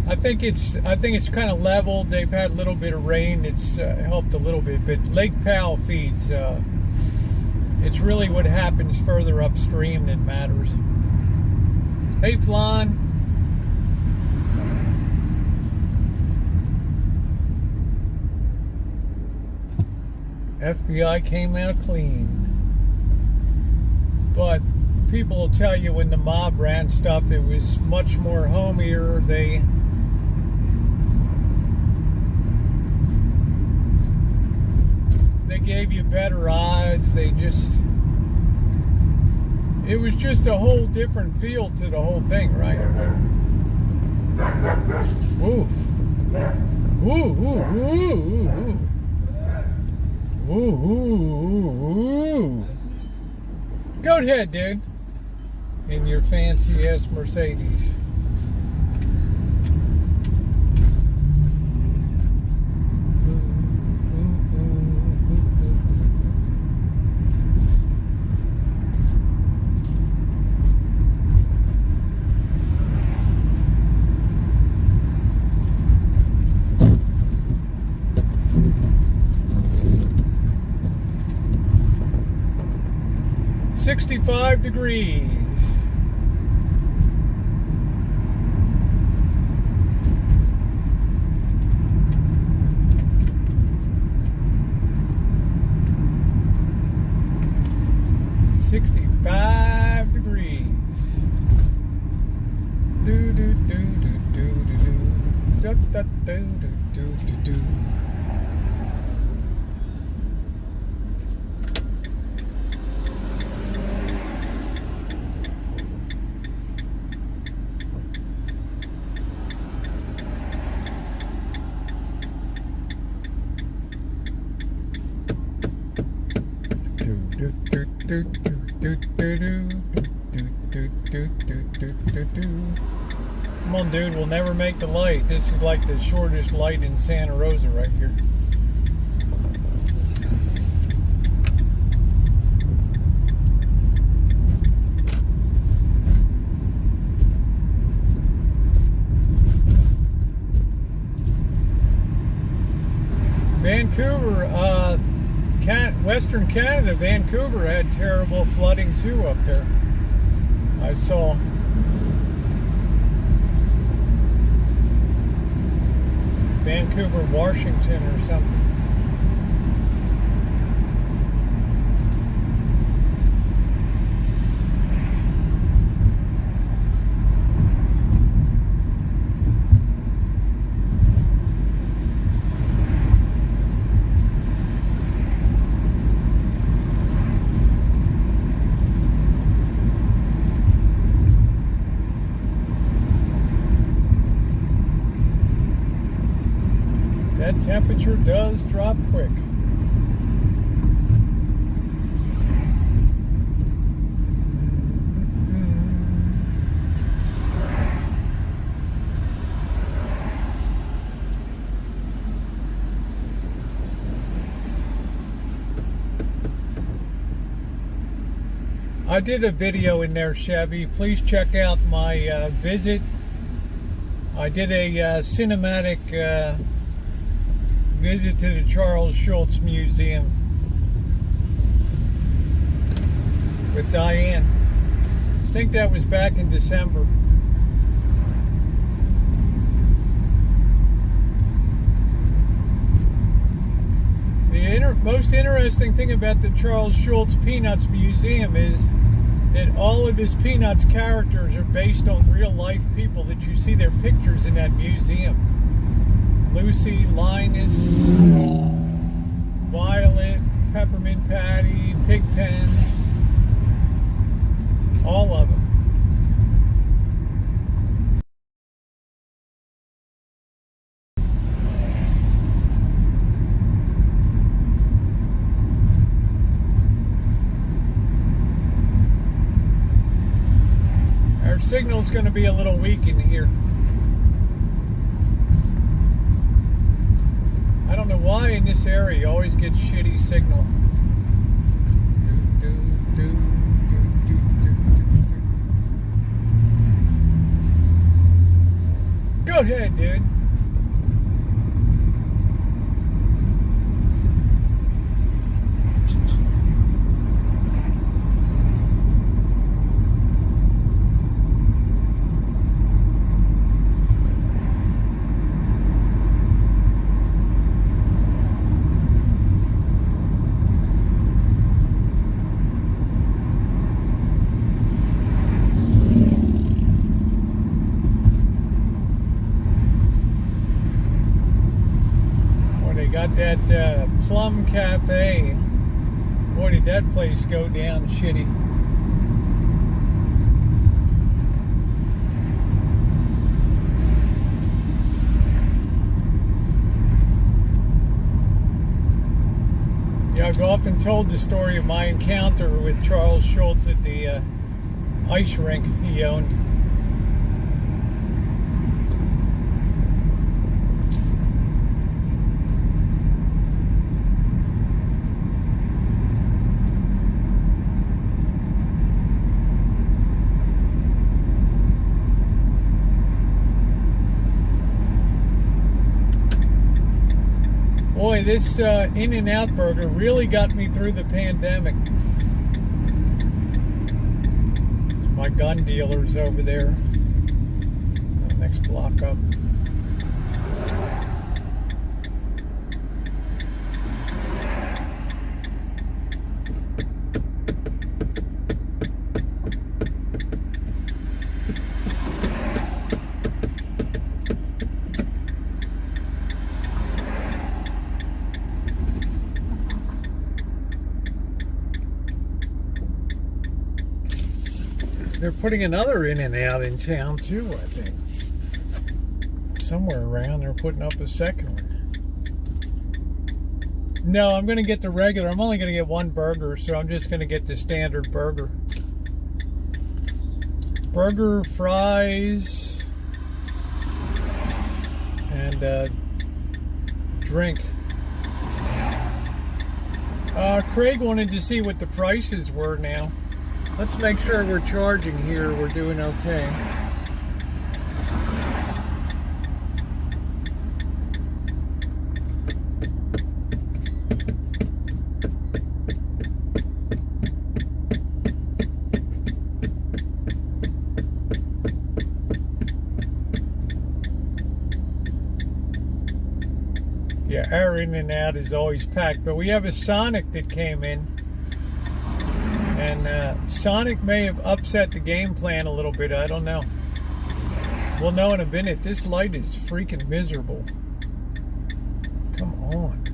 I think it's kind of leveled. They've had a little bit of rain. It's helped a little bit, but Lake Powell feeds. It's really what happens further upstream that matters. Hey, Flan. FBI came out clean. But people will tell you when the mob ran stuff, it was much more homier. They gave you better odds. It was just a whole different feel to the whole thing, right? Woo. Woo, woo, woo, woo. Woo, woo, woo. Go ahead, dude. In your fancy ass Mercedes. .65 degrees. Do do do do do do do. Da da do do do do do. Come on, dude, we'll never make the light. This is like the shortest light in Santa Rosa right here. Vancouver, Western Canada, Vancouver had terrible flooding too up there. I saw. Vancouver, Washington or something. That temperature does drop quick. I did a video in there, Chevy. Please check out my visit. I did a cinematic visit to the Charles Schulz Museum with Diane. I think that was back in December. The most interesting thing about the Charles Schulz Peanuts Museum is that all of his Peanuts characters are based on real life people that you see their pictures in that museum. Lucy, Linus, Violet, Peppermint Patty, Pigpen, all of them. signal's going to be a little weak in here. I don't know why in this area you always get shitty signal. Go ahead, dude. Got that Plum Cafe. Boy, did that place go down shitty. Yeah, I've often told the story of my encounter with Charles Schultz at the ice rink he owned. Boy, this In-N-Out burger really got me through the pandemic. It's my gun dealers over there. Next block up. They're putting another In-N-Out in town too, I think. Somewhere around they're putting up a second one. No, I'm going to get the regular. I'm only going to get one burger, so I'm just going to get the standard burger. Burger, fries, and drink. Craig wanted to see what the prices were now. Let's make sure we're charging here. We're doing okay. Yeah, our In-N-Out is always packed, but we have a Sonic that came in. And Sonic may have upset the game plan a little bit. I don't know. We'll know in a minute. This light is freaking miserable. Come on.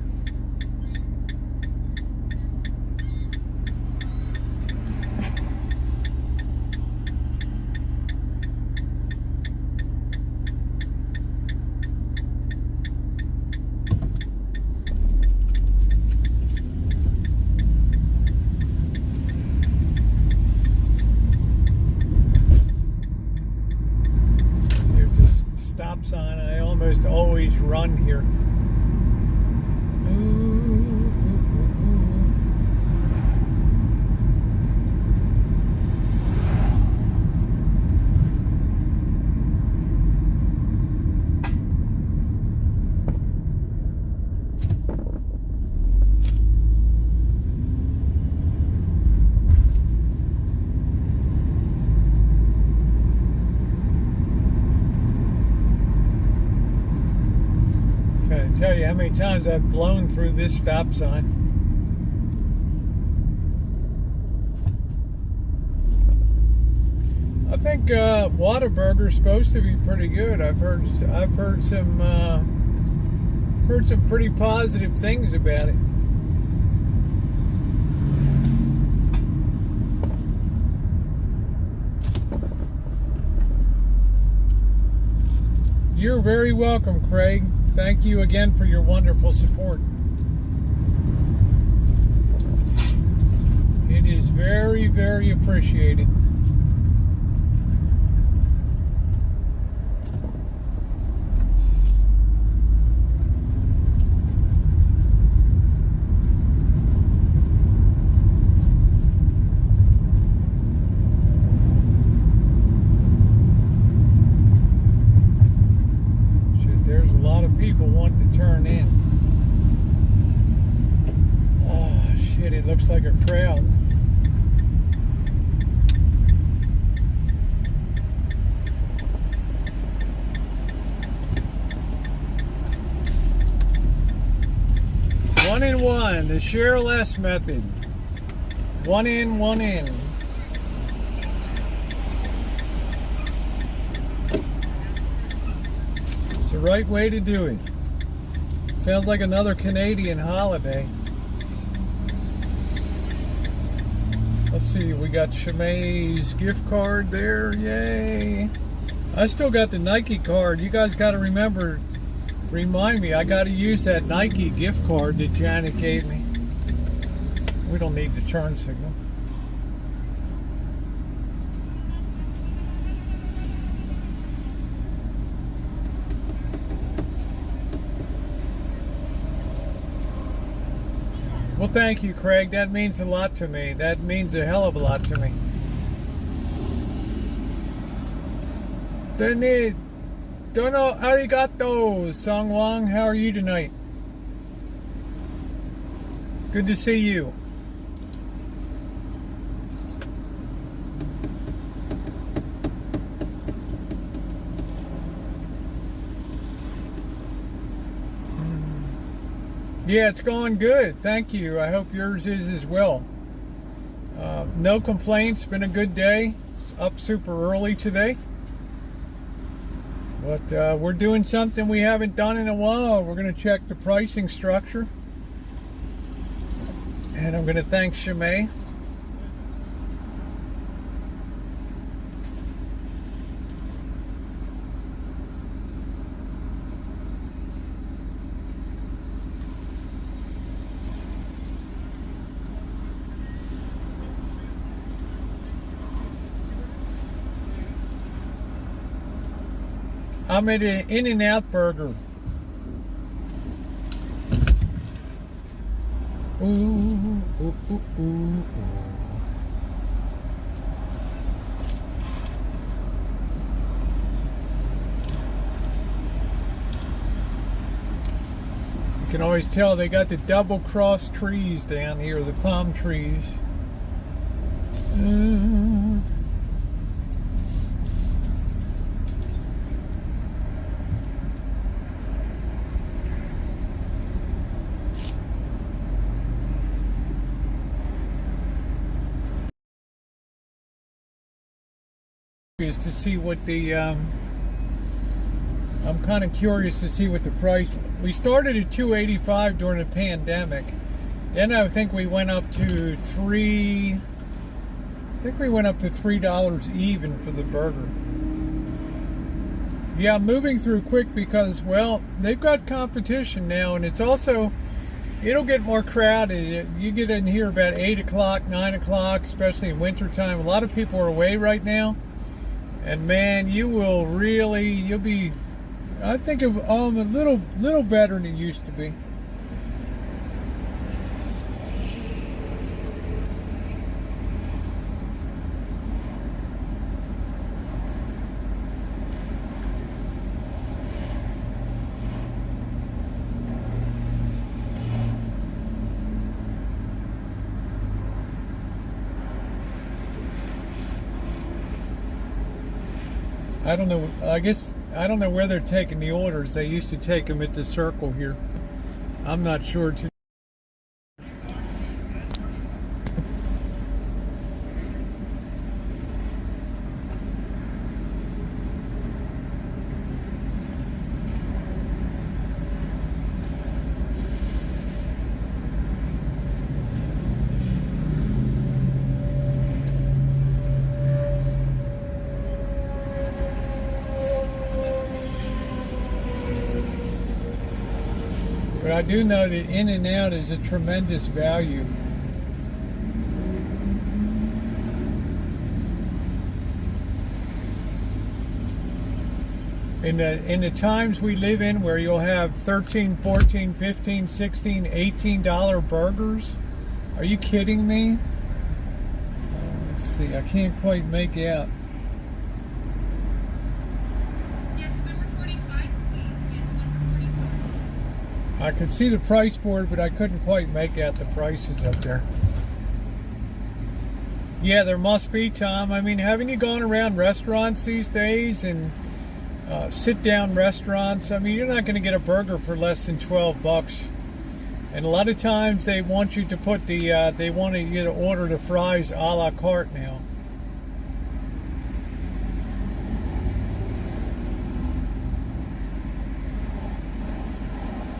Stop sign. I almost always run here. Tell you how many times I've blown through this stop sign. I think Whataburger's supposed to be pretty good. I've heard some pretty positive things about it. You're very welcome, Craig. Thank you again for your wonderful support. It is very, very appreciated. it looks like a crowd. One in one, the share less method. One in, one in. It's the right way to do it. Sounds like another Canadian holiday. Let's see, we got Shamay's gift card there, yay. I still got the Nike card. You guys got to remind me, I got to use that Nike gift card that Janet gave me. We don't need the turn signal. Well, thank you, Craig. That means a lot to me. That means a hell of a lot to me. Dono arigato, Song Wong. How are you tonight? Good to see you. Yeah, it's going good. Thank you. I hope yours is as well. No complaints. Been a good day. It's up super early today. But we're doing something we haven't done in a while. We're going to check the pricing structure. And I'm going to thank Shamay. I'm at an In-N-Out Burger. Ooh, ooh, ooh, ooh, ooh. You can always tell they got the double-cross trees down here, the palm trees. Is to see what the I'm kind of curious to see what the price. We started at $2.85 during the pandemic. Then I think we went up to $3 even for the burger. Yeah, I'm moving through quick because, well, they've got competition now, and it's also, it'll get more crowded. You get in here about 8 o'clock, 9 o'clock, especially in winter time. A lot of people are away right now. And man, you'll be, I think, a little better than it used to be. I don't know. I guess I don't know where they're taking the orders. They used to take them at the circle here. I'm not sure. But I do know that In-N-Out is a tremendous value. In the times we live in where you'll have $13, $14, $15, $16, $18 burgers. Are you kidding me? Let's see, I can't quite make out. I could see the price board, but I couldn't quite make out the prices up there. Yeah, there must be, Tom. I mean, haven't you gone around restaurants these days and sit-down restaurants? I mean, you're not going to get a burger for less than $12. And a lot of times they want you to put they want you to order the fries a la carte now.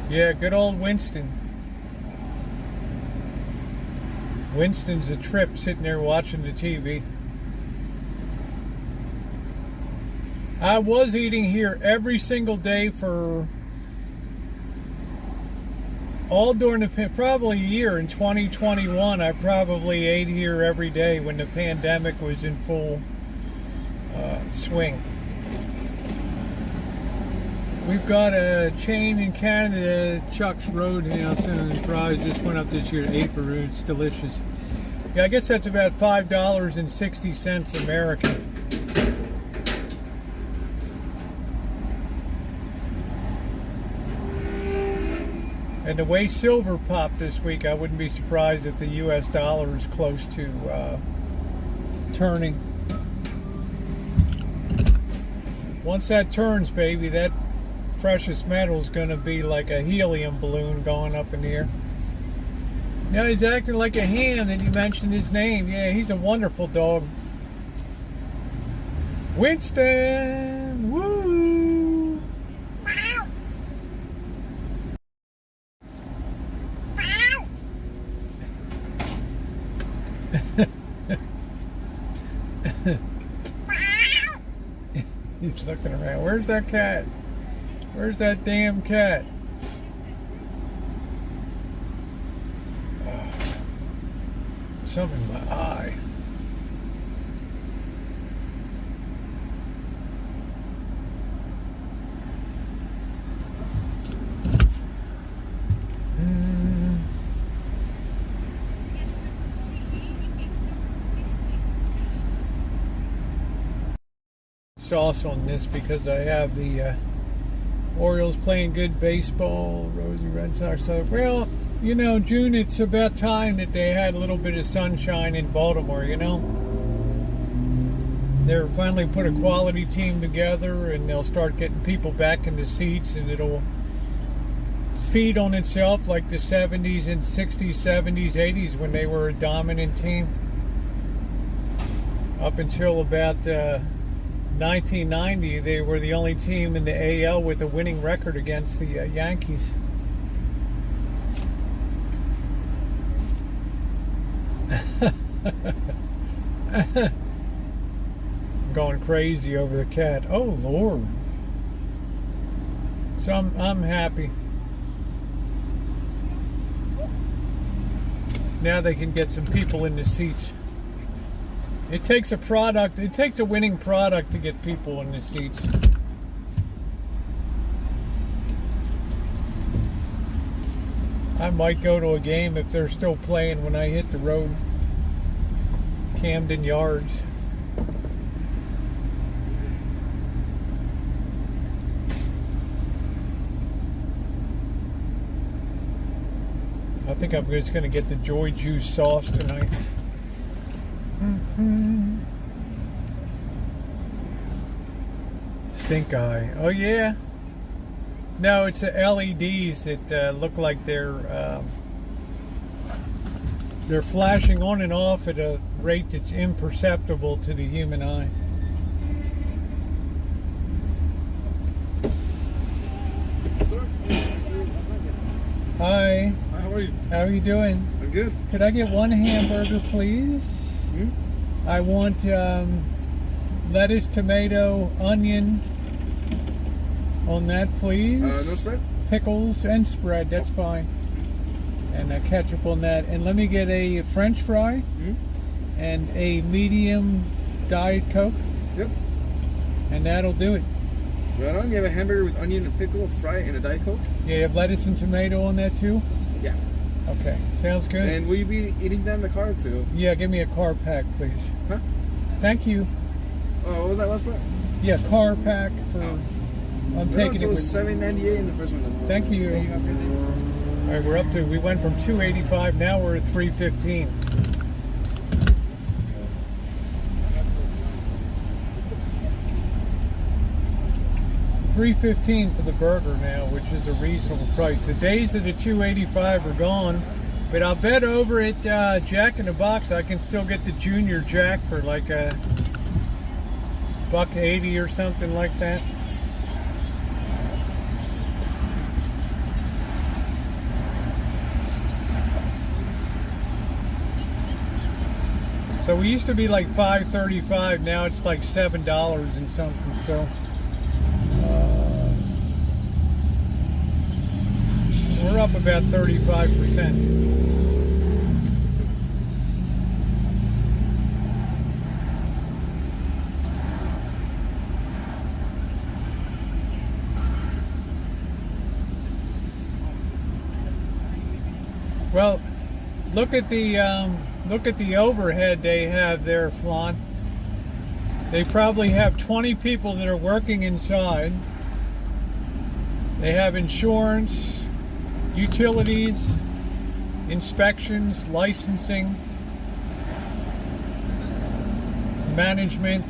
Yeah, good old Winston. Winston's a trip sitting there watching the TV. I was eating here every single day for all during the probably a year in 2021. I probably ate here every day when the pandemic was in full swing. We've got a chain in Canada, Chuck's Roadhouse, and the fries just went up this year to $8. It's delicious. Yeah, I guess that's about $5.60 American. And the way silver popped this week, I wouldn't be surprised if the U.S. dollar is close to turning. Once that turns, baby, that precious metal is going to be like a helium balloon going up in the air. Now he's acting like a ham and you mentioned his name. Yeah, he's a wonderful dog. Winston! Woo! He's looking around. Where's that cat? Where's that damn cat? Oh, something in my eye. Sauce on this because I have the Orioles playing good baseball, Rosie Red Sox. So, well, you know, June, it's about time that they had a little bit of sunshine in Baltimore, you know. They're finally put a quality team together and they'll start getting people back in the seats and it'll feed on itself like the 70s and 60s, 70s, 80s when they were a dominant team. Up until about 1990, they were the only team in the AL with a winning record against the Yankees. Going crazy over the cat. Oh Lord! So I'm happy. Now they can get some people in the seats. It takes a product, it takes a winning product to get people in the seats. I might go to a game if they're still playing when I hit the road. Camden Yards. I think I'm just going to get the Joy Juice sauce tonight. Stink eye. Oh yeah. No, it's the LEDs that look like they're flashing on and off at a rate that's imperceptible to the human eye. Hi. How are you? How are you doing? I'm good. Could I get one hamburger, please? I want lettuce, tomato, onion on that, please. No spread? Pickles and spread, that's fine. And ketchup on that. And let me get a French fry and a medium Diet Coke. Yep. And that'll do it. Right on. You have a hamburger with onion and pickle, fry, and a Diet Coke? Yeah, you have lettuce and tomato on that too? Yeah. Okay, sounds good. And will you be eating that in the car too? Yeah, give me a car pack, please. Huh? Thank you. Oh, what was that last part? Yeah, car pack for... I'm taking it with... $7.98 in the first one. Thank you. All right, we're up to... We went from $2.85, now we're at $3.15. $3.15 for the burger now, which is a reasonable price. The days of the $2.85 are gone, but I'll bet over at Jack in the Box I can still get the Junior Jack for like a $1.80 or something like that. So we used to be like $5.35. Now it's like $7 and something. So we're up about 35%. Well, look at the overhead they have there, Flan. They probably have 20 people that are working inside. They have insurance, utilities, inspections, licensing, management.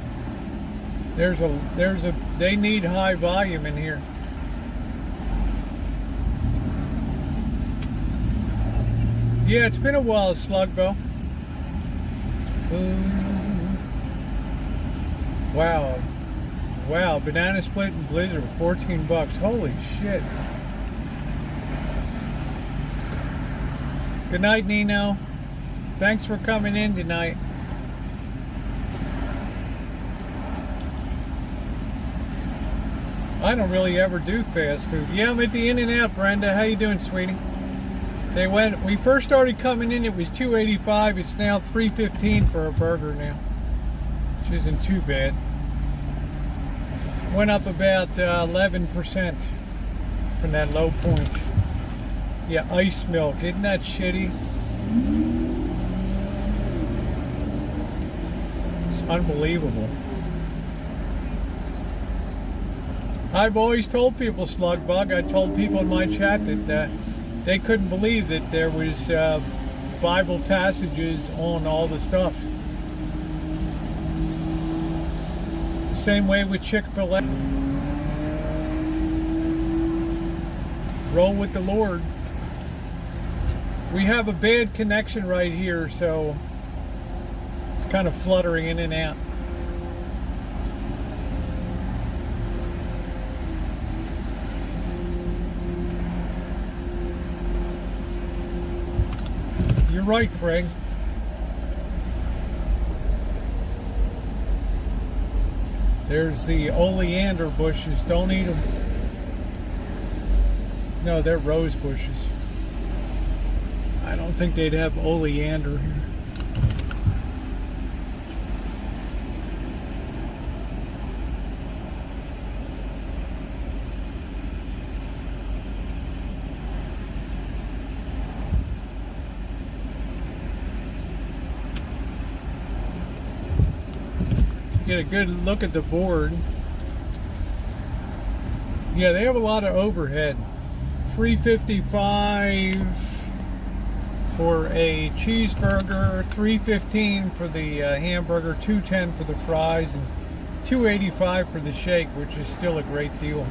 They need high volume in here. Yeah, it's been a while, Slugbo. Wow, banana split and blizzard, $14. Holy shit. Good night, Nino. Thanks for coming in tonight. I don't really ever do fast food. Yeah, I'm at the In-N-Out, Brenda. How you doing, sweetie? We first started coming in, it was $2.85. It's now $3.15 for a burger now, which isn't too bad. Went up about 11% from that low point. Yeah, ice milk, isn't that shitty? It's unbelievable. I've always told people, Slugbug, I told people in my chat that they couldn't believe that there was Bible passages on all the stuff. Same way with Chick-fil-A. Roll with the Lord. We have a bad connection right here, so it's kind of fluttering in and out. You're right, Craig. There's the oleander bushes. Don't eat them. No, they're rose bushes. I don't think they'd have oleander here. Get a good look at the board. Yeah, they have a lot of overhead. $3.55 for a cheeseburger, $3.15 for the hamburger, $2.10 for the fries, and $2.85 for the shake, which is still a great deal.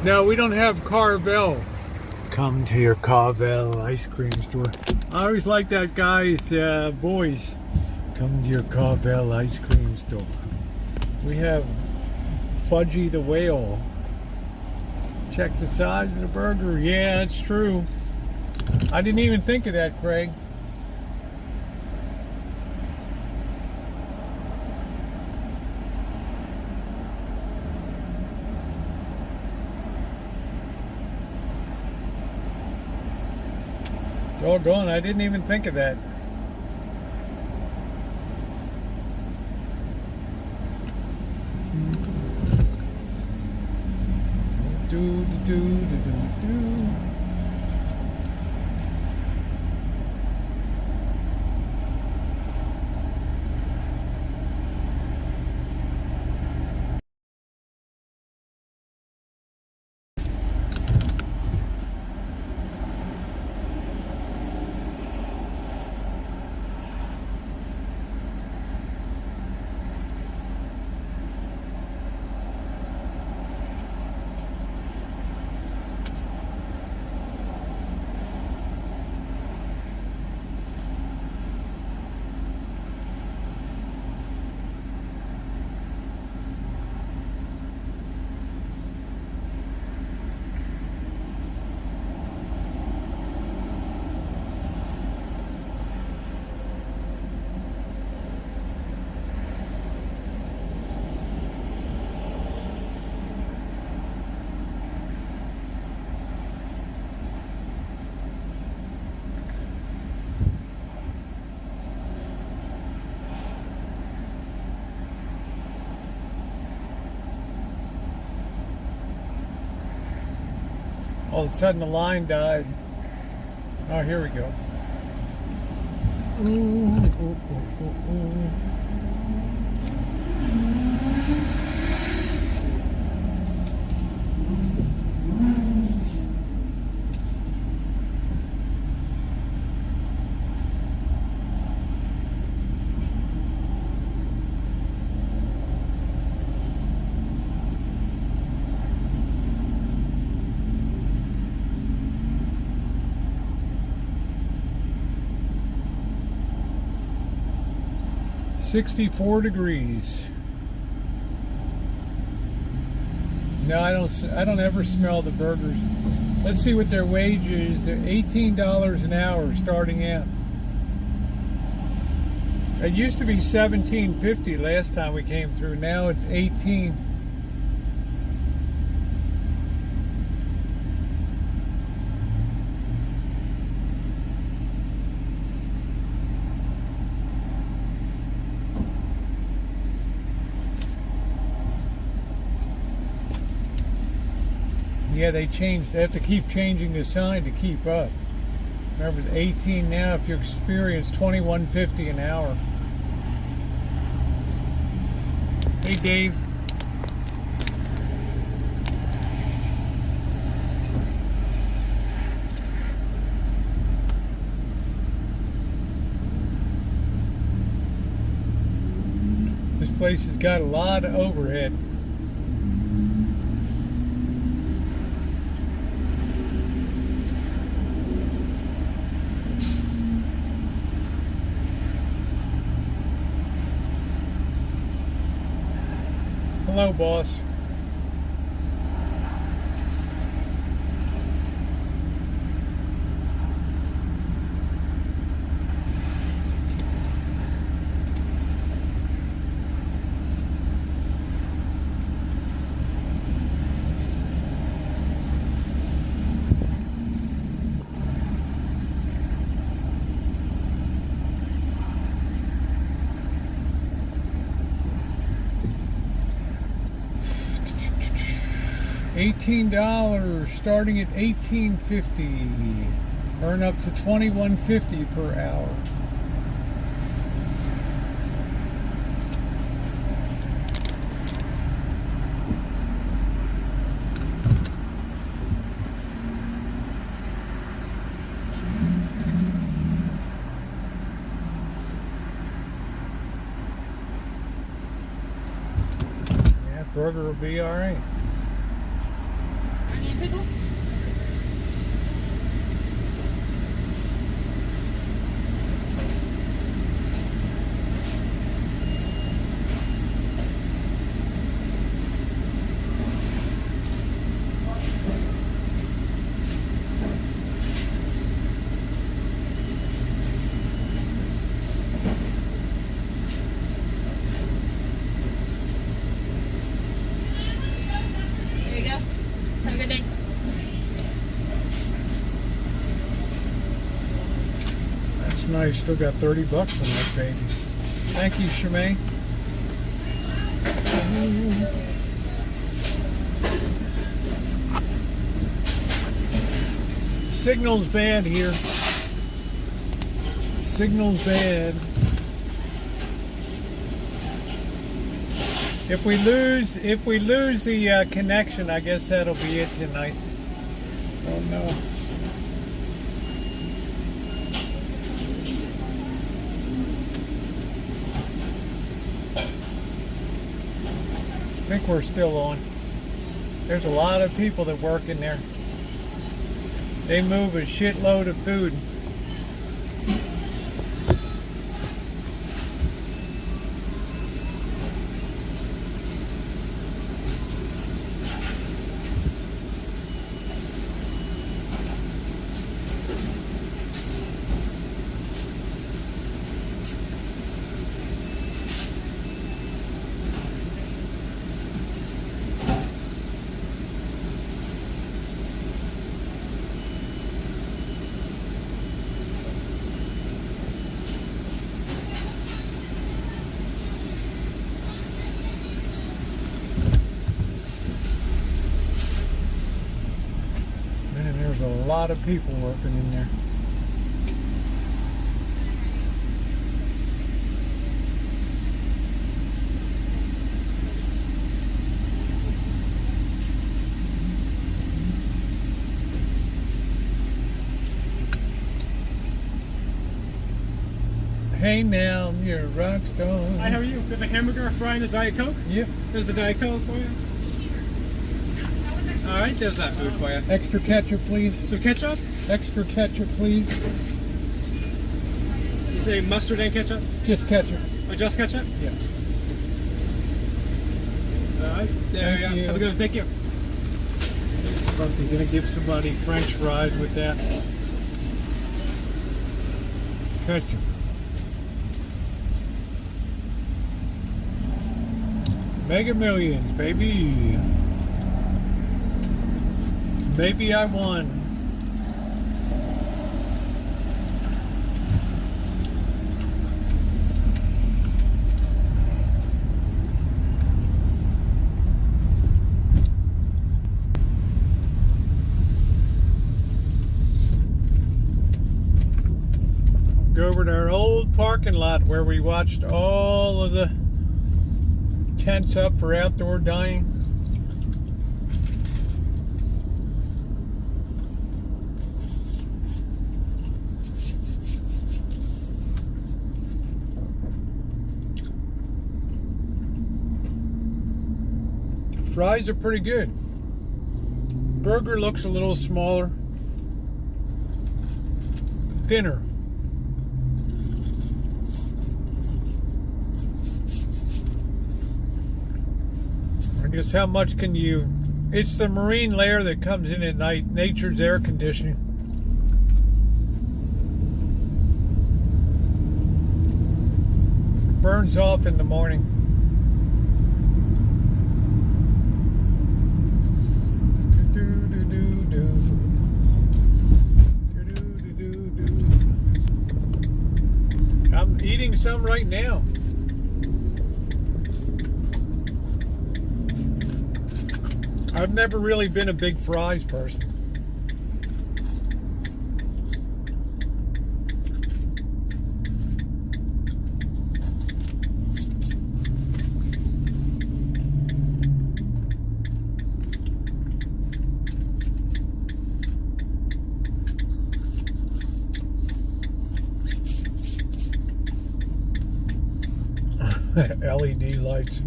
No, we don't have Carvel. Come to your Carvel ice cream store. I always like that guy's voice. Come to your Carvel ice cream store. We have Fudgy the Whale. Check the size of the burger. Yeah, it's true. I didn't even think of that, Craig. Doggone, I didn't even think of that. All of a sudden the line died. Oh, here we go. Ooh, ooh, ooh, ooh, ooh. $64 degrees. No, I don't ever smell the burgers. Let's see what their wage is. They're $18 an hour starting out. It used to be $17.50 last time we came through. Now it's $18. Yeah, they changed. They have to keep changing the sign to keep up. Remember, it's 18 now. If you experience $21.50 an hour. Hey, Dave. This place has got a lot of overhead. Hello, boss. $18 starting at $18.50. Earn up to $21.50 per hour. Yeah, burger will be all right. Onion pickle? There you go. Have a good day. That's nice. Still got $30 on that baby. Thank you, Shemaine. Signal's bad here. Signal's bad. If we lose the connection, I guess that'll be it tonight. Oh no. I think we're still on. There's a lot of people that work in there. They move a shitload of food. There's a lot of people working in there. Hey now, you're a rock star. Hi, how are you? We have a hamburger, a fry, and a Diet Coke. Yep. There's the Diet Coke for you. All right, there's that food for you. Extra ketchup, please. Some ketchup? Extra ketchup, please. You say mustard and ketchup? Just ketchup. Or just ketchup? Yeah. All right, there we Thank go. you. Have a good one. Thank you. But you're gonna give somebody French fries with that ketchup. Mega Millions, baby. Maybe I won. Go over to our old parking lot where we watched all of the tents up for outdoor dining. Fries are pretty good. Burger looks a little smaller, thinner. I guess how much can you... It's the marine layer that comes in at night, nature's air conditioning. Burns off in the morning. I'm eating some right now. I've never really been a big fries person. LED lights.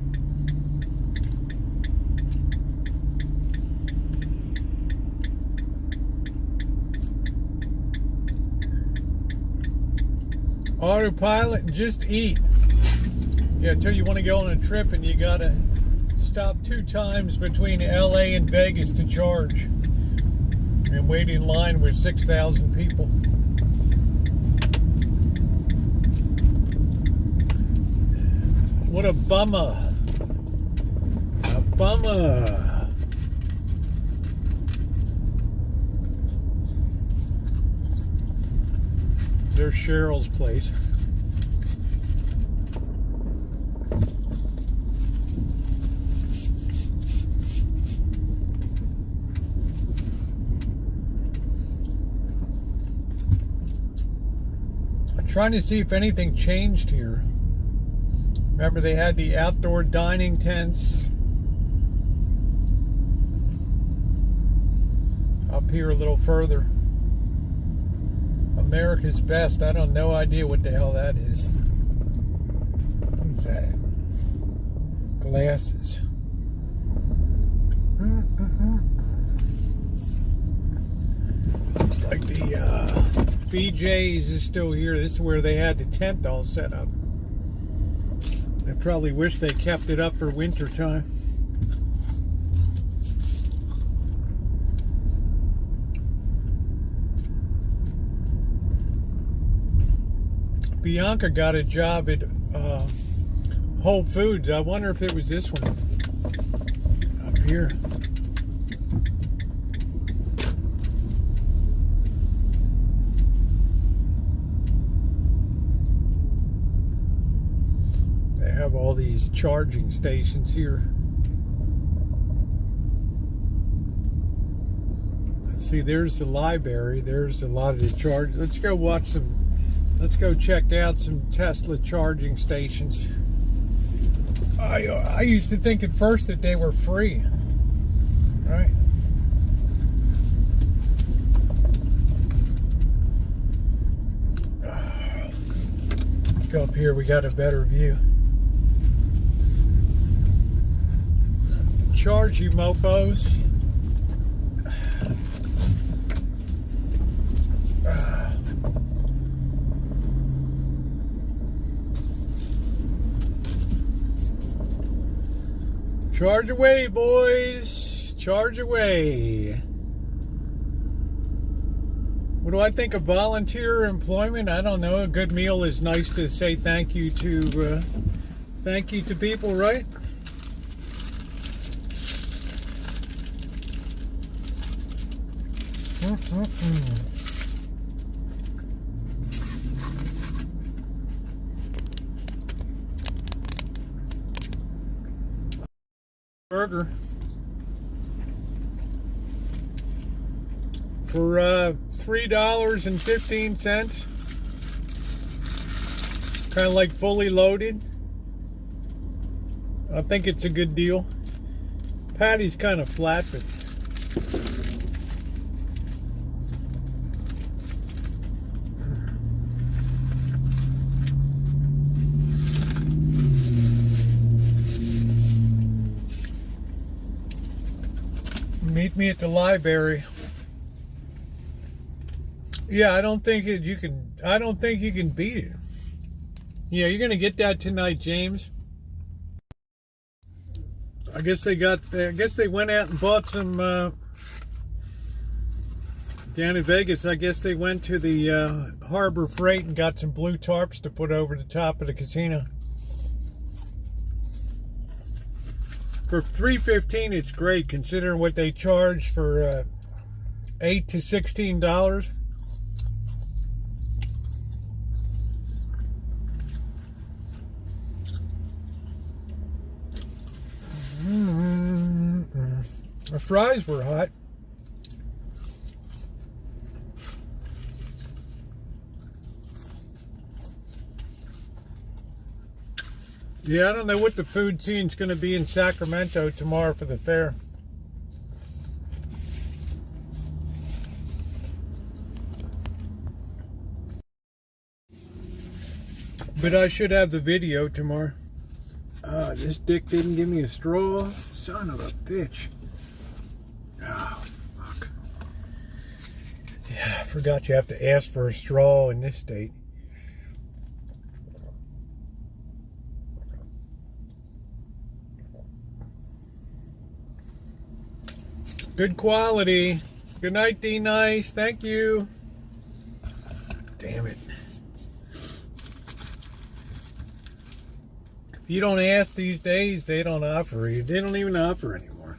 Autopilot and just eat. Yeah, until you want to go on a trip and you gotta stop 2 times between LA and Vegas to charge and wait in line with 6,000 people. What a bummer. A bummer. There's Cheryl's place. trying to see if anything changed here. Remember, they had the outdoor dining tents up here a little further. America's Best. I don't no idea what the hell that is. What's that? Glasses. Looks like the BJ's is still here. This is where they had the tent all set up. I probably wish they kept it up for winter time. Bianca got a job at Whole Foods. I wonder if it was this one up here. They have all these charging stations here. Let's see, there's the library. There's a lot of the charge. Let's go watch some. Let's go check out some Tesla charging stations. I used to think at first that they were free, right? Let's go up here. We got a better view. Charge you mofos. Charge away, boys. Charge away. What do I think of volunteer employment? I don't know. A good meal is nice to say thank you to people, right? Burger for $3.15, kind of like fully loaded. I think it's a good deal. Patty's kind of flat, but meet me at the library. Yeah, I don't think you can beat it. Yeah, you're gonna get that tonight, James. I guess they went out and bought some down in Vegas. I guess they went to the Harbor Freight and got some blue tarps to put over the top of the casino. For $3.15, it's great considering what they charge for $8 to $16. The fries were hot. Yeah, I don't know what the food scene's going to be in Sacramento tomorrow for the fair. But I should have the video tomorrow. This dick didn't give me a straw. Son of a bitch. Oh, fuck. Yeah, I forgot you have to ask for a straw in this state. Good quality. Good night, D Nice. Thank you. Damn it. If you don't ask these days, they don't offer you. They don't even offer anymore.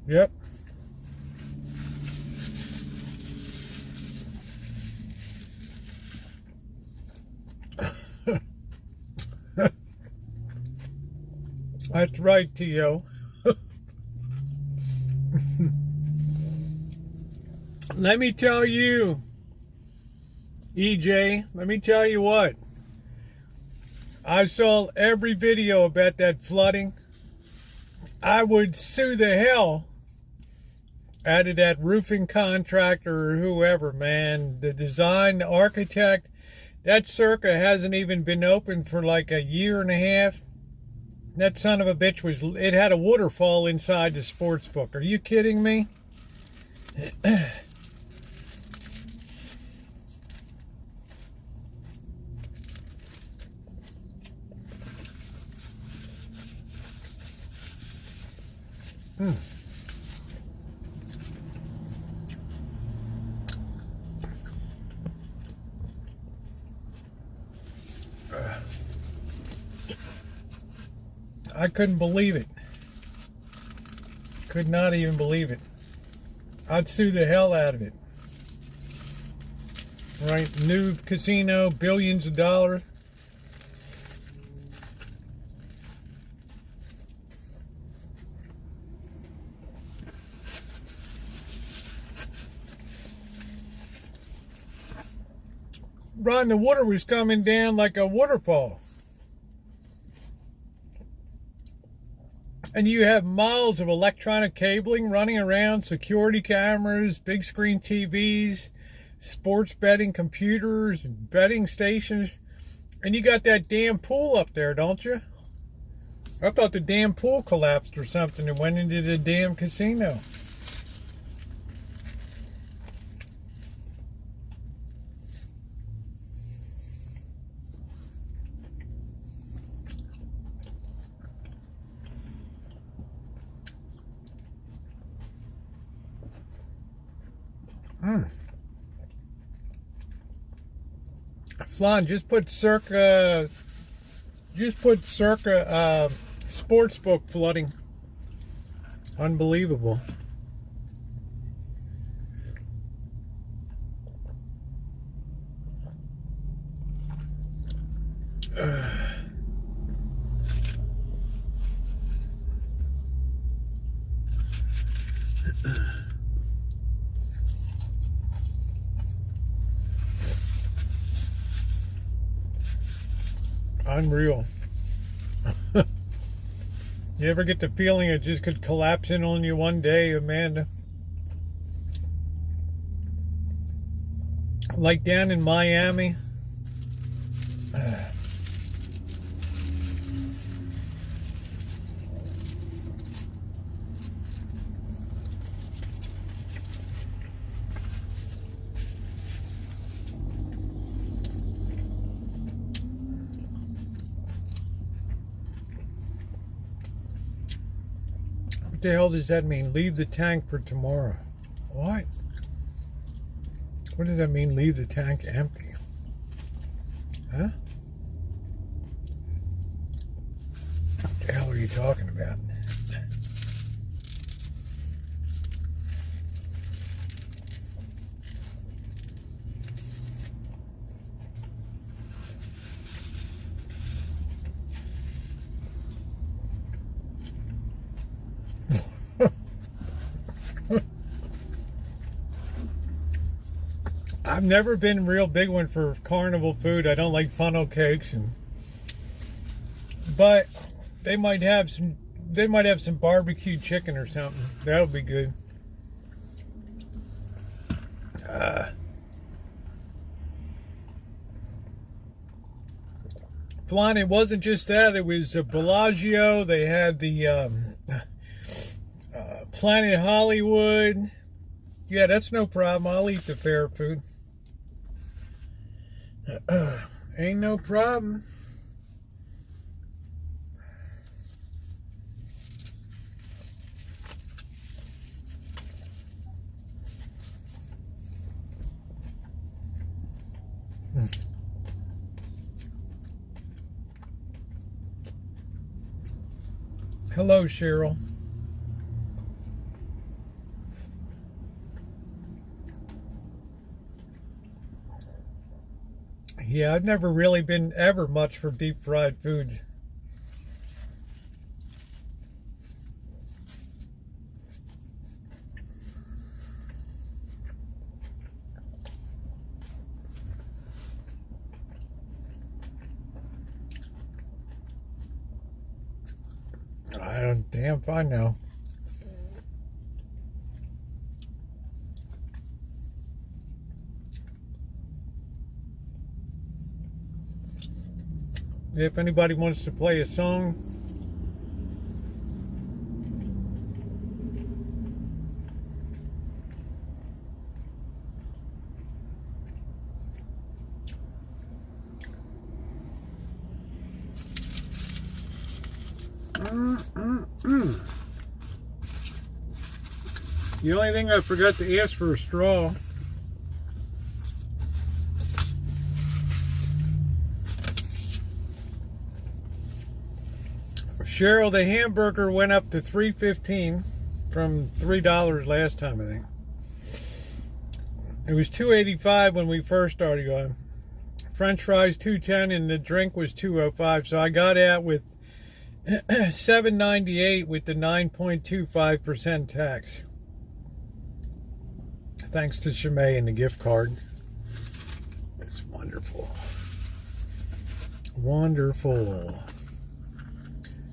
Yep. That's right, T.O. Let me tell you, EJ, let me tell you what. I saw every video about that flooding. I would sue the hell out of that roofing contractor or whoever, man. The design, the architect. That circa hasn't even been open for like a year and a half. That son of a bitch it had a waterfall inside the sports book. Are you kidding me? I couldn't believe it. Could not even believe it. I'd sue the hell out of it. Right, new casino, billions of dollars. Ron, the water was coming down like a waterfall. And you have miles of electronic cabling running around, security cameras, big screen TVs, sports betting computers, betting stations. And you got that damn pool up there, don't you? I thought the damn pool collapsed or something and went into the damn casino. Flan, just put circa sportsbook flooding. Unbelievable. Unreal. You ever get the feeling it just could collapse in on you one day, Amanda? Like down in Miami. What the hell does that mean? Leave the tank for tomorrow. What? What does that mean, leave the tank empty? Huh? What the hell are you talking about? I've never been a real big one for carnival food. I don't like funnel cakes, but they might have some barbecue chicken or something. That would be good. Flan, it wasn't just that. It was Bellagio. They had the Planet Hollywood. Yeah, that's no problem. I'll eat the fair food. Ain't no problem. Hello, Cheryl. Yeah, I've never really been ever much for deep fried foods. I don't damn fine now. If anybody wants to play a song, The only thing I forgot to ask for a straw. Cheryl, the hamburger went up to $3.15 from $3 last time, I think. It was $2.85 when we first started going. French fries $2.10 and the drink was $2.05. So I got out with $7.98 with the 9.25% tax. Thanks to Shimei and the gift card. It's wonderful. Wonderful.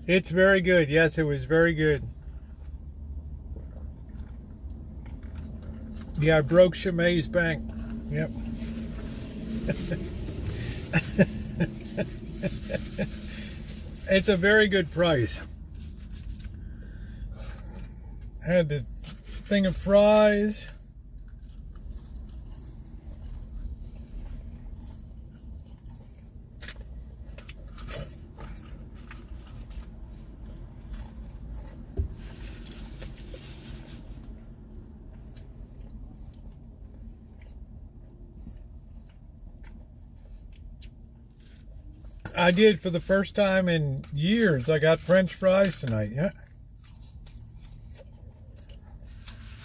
It's very good. Yes, it was very good. Yeah, I broke Shimei's bank. Yep. It's a very good price. Had the thing of fries. I did for the first time in years. I got French fries tonight, yeah.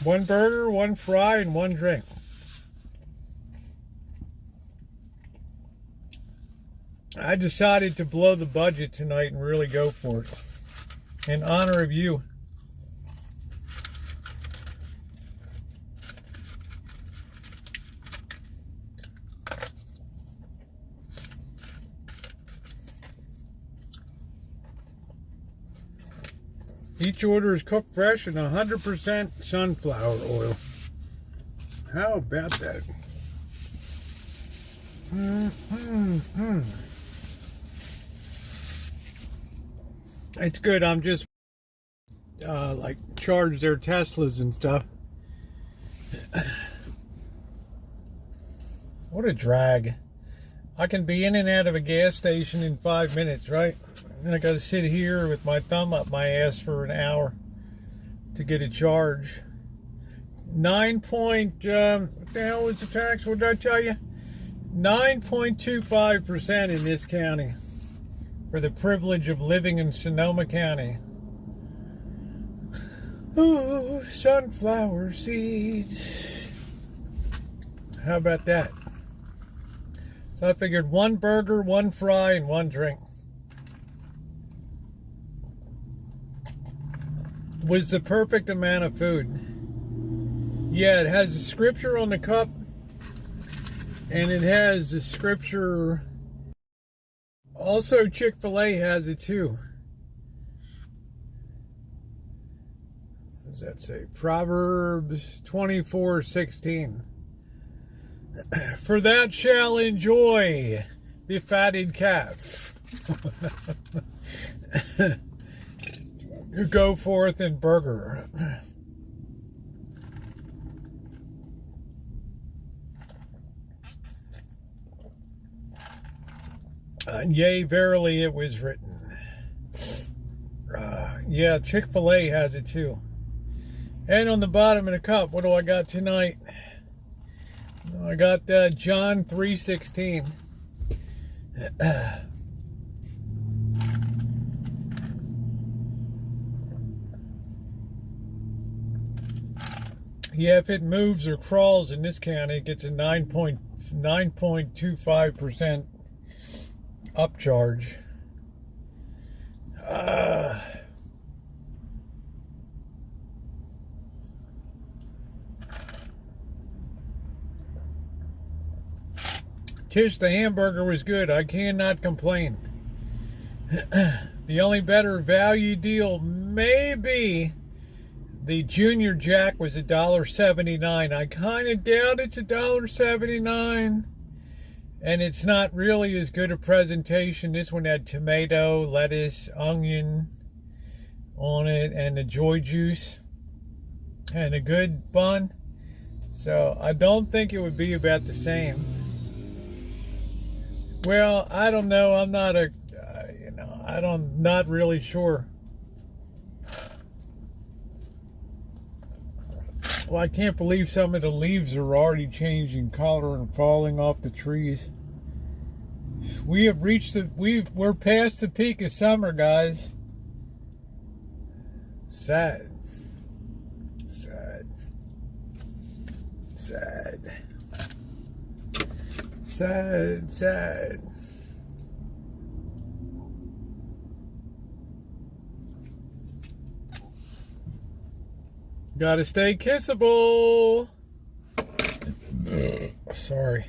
One burger, one fry, and one drink. I decided to blow the budget tonight and really go for it. In honor of you. Each order is cooked fresh and 100% sunflower oil. How about that? It's good. I'm just like charge their Teslas and stuff. What a drag. I can be in and out of a gas station in 5 minutes, right? And then I got to sit here with my thumb up my ass for an hour to get a charge. What the hell was the tax? What did I tell you? 9.25% in this county for the privilege of living in Sonoma County. Ooh, sunflower seeds. How about that? So I figured one burger, one fry, and one drink was the perfect amount of food. Yeah, it has a scripture on the cup, and it has the scripture. Also, Chick-fil-A has it too. What does that say? Proverbs 24:16. For that shall enjoy the fatted calf. Go forth and burger. Yea, verily it was written. Yeah, Chick-fil-A has it too. And on the bottom of the cup, what do I got tonight? I got John 3:16. Yeah, if it moves or crawls in this county, it gets a 9.25% upcharge. Tish, the hamburger was good. I cannot complain. The only better value deal may be the Junior Jack was $1.79. I kind of doubt it's $1.79. And it's not really as good a presentation. This one had tomato, lettuce, onion on it, and the joy juice, and a good bun. So I don't think it would be about the same. Well, I don't know. I'm not not really sure. Well, I can't believe some of the leaves are already changing color and falling off the trees. We have reached we're past the peak of summer, guys. Sad. Sad. Sad. Sad, sad. Gotta stay kissable. Sorry.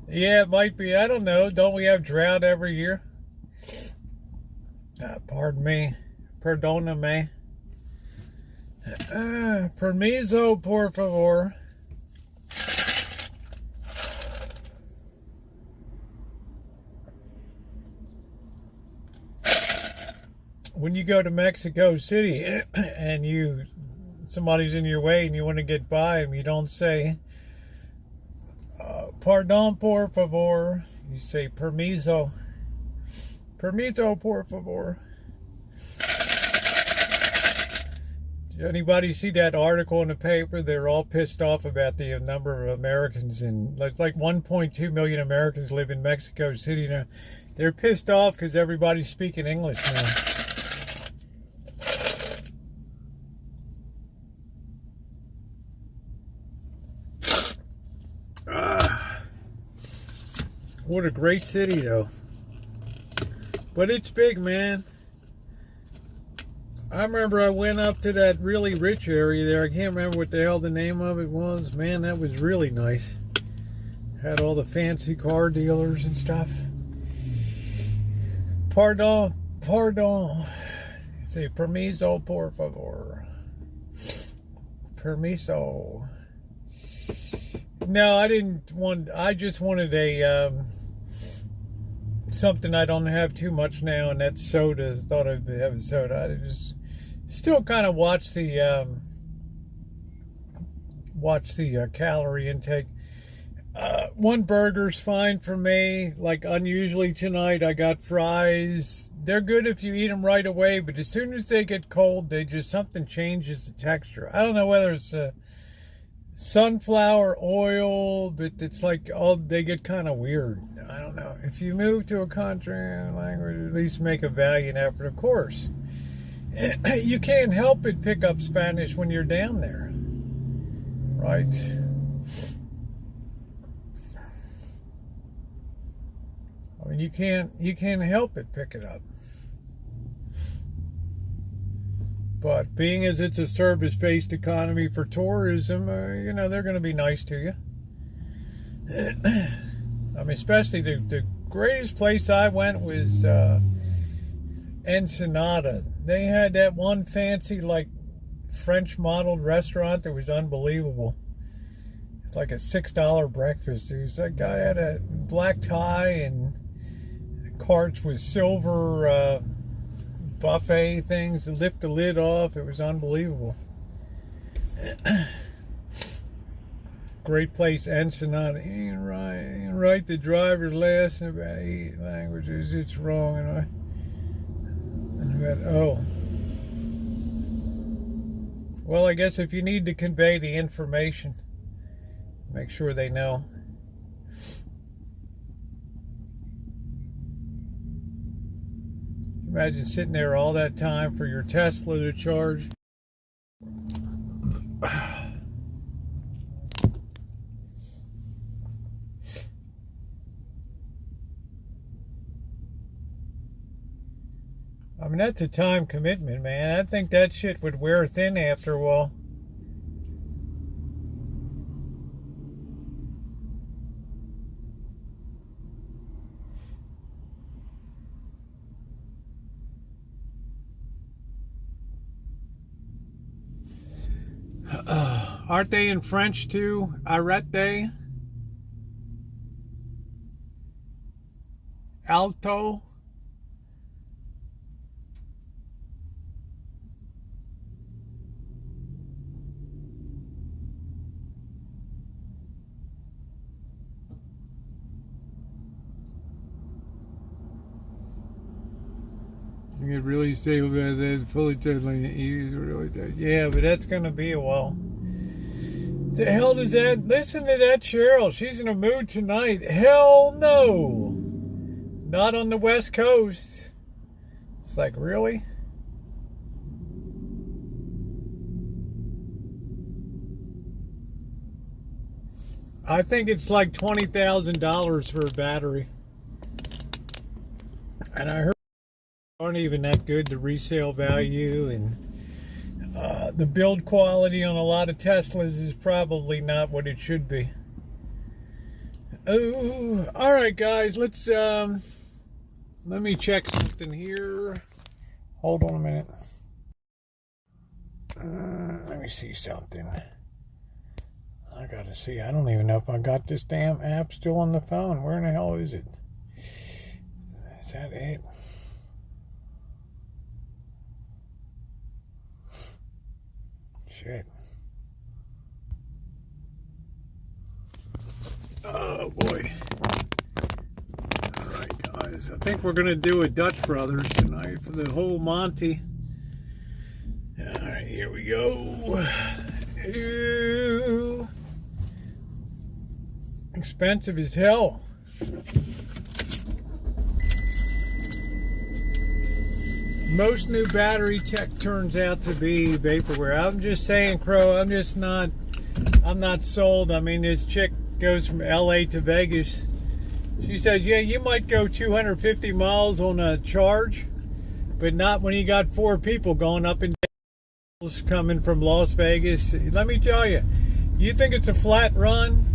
Yeah, it might be. I don't know. Don't we have drought every year? Pardon me. Perdóname. Permiso, por favor. When you go to Mexico City and somebody's in your way and you want to get by them, you don't say pardon por favor. You say permiso. Permiso por favor. Did anybody see that article in the paper? They're all pissed off about the number of Americans, and like 1.2 million Americans live in Mexico City now. They're pissed off because everybody's speaking English now. What a great city, though. But it's big, man. I remember I went up to that really rich area there. I can't remember what the hell the name of it was. Man, that was really nice. Had all the fancy car dealers and stuff. Pardon. Say, permiso, por favor. Permiso. No, I just wanted a something I don't have too much now, and that's soda. Thought I'd have a soda. I just still kind of watch the calorie intake. One burger's fine for me. Like unusually tonight, I got fries. They're good if you eat them right away, but as soon as they get cold, something changes the texture. I don't know whether it's sunflower oil, but it's like they get kind of weird. I don't know. If you move to a country language, at least make a valiant effort. Of course, you can't help but pick up Spanish when you're down there, right? I mean, you can't help but pick it up. But being as it's a service-based economy for tourism, they're going to be nice to you. I mean, especially the greatest place I went was Ensenada. They had that one fancy, like, French-modeled restaurant that was unbelievable. It's like a $6 breakfast. That guy had a black tie and carts with silver buffet things to lift the lid off. It was unbelievable. Great place, Ensenada. Ain't right. The driver's lesson about 8 languages. It's wrong. Well, I guess if you need to convey the information, make sure they know. Imagine sitting there all that time for your Tesla to charge. I mean, that's a time commitment, man. I think that shit would wear thin after a while. Aren't they in French too? Arrête. Alto. You could really say that fully totally really did. Yeah, but that's gonna be a while. The hell does that? Listen to that Cheryl. She's in a mood tonight. Hell no. Not on the West Coast. It's like, really? I think it's like $20,000 for a battery. And I heard aren't even that good, the resale value, and the build quality on a lot of Teslas is probably not what it should be. Oh, all right, guys, let's let me check something here. Hold on a minute. Let me see something. I gotta see. I don't even know if I got this damn app still on the phone. Where in the hell is it? Is that it? Shit. Oh boy. Alright guys, I think we're gonna do a Dutch Brothers tonight for the whole Monty. Alright, here we go. Ew. Expensive as hell. Most new battery tech turns out to be vaporware. I'm just saying, Crow, I'm not sold. I mean, this chick goes from LA to Vegas. She says, yeah, you might go 250 miles on a charge, but not when you got 4 people going up and down coming from Las Vegas. Let me tell you, you think it's a flat run?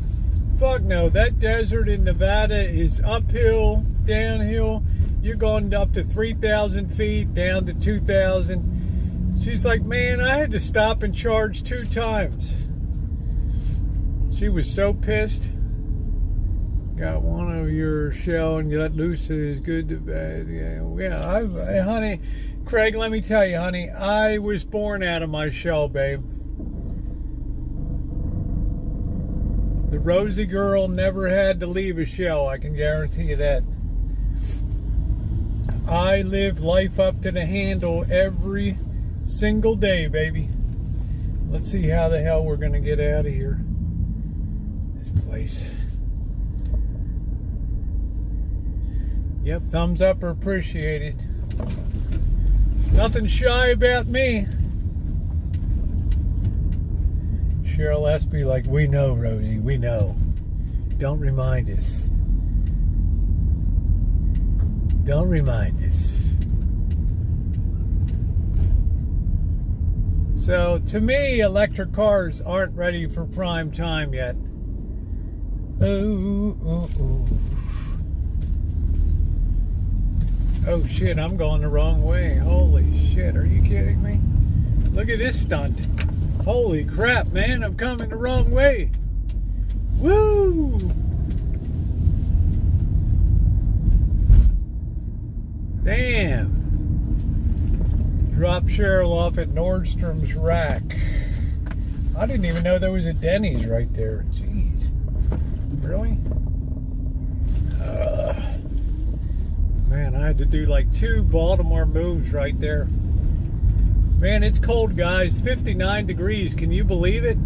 Fuck no. That desert in Nevada is uphill, downhill. You're going up to 3,000 feet, down to 2,000. She's like, man, I had to stop and charge 2 times. She was so pissed. Got one of your shell and let loose is good to bad. Yeah, honey, Craig, let me tell you, honey, I was born out of my shell, babe. The Rosie girl never had to leave a shell, I can guarantee you that. I live life up to the handle every single day, baby. Let's see how the hell we're going to get out of here. This place. Yep, thumbs up are appreciated. There's nothing shy about me. Cheryl Espy like, we know, Rosie, we know. Don't remind us. Don't remind us. So, to me, electric cars aren't ready for prime time yet. Oh shit, I'm going the wrong way. Holy shit, are you kidding me? Look at this stunt. Holy crap, man, I'm coming the wrong way. Woo! Damn. Drop Cheryl off at Nordstrom's rack. I didn't even know there was a Denny's right there. Jeez. Really? Man, I had to do like 2 Baltimore moves right there. Man, it's cold, guys. 59 degrees. Can you believe it?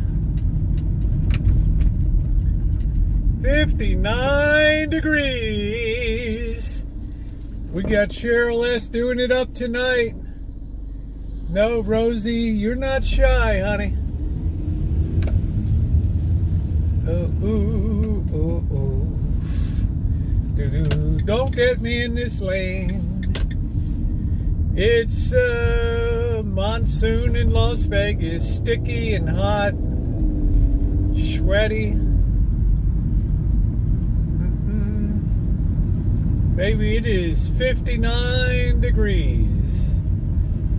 59 degrees. We got Cheryl S. doing it up tonight. No, Rosie, you're not shy, honey. Don't get me in this lane. It's monsoon in Las Vegas, sticky and hot, sweaty. Baby, it is 59 degrees.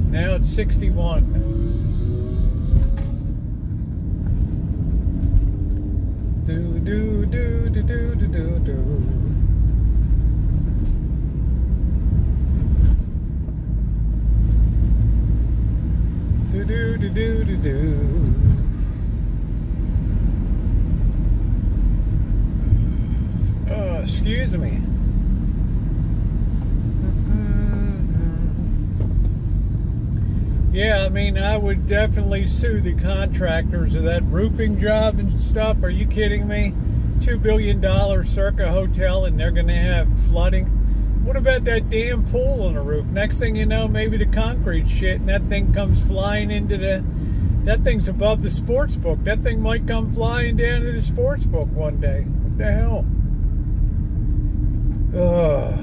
Now it's 61. Do do do do do do do do. Do do do do do do. Oh, excuse me. Yeah, I mean, I would definitely sue the contractors of that roofing job and stuff. Are you kidding me? $2 billion Circa hotel and they're going to have flooding. What about that damn pool on the roof? Next thing you know, maybe the concrete shit and that thing comes flying into that thing's above the sports book. That thing might come flying down to the sports book one day. What the hell? Ugh.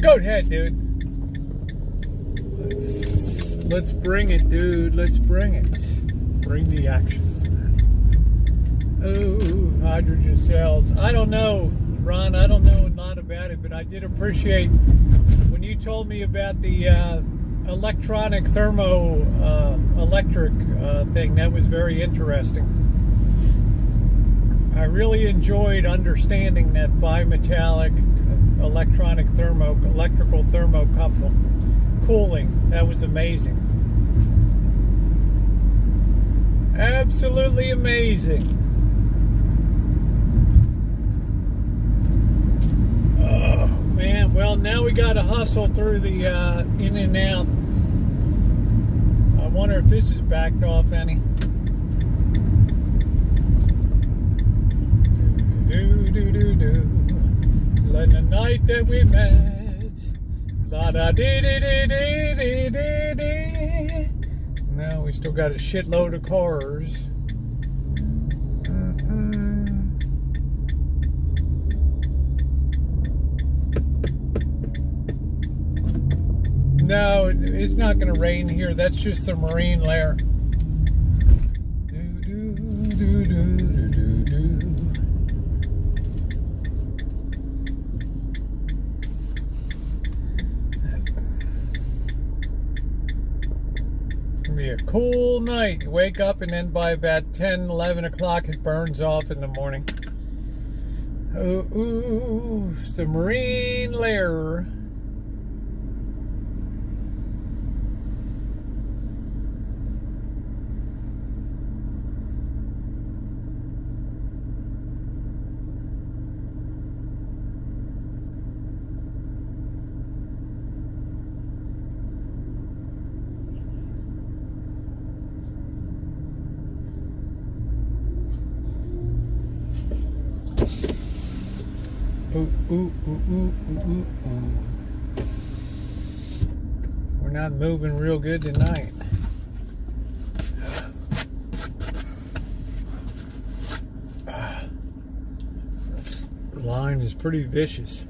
Go ahead, dude. Let's bring it, dude. Let's bring it. Bring the action. Oh, hydrogen cells. I don't know, Ron. I don't know a lot about it, but I did appreciate when you told me about the electronic thermoelectric thing. That was very interesting. I really enjoyed understanding that bimetallic electrical thermocouple cooling. That was amazing. Absolutely amazing. Oh man, well now we gotta hustle through the in and out. I wonder if this is backed off any. Do do do do. Like the night that we met, la da dee dee dee dee dee dee dee. Now we still got a shitload of cars. No, it's not going to rain here. That's just the marine layer. Do do do do do do do. Be a cool night. You wake up and then by about 10, 11 o'clock it burns off in the morning. Oh, ooh, it's the marine layer. Ooh, ooh, ooh, ooh, ooh, ooh, ooh. We're not moving real good tonight. The line is pretty vicious.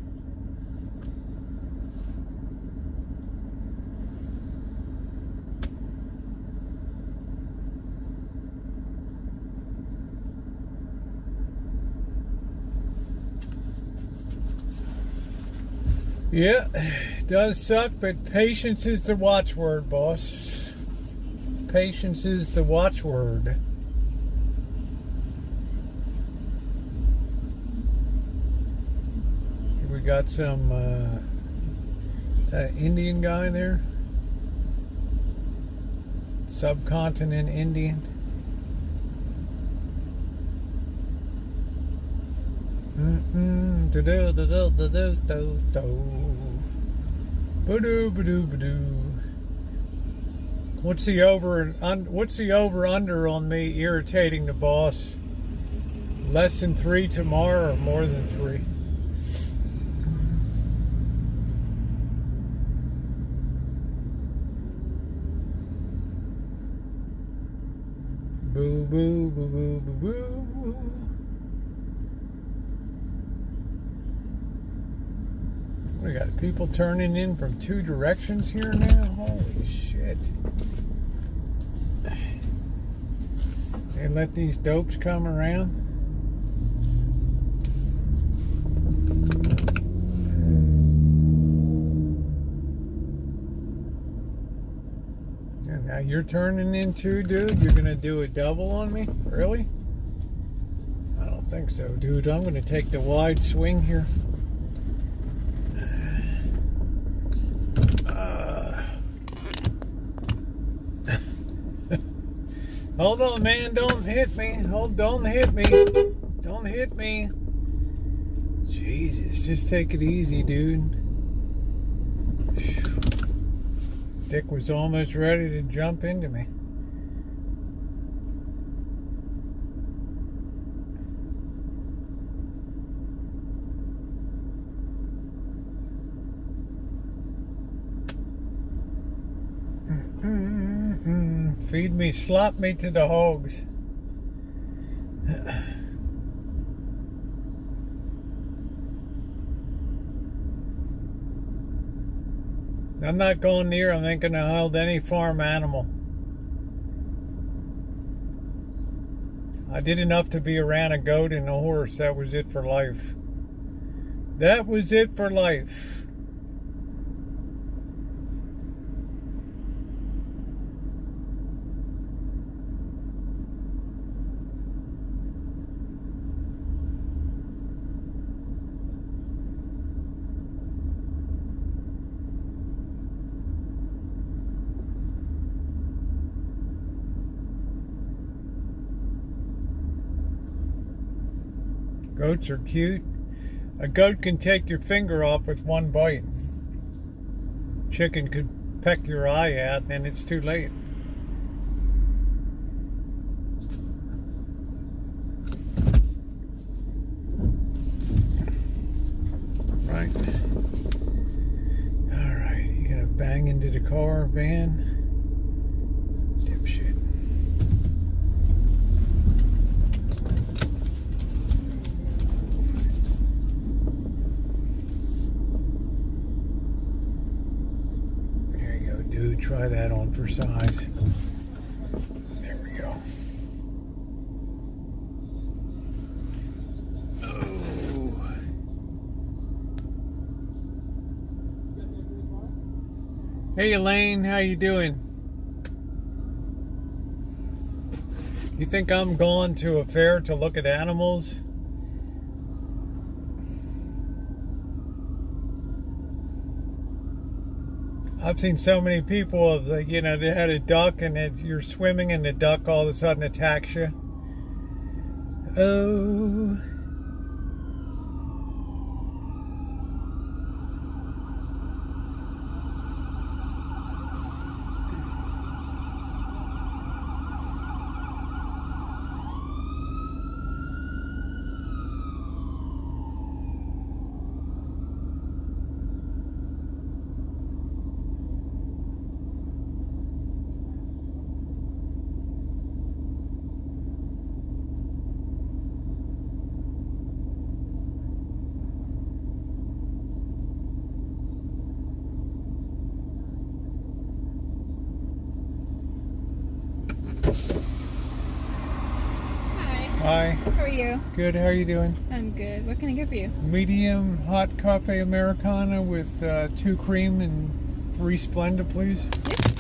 Yeah, it does suck, but patience is the watchword, boss. Patience is the watchword. Here we got some, is that an Indian guy there? Subcontinent Indian. What's the over under on me irritating the boss? Less than 3 tomorrow or more than 3? Boo boo boo boo boo boo. We got people turning in from 2 directions here now. Holy shit. They let these dopes come around. And now you're turning in too, dude? You're gonna do a double on me? Really? I don't think so, dude. I'm gonna take the wide swing here. Hold on, man. Don't hit me. Don't hit me. Don't hit me. Jesus, just take it easy, dude. Dick was almost ready to jump into me. Feed me, slop me to the hogs. I'm not going near. I'm not going to hold any farm animal. I did enough to be around a goat and a horse. That was it for life. That was it for life. Goats are cute. A goat can take your finger off with one bite. Chicken could peck your eye out and then it's too late. Right. Alright, you gonna bang into the car, van? Dipshit. Try that on for size. There we go. Oh. Hey Elaine, how you doing? You think I'm going to a fair to look at animals? I've seen so many people, you know, they had a duck and you're swimming and the duck all of a sudden attacks you. Oh. Hi. How are you? Good, how are you doing? I'm good. What can I get for you? Medium hot cafe Americano with 2 cream and 3 Splenda, please. Yep.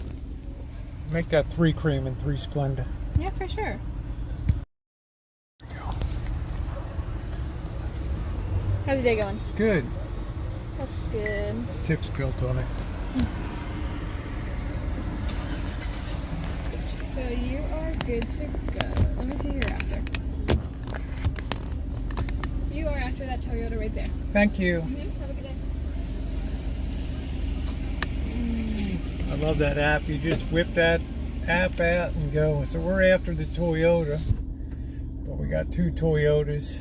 Make that 3 cream and 3 Splenda. Yeah, for sure. How's your day going? Good. That's good. Tips built on it. So you are good to go. Let me see who you're after. You are after that Toyota right there. Thank you. Have a good day. I love that app. You just whip that app out and go. So we're after the Toyota, but we got 2 Toyotas.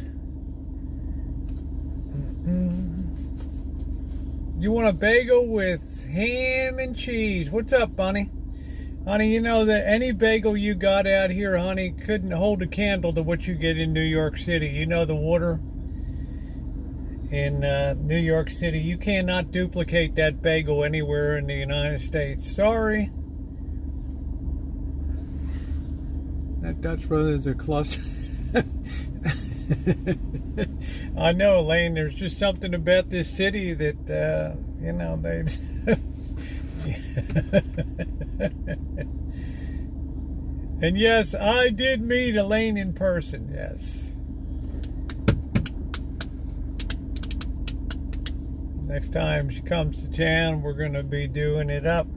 You want a bagel with ham and cheese? What's up, Bunny? Honey, you know that any bagel you got out here, honey, couldn't hold a candle to what you get in New York City. You know the water in New York City. You cannot duplicate that bagel anywhere in the United States. Sorry. That Dutch Brothers are cluster. I know, Elaine. There's just something about this city that you know they. And yes, I did meet Elaine in person. Yes. Next time she comes to town, we're going to be doing it up.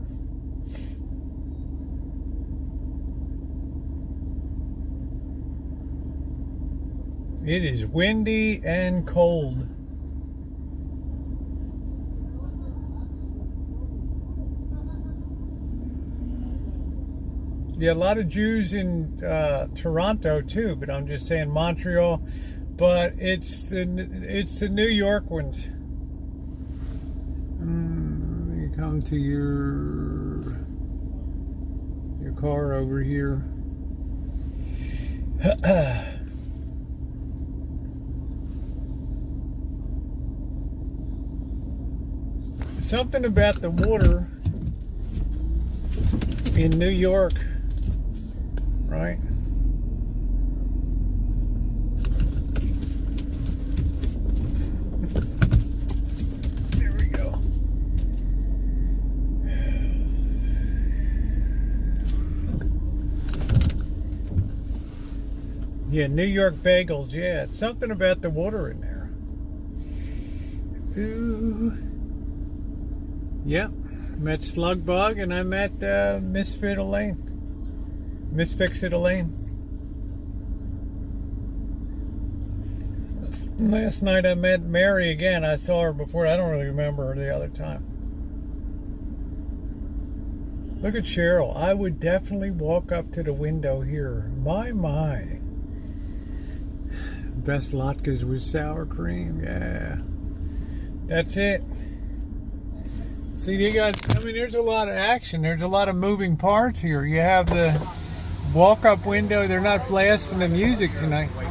It is windy and cold. Yeah, a lot of Jews in Toronto too, but I'm just saying Montreal. But it's the New York ones. You come to your car over here. Something about the water in New York, right? There we go. Yeah, New York bagels. Yeah, it's something about the water in there. Ooh. Yep, met Slugbug and I met Misfit Elaine. Misfixit Elaine. Last night I met Mary again. I saw her before. I don't really remember her the other time. Look at Cheryl. I would definitely walk up to the window here. My. Best latkes with sour cream. Yeah. That's it. See, you got, I mean, there's a lot of action. There's a lot of moving parts here. You have the walk-up window. They're not blasting the music tonight. All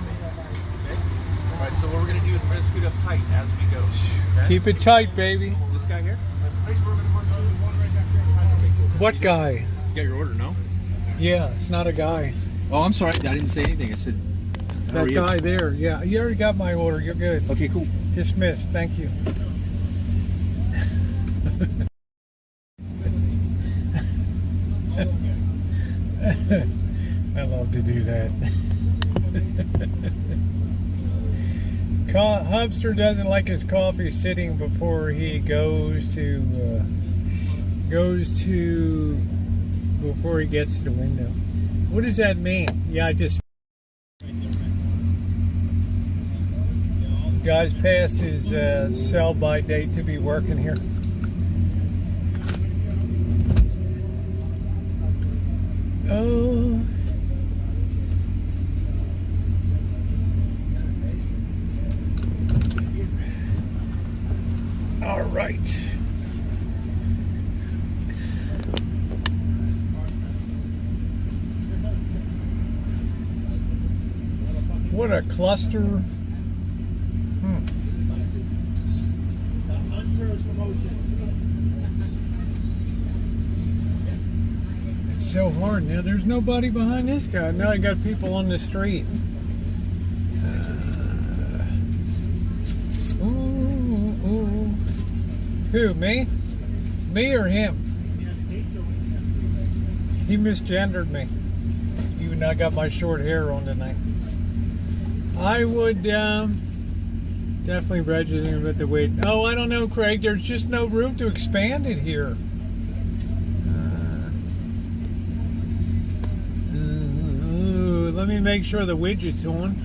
right, so what we're going to do is we're going to scoot up tight as we go. Okay? Keep it tight, baby. This guy here? What guy? You got your order, no? Yeah, it's not a guy. Oh, I'm sorry. I didn't say anything. I said, how are That you? guy there. Yeah, you already got my order. You're good. Okay, cool. Dismissed. Thank you. I love to do that. Hubster doesn't like his coffee sitting before he goes to before he gets to the window. What does that mean? Yeah, I just guy's passed his sell-by date to be working here. Oh. All right. What a cluster. It's so hard now. There's nobody behind this guy. Now I got people on the street. Ooh. Who, me? Me or him? He misgendered me. Even though I got my short hair on tonight. I would definitely register him at the weight. Oh, I don't know, Craig. There's just no room to expand it here. Let me make sure the widget's on.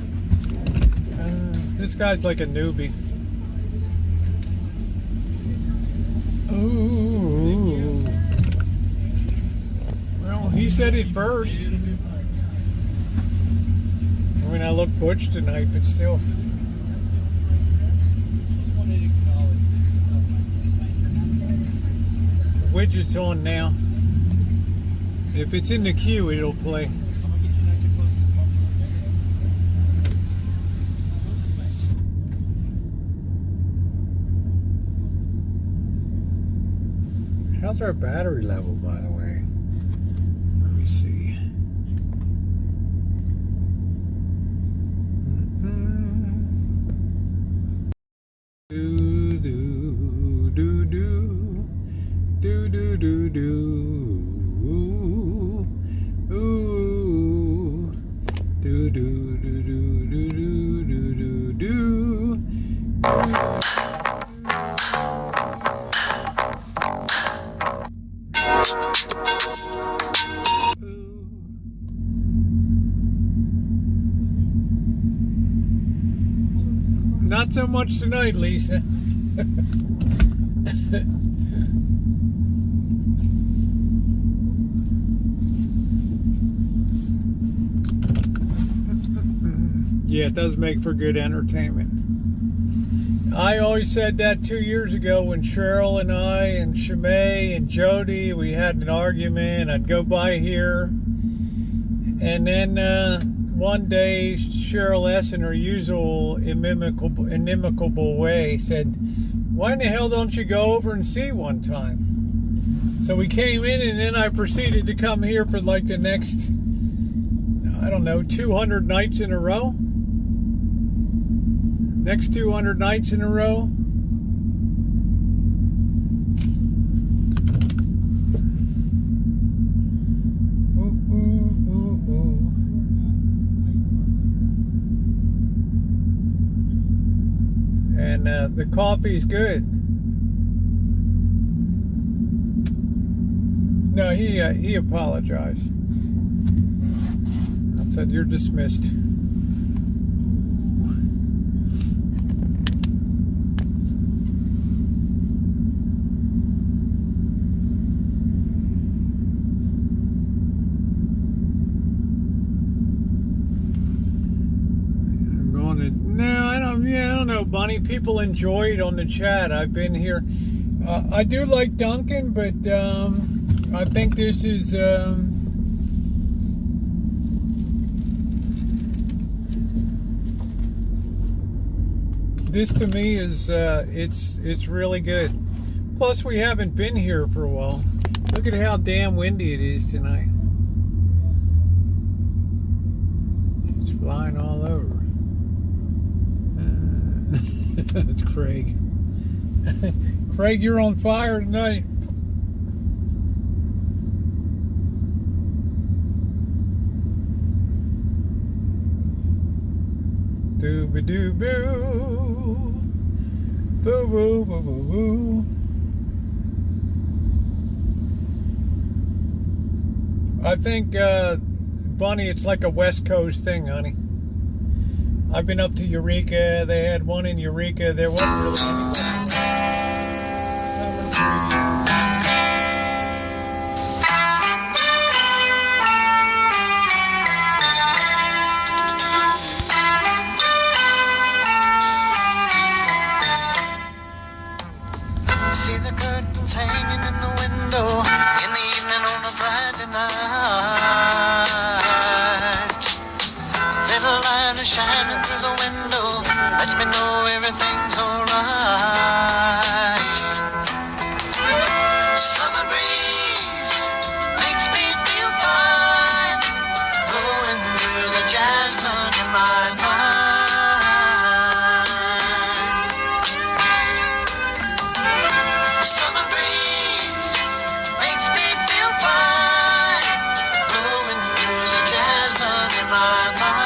This guy's like a newbie. Ooh. Well, he said it first. I mean, I look butch tonight, but still. The widget's on now. If it's in the queue, it'll play. How's our battery level, by the way? Let me see. do do. Ooh. Do do do do do do do do do. Not so much tonight, Lisa. Yeah, it does make for good entertainment. I always said that 2 years ago when Cheryl and I and Shimei and Jody, we had an argument. I'd go by here, and then one day Cheryl S. in her usual inimical way said, "Why in the hell don't you go over and see one time?" So we came in, and then I proceeded to come here for like the next, I don't know, 200 nights in a row. Next 200 nights in a row. Ooh, ooh, ooh, ooh. And the coffee's good. No, he apologized. I said, "You're dismissed." I don't know, Bonnie. People enjoy it on the chat. I've been here. I do like Duncan, but I think this is this to me is it's really good. Plus, we haven't been here for a while. Look at how damn windy it is tonight. It's flying all over. That's Craig. Craig, you're on fire tonight. Doo-ba-doo-boo. Boo-boo-boo-boo-boo. I think, Bunny, it's like a West Coast thing, honey. I've been up to Eureka. They had one in Eureka. There wasn't really anything. See the curtains hanging in the window in the evening on a Friday night. Little light is shining through the window, lets me know everything's alright. Summer breeze makes me feel fine, blowing through the jasmine in my mind. Summer breeze makes me feel fine, blowing through the jasmine in my mind.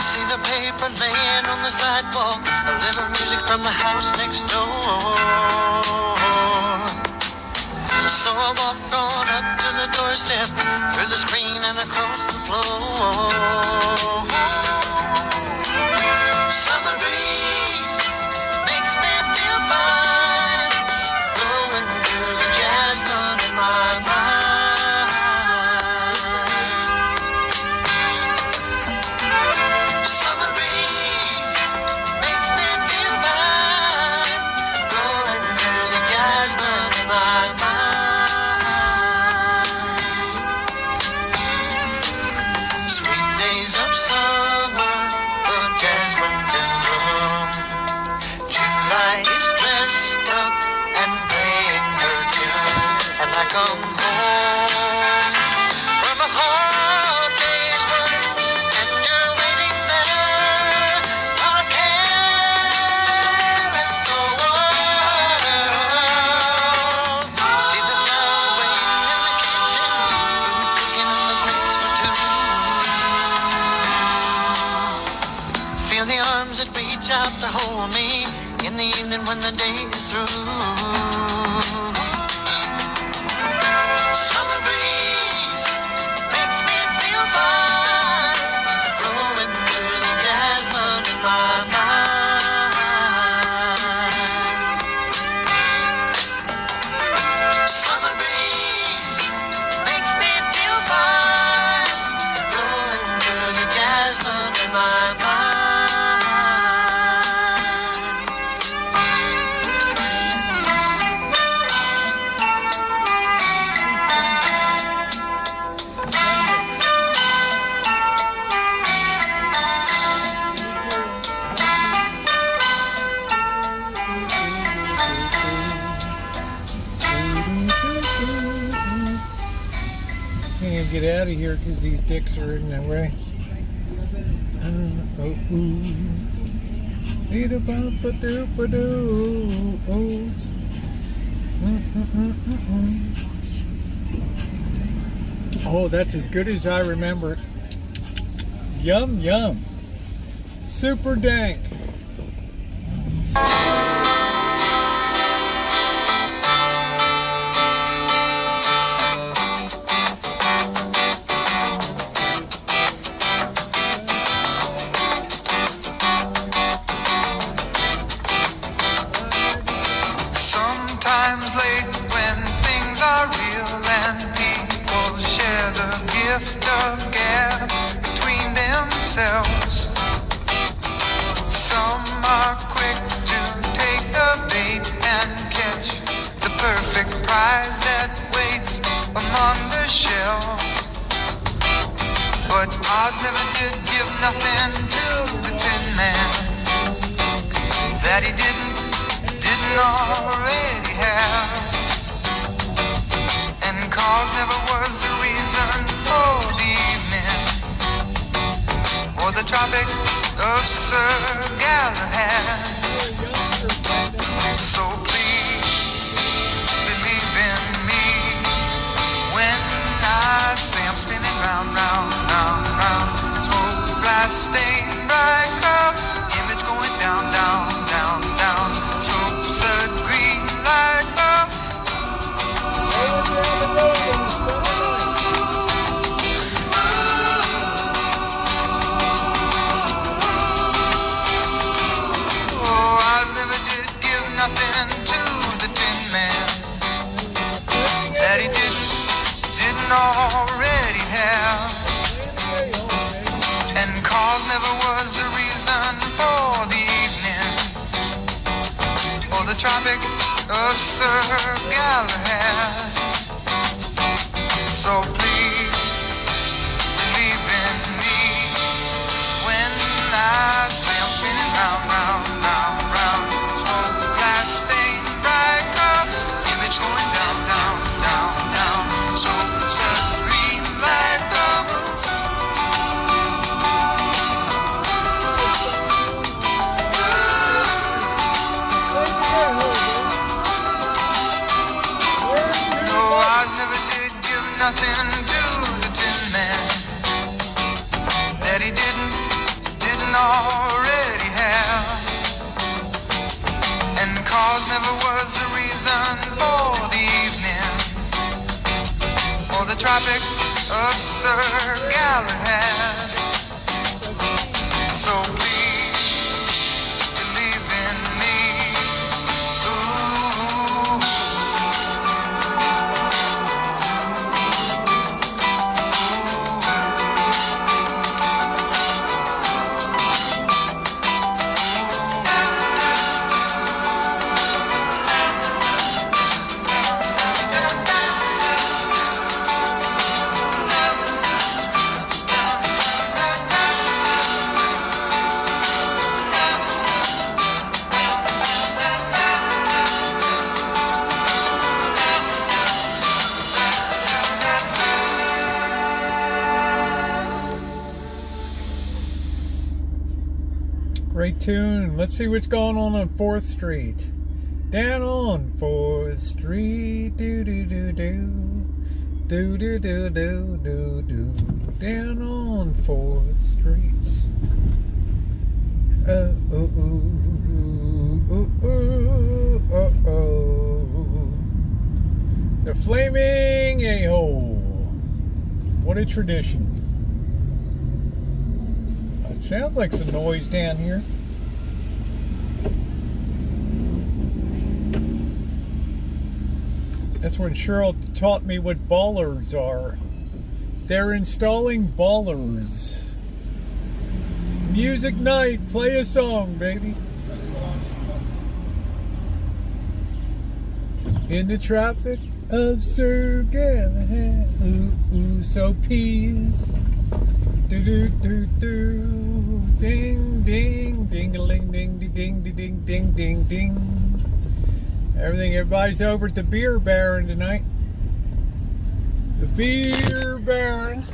See the paper laying on the sidewalk, a little music from the house next door. So I walk on up to the doorstep, through the screen and across the floor. Summer breeze makes me feel fine, blowing through the jasmine in my mind. Summer breeze makes me feel fine, blowing through the jasmine in my mind. Sweet days of summer, the jasmine's in bloom. July is dressed up and playing her tune. come home from a hard day's work, and you're waiting there on a care in the world. See the smell waiting in the kitchen, cooking on the plates for two. Feel the arms that reach out to hold me in the evening when the day is through. Summer breeze makes me feel fine, blowing through the jasmine in my mind. Summer breeze makes me feel fine, blowing through the jasmine in my mind. Can't get out of here because these dicks are in the way. Oh, that's as good as I remember it. Yum, yum. Super dank. Sometimes late when things are real and people share the gift of gab between themselves. Some are quick to take the bait and catch the perfect prize that waits among the shells. But Oz never did give nothing to the Tin Man that he didn't already have, and cause never was the reason for the evening or the Tropic of Sir Galahad. So please believe in me when I say I'm spinning round, round, round, round. Smoke, glass, stain, bright cup, image going down, down, down, down. Soap, green light up. Oh, I never did give nothing to the Tin Man that he didn't already have, and cause never was the reason for the evening or the Tropic of Sir Galahad. So please believe in me when I say I'm spinning round, round, round, round. Smoke, glass, stain, bright cup, image going down, down, down, down. So green light bubbles. Nothing to the Tin Man that he didn't already have, and cause never was the reason for the evening or the Tropic of Sir Galahad. So please believe in me. Ooh. Great tune. Let's see what's going on 4th Street. Down on 4th Street, do do do do, do do do do do do. Down on 4th Street. Oh oh oh oh oh oh. The Flaming A-hole. What a tradition. It sounds like some noise down here. That's when Cheryl taught me what ballers are. They're installing ballers. Music night, play a song, baby. In the Tropic of Sir Galahad, ooh, ooh, so peas. Do do do do, ding ding, ding-a-ling, ding ding ding ding ding ding ding. Everybody's over at the Beer Baron tonight. The Beer Baron.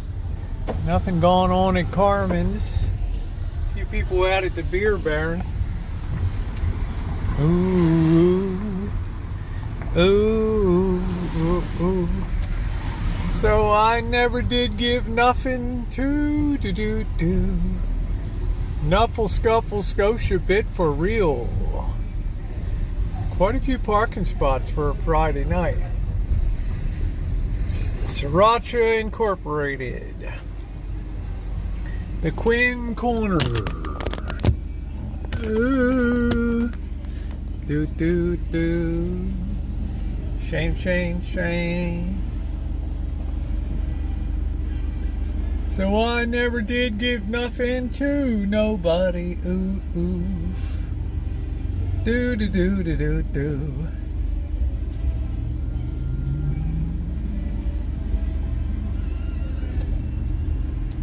Nothing going on at Carmen's. A few people out at the Beer Baron. Ooh, ooh, ooh, ooh. So I never did give nothing to do. Nuffle scuffle Scotia bit for real. Quite a few parking spots for a Friday night. Sriracha Incorporated. The Quinn Corner. Ooh. Do do do. Shame, shame, shame. So I never did give nothing to nobody. Ooh, ooh. Do do do do do do.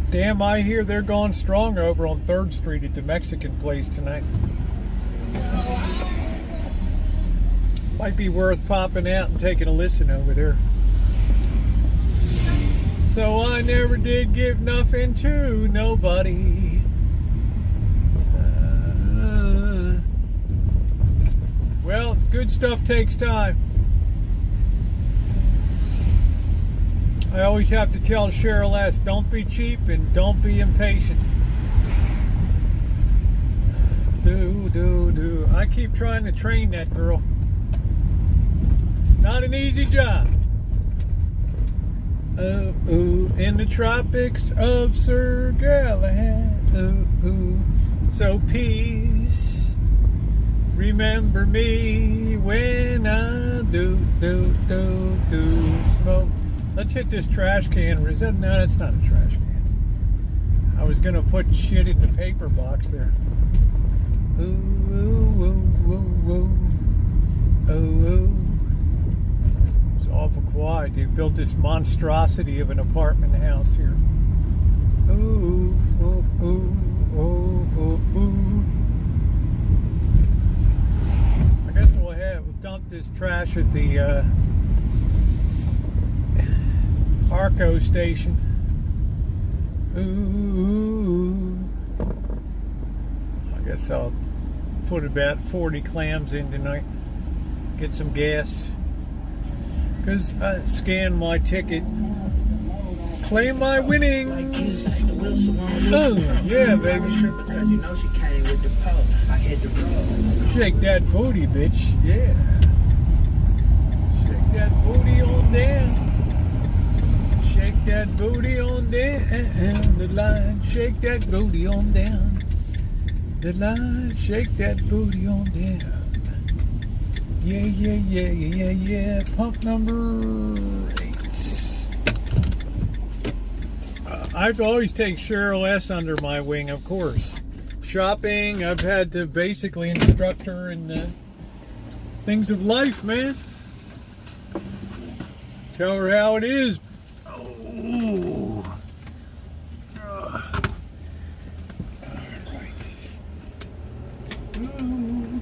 Damn, I hear they're going strong over on 3rd Street at the Mexican place tonight. Might be worth popping out and taking a listen over there. So I never did give nothing to nobody. Well, good stuff takes time. I always have to tell Cheryl S., don't be cheap and don't be impatient. Do. I keep trying to train that girl. It's not an easy job. Oh, ooh, in the tropics of Sir Galahad. Oh, ooh, so peace. Remember me when I do smoke. Let's hit this trash can. Or is that? No, that's not a trash can. I was gonna put shit in the paper box there. Ooh, ooh, ooh, ooh, ooh. Oh, ooh. It's awful quiet. They built this monstrosity of an apartment house here. Ooh, ooh, ooh, ooh, ooh, ooh. I guess we'll dump this trash at the Arco station. Ooh. I guess I'll put about 40 clams in tonight. Get some gas. Because I scanned my ticket. Claim my winnings. Oh, yeah, baby. Shake that booty, bitch. Yeah. Shake that booty on down. Shake that booty on down the line. Shake that booty on down the line. Shake that booty on down. Yeah, yeah, yeah, yeah, yeah. Pump number 8. I've always take Cheryl S. under my wing, of course. Shopping, I've had to basically instruct her in things of life, man. Tell her how it is. Oh. All right. Ooh.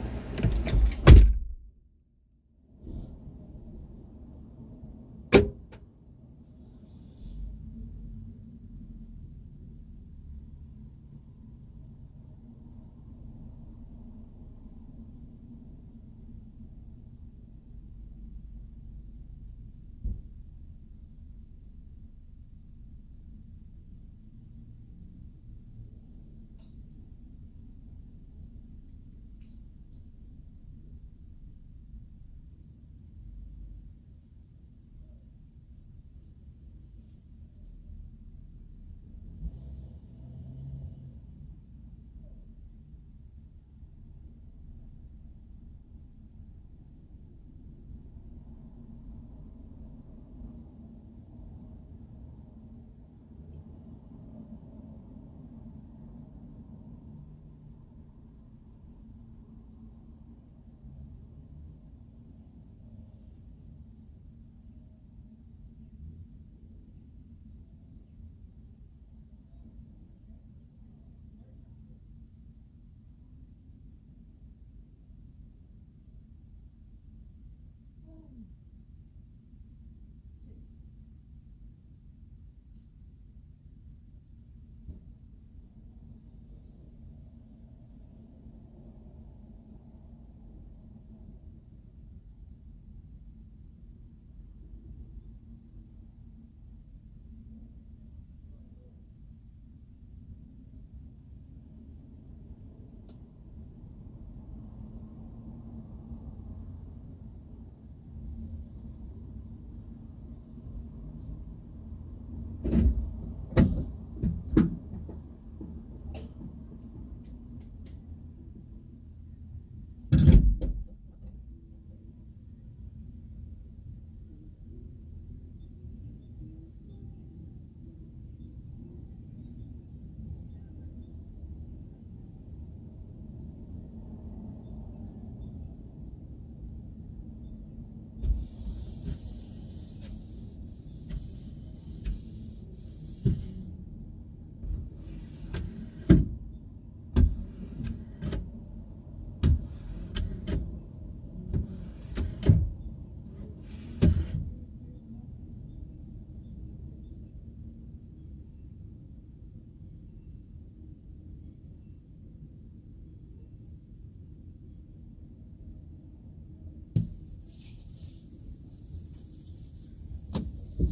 When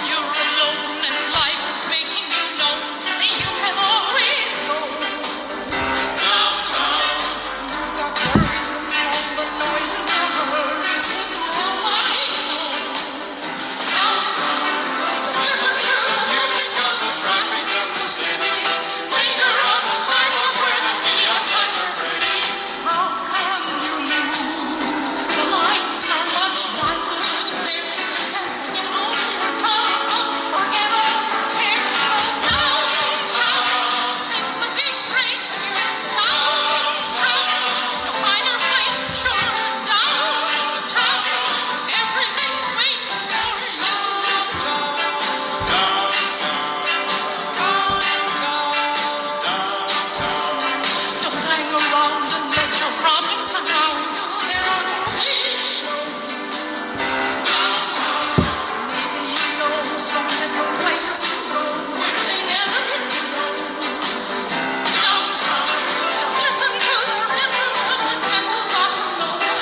you're alone and life is making you know you can always go downtown. You've got worries and all the noise and the hurry seems to nobody know. Downtown, listen to the music of the traffic in the city. Linger on the sidewalk where the neon signs are ready. How can you lose? The lights are much brighter there. And forget all your troubles, forget all your cares. Downtown, things are big break here. Downtown, you'll find your place sure. Downtown, everything's waiting for you. You'll hang around and let your problems surround you. There are movie shows. Downtown, maybe you know some little places to go where they never close. Downtown, just listen to the rhythm of the gentle bossa nova.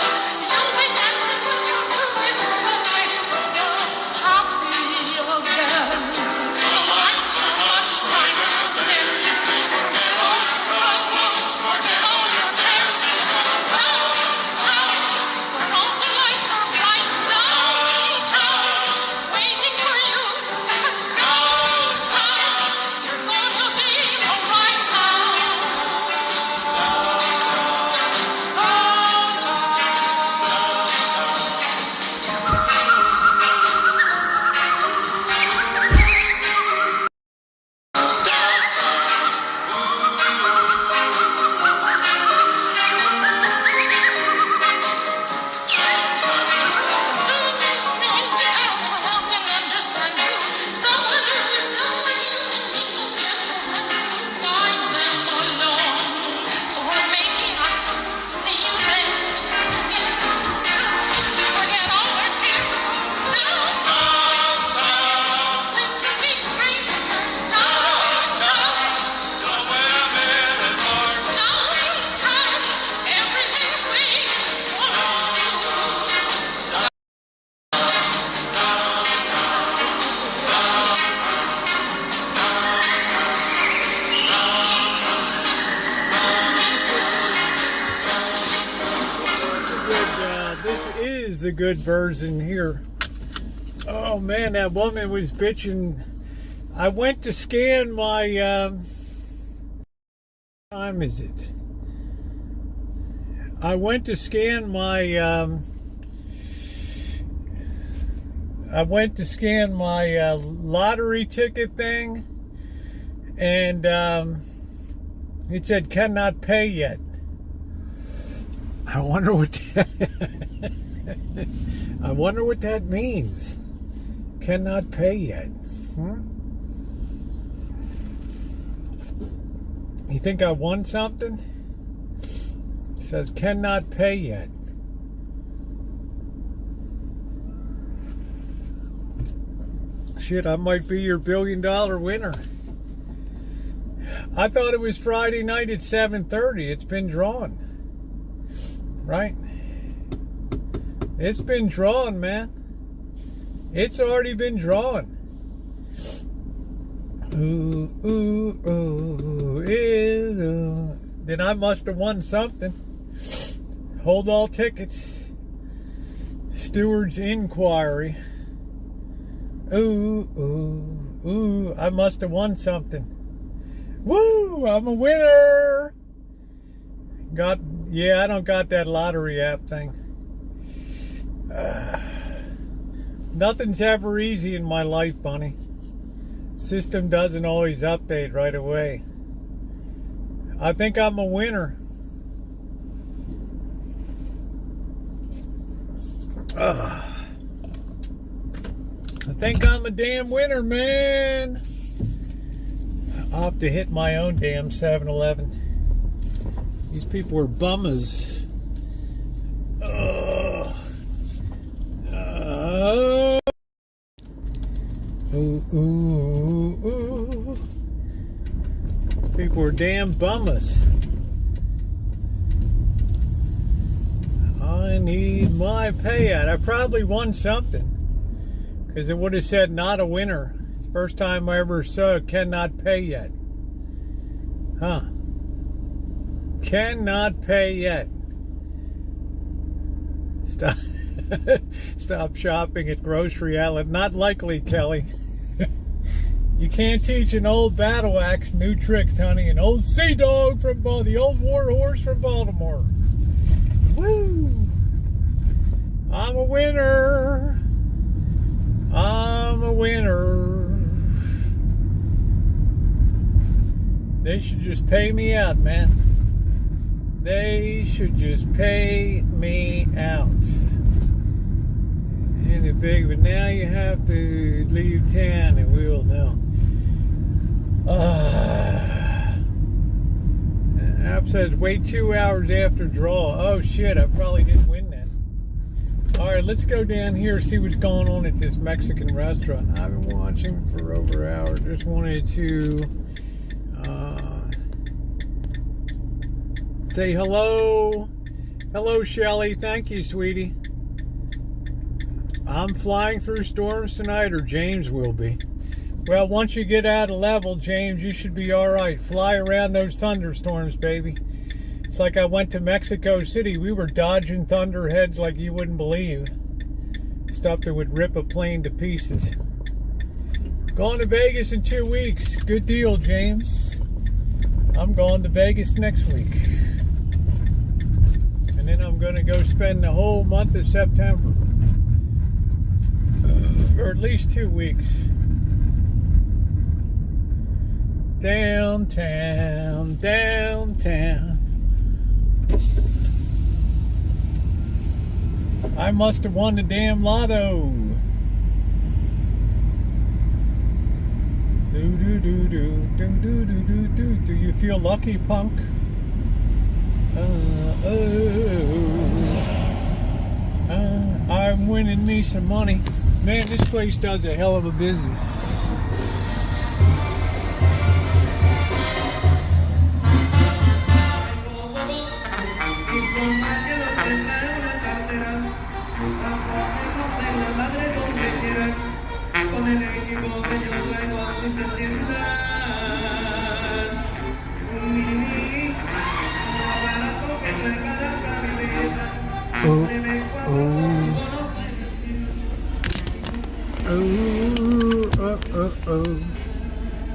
You'll be dancing with your crew before the night is over. Happy again. The lights are much brighter there. You can forget all your troubles, forget all your cares. Downtown, where all the lights are bright. Downtown, waiting for you. Downtown, you're gonna be alright now. Everything's waiting for you. This is the good version here. Oh man, that woman was bitching. I went to scan my time is it? I went to scan my lottery ticket thing, and it said cannot pay yet. I wonder what I wonder what that means. Cannot pay yet. You think I won something? It says cannot pay yet. Shit, I might be your $1 billion winner. I thought it was Friday night at 7:30. It's been drawn. Right? It's been drawn, man. It's already been drawn. Ooh, ooh, ooh, ooh. Then I must have won something. Hold all tickets. Steward's inquiry. Ooh, ooh, ooh. I must have won something. Woo! I'm a winner! I don't got that lottery app thing. Nothing's ever easy in my life, Bunny. System doesn't always update right away. I think I'm a winner. I think I'm a damn winner, man. I'll have to hit my own damn 7-Eleven. These people are bummers. Ooh, ooh, ooh. People are damn bummers. I need my payout. I probably won something because it would have said not a winner. It's the first time I ever saw cannot pay yet. Huh. Cannot pay yet. Stop. Stop shopping at grocery outlet. Not likely, Kelly. You can't teach an old battle axe new tricks, honey. An old sea dog from the old war horse from Baltimore. Woo! I'm a winner. I'm a winner. They should just pay me out, man. They should just pay me out. And the big, but now you have to leave town and we'll know. App says wait 2 hours after draw. Oh shit, I probably didn't win that. Alright, let's go down here, see what's going on at this Mexican restaurant. I've been watching for over an hour. Just wanted to say hello. Hello, Shelly. Thank you, sweetie. I'm flying through storms tonight, or James will be. Well, once you get out of level, James, you should be all right. Fly around those thunderstorms, baby. It's like I went to Mexico City. We were dodging thunderheads like you wouldn't believe. Stuff that would rip a plane to pieces. Going to Vegas in 2 weeks. Good deal, James. I'm going to Vegas next week. And then I'm going to go spend the whole month of September. Or at least 2 weeks. Downtown, downtown. I must have won the damn lotto. Do do do do do do do do do. Do you feel lucky, punk? I'm winning me some money. Man, this place does a hell of a business.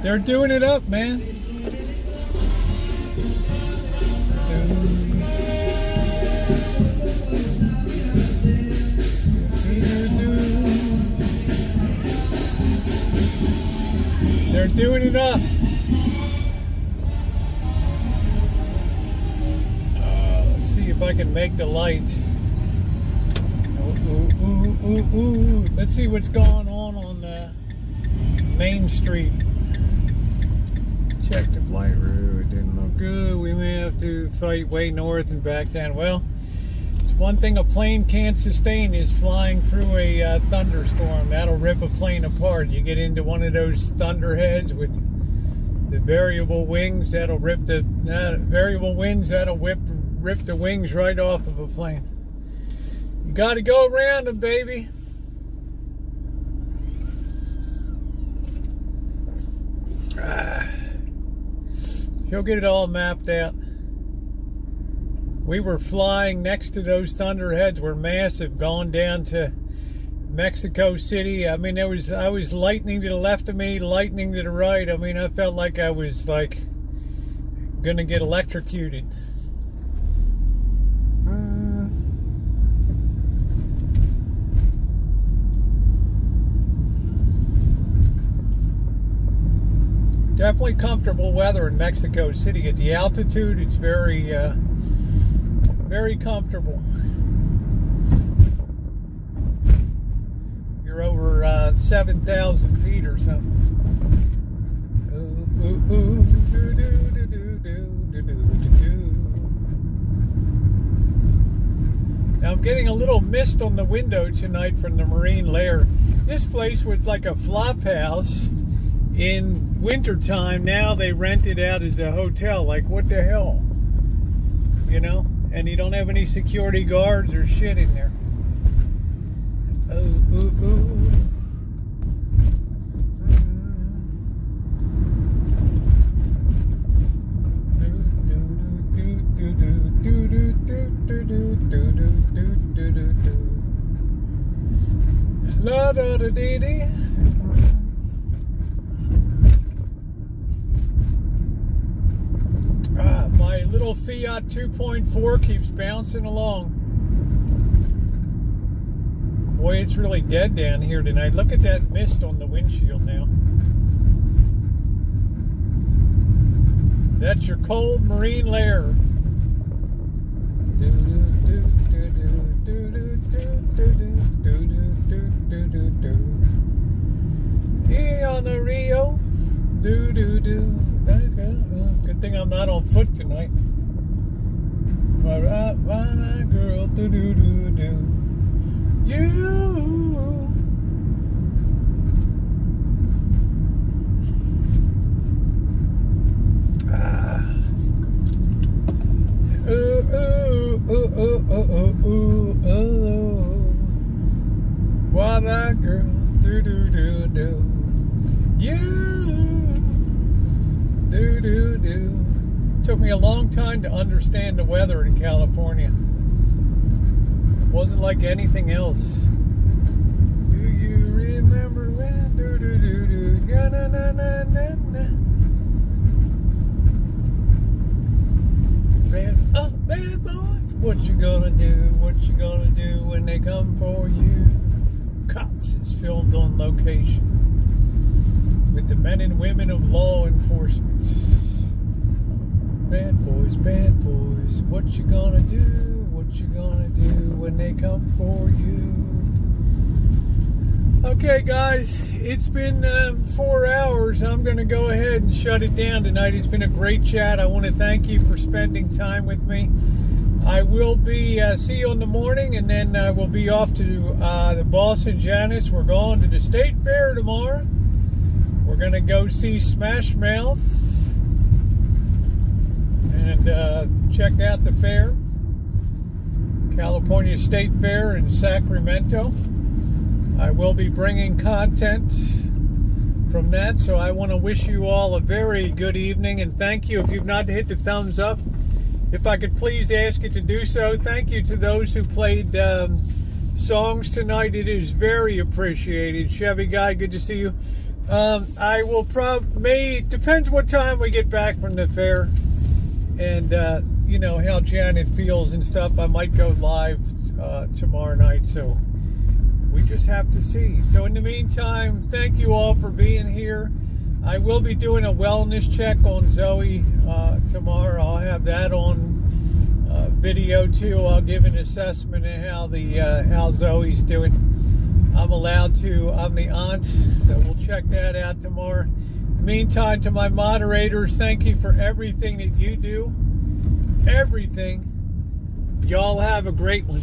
They're doing it up, man. They're doing it up. Let's see if I can make the light. Let's see what's going on Main Street. Check the flight route. It didn't look good. We may have to fight way north and back down. Well, it's one thing a plane can't sustain is flying through a thunderstorm. That'll rip a plane apart. You get into one of those thunderheads with the variable wings. That'll rip the variable winds. That'll rip the wings right off of a plane. You got to go around them, baby. She'll get it all mapped out. We were flying next to those thunderheads. Were massive, going down to Mexico City. I mean, I was lightning to the left of me, lightning to the right. I mean, I felt like I was like gonna get electrocuted. Definitely comfortable weather in Mexico City. At the altitude, it's very, very comfortable. You're over 7,000 feet or something. Now I'm getting a little mist on the window tonight from the marine lair. This place was like a flop house in wintertime, now they rent it out as a hotel. Like, what the hell? You know? And you don't have any security guards or shit in there. Oh, ooh, ooh. La da da dee dee. My little Fiat 2.4 keeps bouncing along. Boy, it's really dead down here tonight. Look at that mist on the windshield now. That's your cold marine lair. On the Rio, Good thing I'm not on foot tonight. My girl, you. What a girl, you. Took me a long time to understand the weather in California. It wasn't like anything else. Do you remember when? Na, na, na, na, na. Bad boys, what you gonna do? What you gonna do when they come for you? Cops is filmed on location with the men and women of law enforcement. Bad boys, what you gonna do? What you gonna do when they come for you? Okay, guys, it's been 4 hours. I'm gonna go ahead and shut it down tonight. It's been a great chat. I want to thank you for spending time with me. I will be see you in the morning, and then we'll be off to the Boston Janice. We're going to the State Fair tomorrow. We're gonna go see Smash Mouth and check out the fair, California State Fair in Sacramento. I will be bringing content from that, so I want to wish you all a very good evening, and thank you. If you've not hit the thumbs up, if I could please ask you to do so. Thank you to those who played songs tonight. It is very appreciated. Chevy Guy, good to see you. I will depends what time we get back from the fair, and you know how Janet feels and stuff. I might go live tomorrow night, so we just have to see. So in the meantime, thank you all for being here. I will be doing a wellness check on Zoe tomorrow. I'll have that on video too. I'll give an assessment of how Zoe's doing. I'm the aunt, so we'll check that out tomorrow. In the meantime, to my moderators, thank you for everything that you do. Everything. Y'all have a great one.